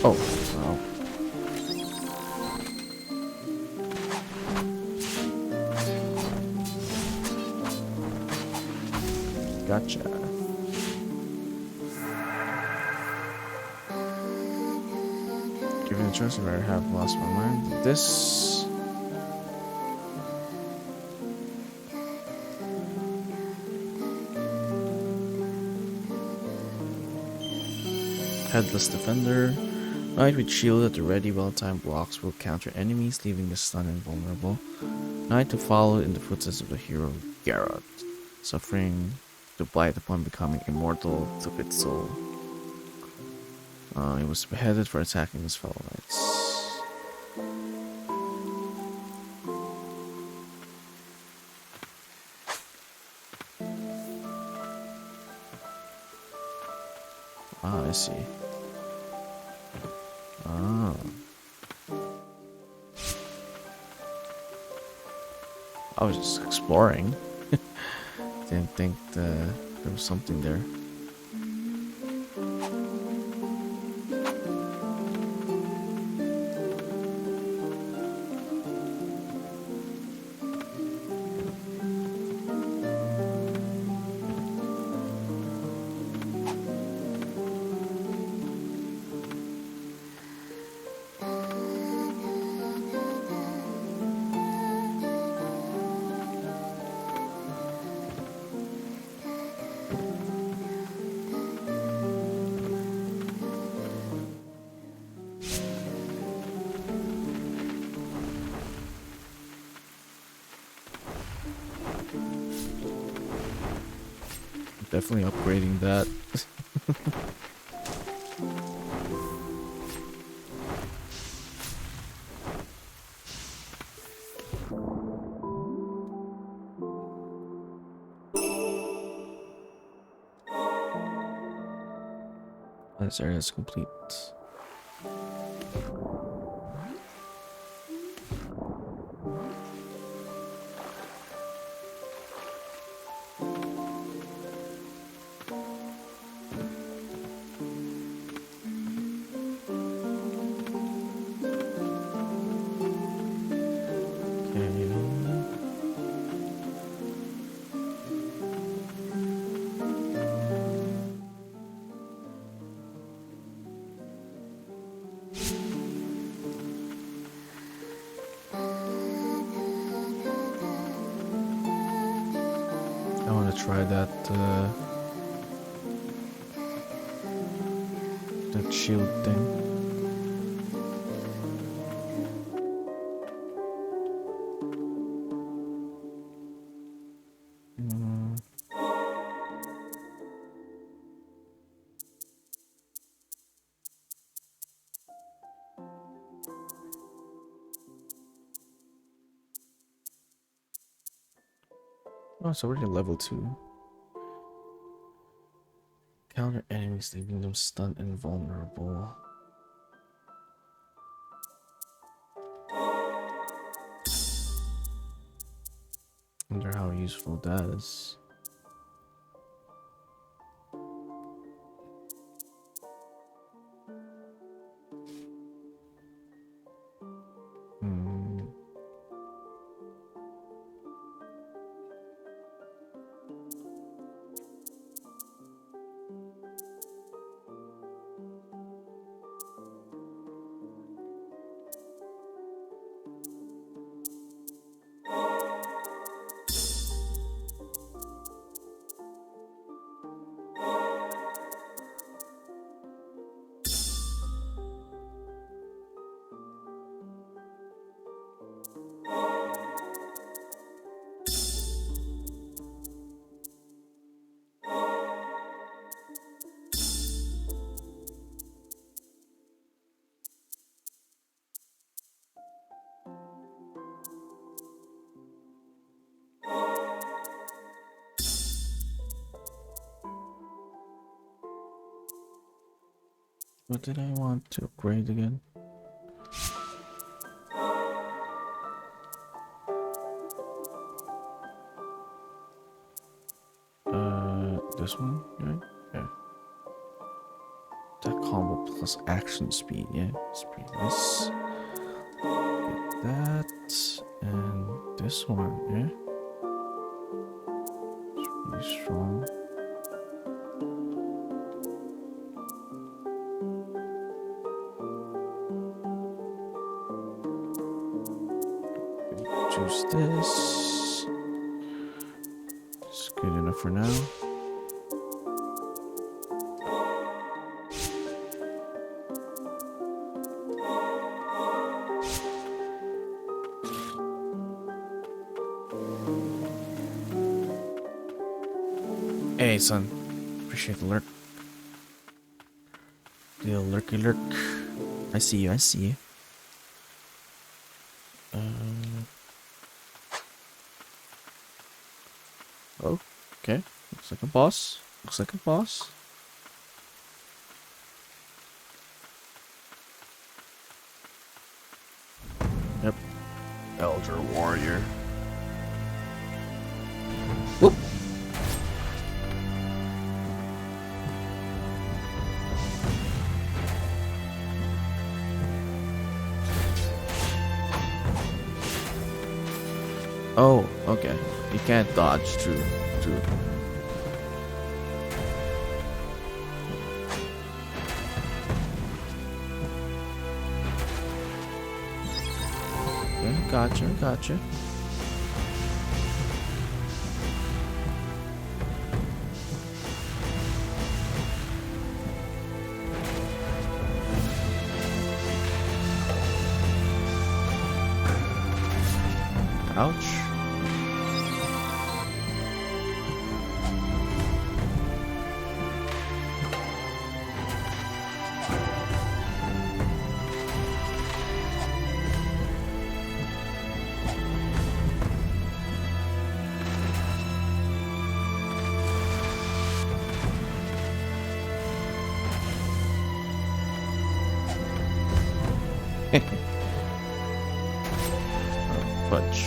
Oh, wow. Gotcha. Given the choice, I'd rather have lost my mind than this. Headless Defender. Knight with shield at the ready, well-timed blocks will counter enemies, leaving the stunned and vulnerable. Knight to follow in the footsteps of the hero Garrett, suffering the blight upon becoming immortal took its soul. He was beheaded for attacking his fellow knights. Ah, I see. Ah. I was just exploring. Didn't think there was something there. Definitely upgrading that. This area is complete. I want to try that that shield thing. Oh, it's already level 2. Counter enemies, leaving them stunned and vulnerable. Wonder how useful that is. What did I want to upgrade again? This one, right? Yeah. That combo plus action speed, yeah, it's pretty nice. Get that and this one, yeah. It's pretty strong. Choose this. It's good enough for now. Hey, son. Appreciate the lurk. Little lurky lurk. I see you, I see you. Oh, okay. Looks like a boss. Looks like a boss. Yep. Elder Warrior. Whoop. Oh, okay. You can't dodge, true. Okay, gotcha. Ouch. Fudge.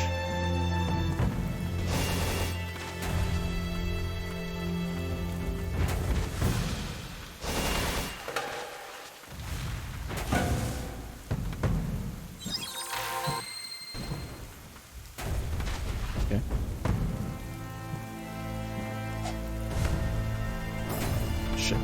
Okay. Shit.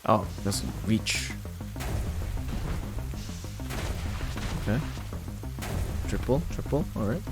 Oh, doesn't reach. Okay. Triple, alright.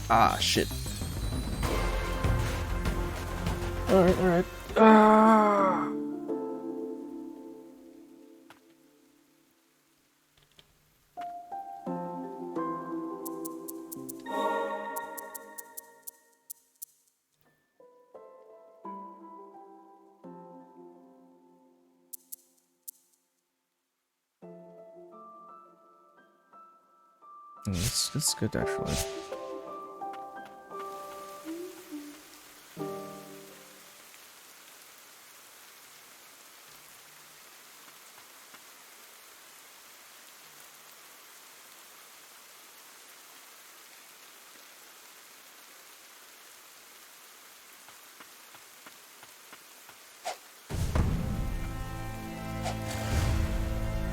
Ah, shit. Alright. Ah! That's good, actually.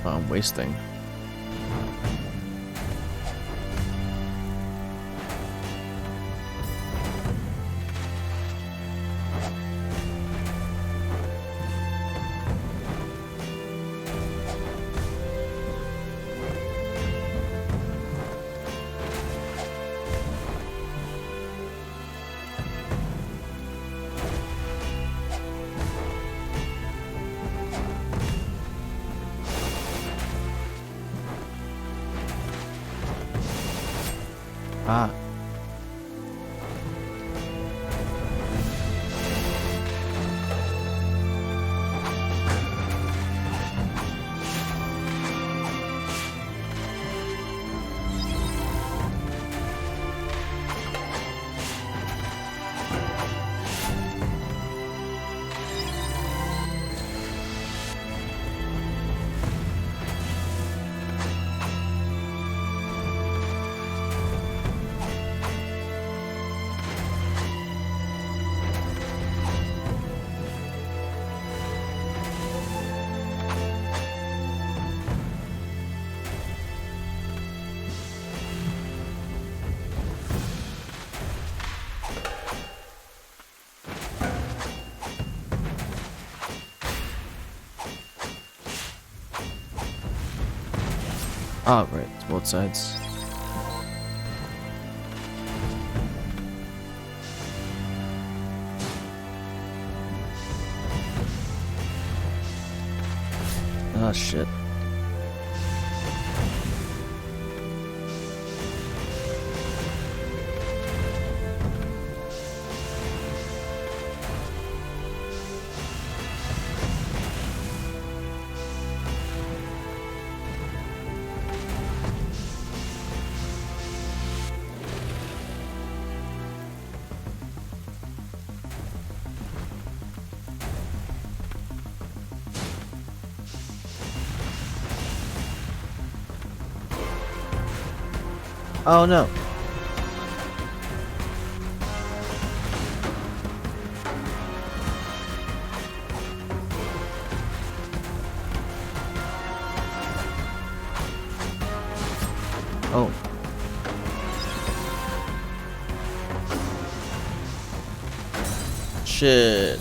I'm wasting. Ah. Ah, right, it's both sides. Ah, shit. Oh no. Oh. Shit.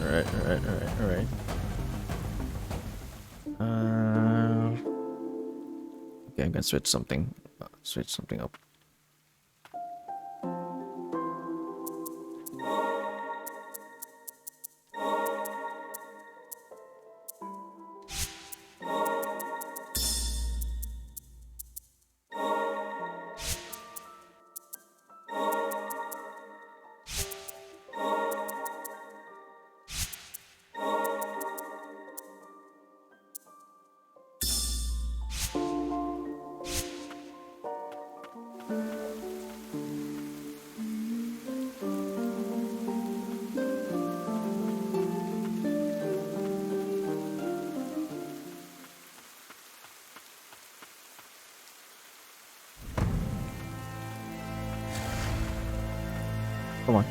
Alright. Okay, I'm gonna switch something. switch something up. Come on.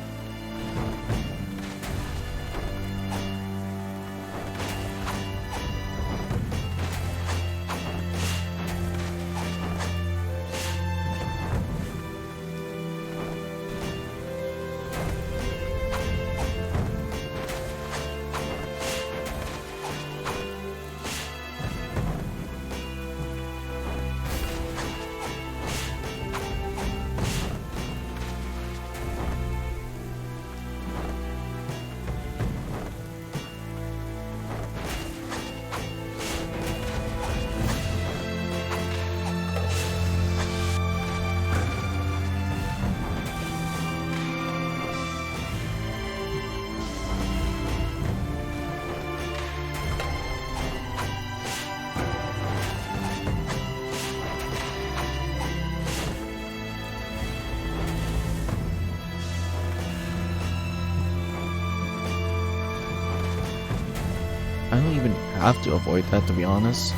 I don't even have to avoid that, to be honest.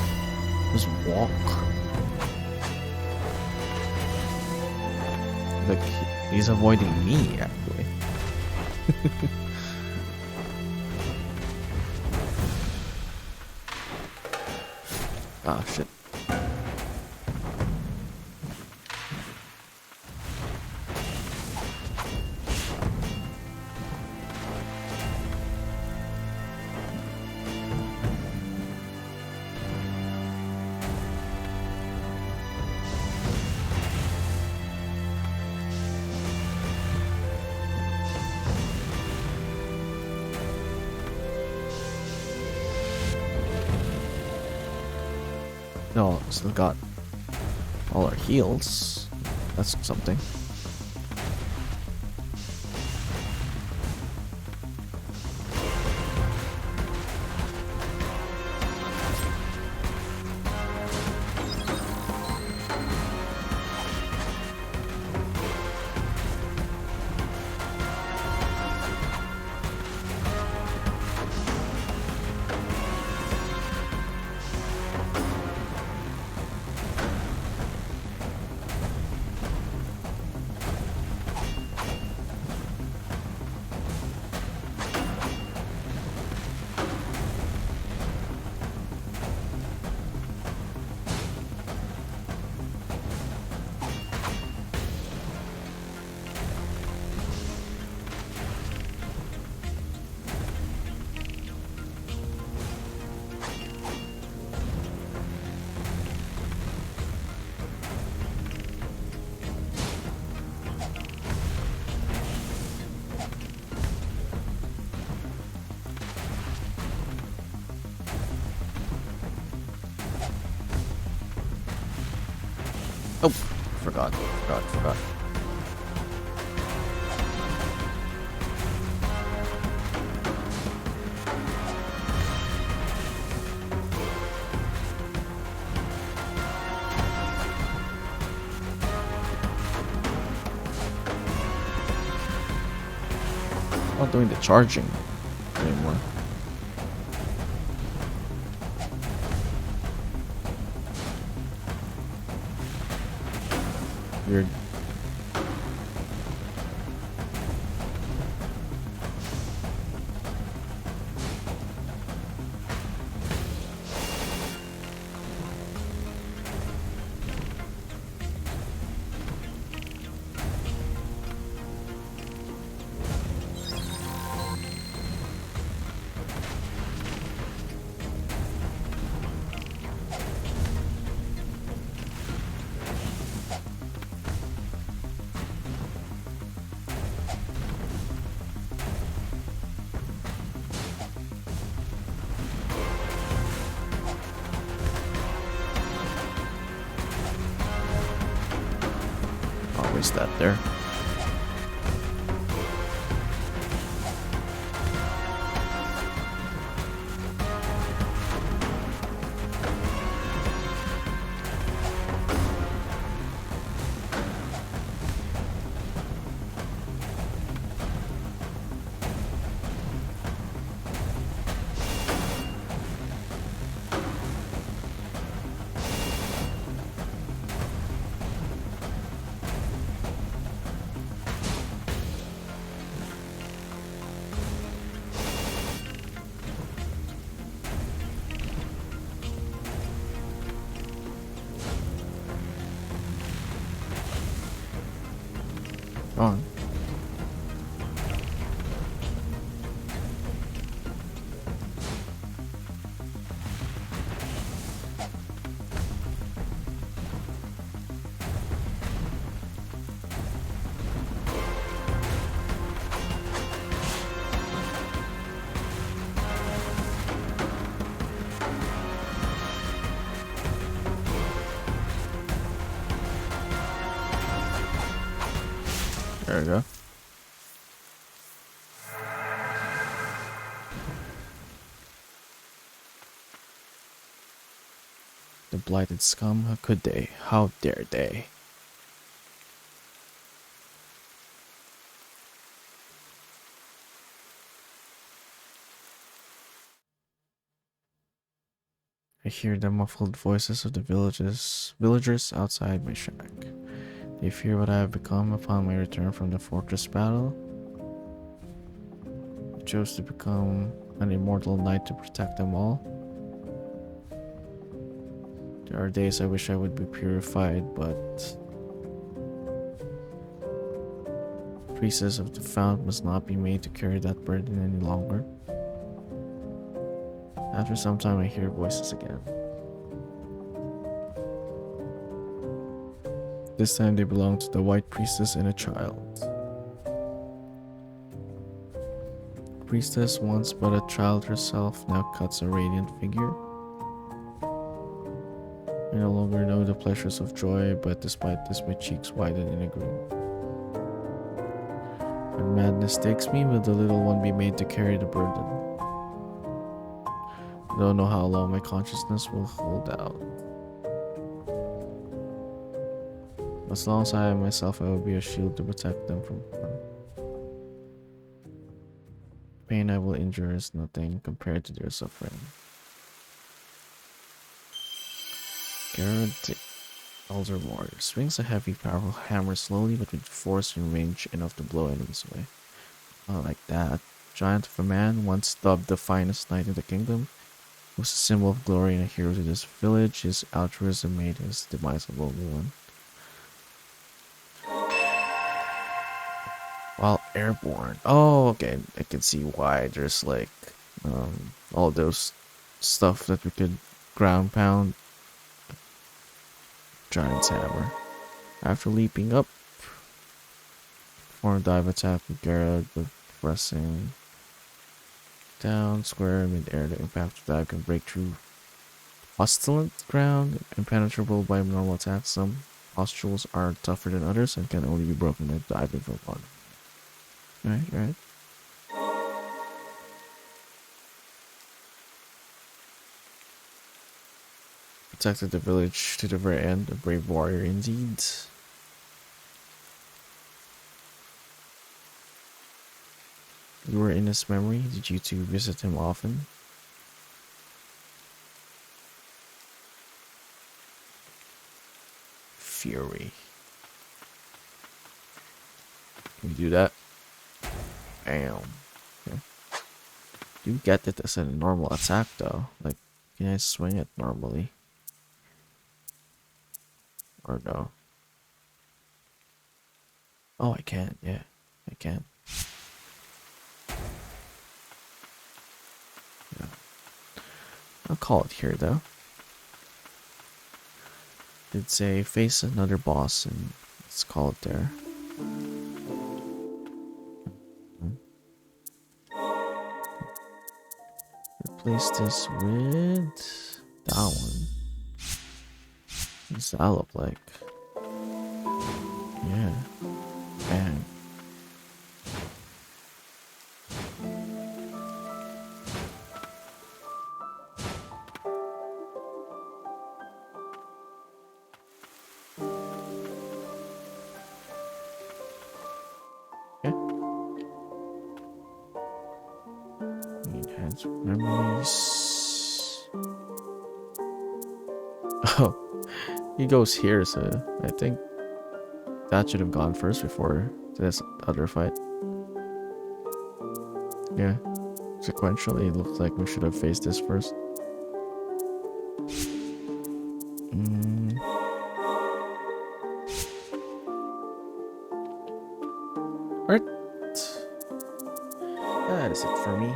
Just walk. Like, he's avoiding me, actually. Ah, shit. No, still got all our heals. That's something. Oh, forgot. Not doing the charging anymore. Weird. waste that there. On. There we go. The blighted scum, how could they? How dare they? I hear the muffled voices of the villagers outside my shack. They fear what I have become upon my return from the fortress battle. I chose to become an immortal knight to protect them all. There are days I wish I would be purified, but priestess of the fount must not be made to carry that burden any longer. After some time I hear voices again. This time they belong to the white priestess and a child. Priestess, once but a child herself, now cuts a radiant figure. I no longer know the pleasures of joy, but despite this my cheeks widen in a grin. When madness takes me, will the little one be made to carry the burden? I don't know how long my consciousness will hold out. As long as I am myself, I will be a shield to protect them from harm. Pain I will endure is nothing compared to their suffering. Garrett, the elder warrior, swings a heavy, powerful hammer slowly but with force and range enough to blow enemies away. Not like that. Giant of a man, once dubbed the finest knight in the kingdom, was a symbol of glory and a hero to this village. His altruism made his demise a lonely one. While airborne. Oh, okay. I can see why there's like all those stuff that we could ground pound. Giant's hammer. After leaping up, perform a dive attack with Garrett, but pressing down square mid-air. The impact of dive can break through hostile ground, impenetrable by normal attacks. Some hostiles are tougher than others and can only be broken by diving from one. Right. Protected the village to the very end, a brave warrior indeed. You were in his memory. Did you two visit him often? Fury. Can we do that? Bam. Okay. Do get that as a normal attack though. Like, can I swing it normally? Or no? Oh, I can. Yeah, I can. Yeah. I'll call it here though. Did say face another boss, and let's call it there. Replace this with that one. What's that look like? Yeah. Bang. Okay. Enhance memories. Oh, he goes here, so I think that should have gone first before this other fight. Yeah. Sequentially, it looks like we should have faced this first. Mm. Alright. That is it for me.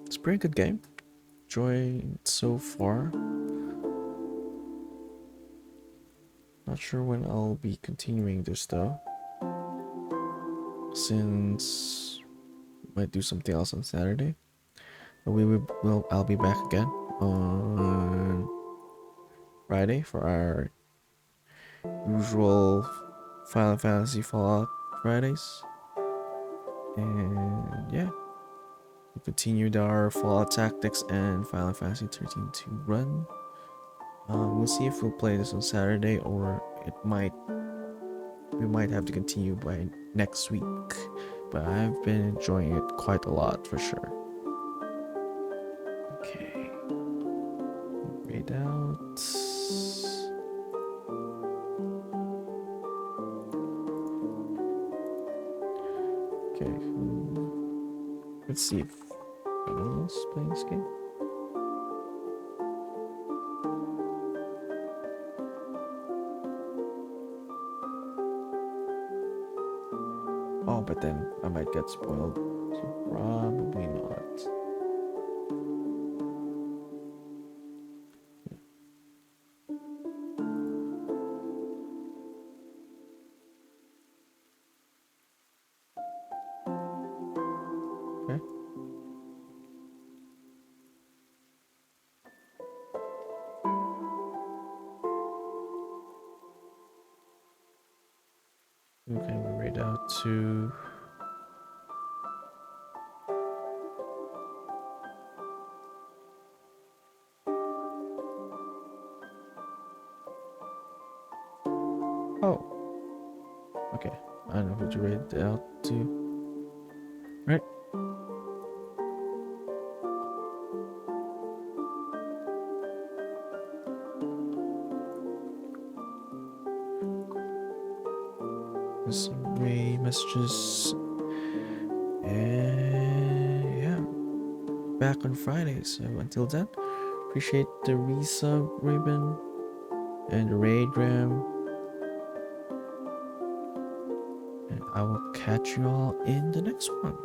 It's a pretty good game. Enjoyed so far. Not sure when I'll be continuing this though, since I might do something else on Saturday. But I'll be back again on Friday for our usual Final Fantasy Fallout Fridays. And yeah, we continued our Fallout Tactics and Final Fantasy 13 2 run. We'll see if we'll play this on Saturday, or we might have to continue by next week. But I've been enjoying it quite a lot for sure. Okay. Raid out. Okay. Let's see if anyone else is playing this game. Oh, but then I might get spoiled. So probably not. Okay. Okay, we raid out to okay. I don't know who to raid out to. Right. There's some Ray messages. And yeah. Back on Friday. So until then, appreciate the resub, Raven, and the raid ram. And I will catch you all in the next one.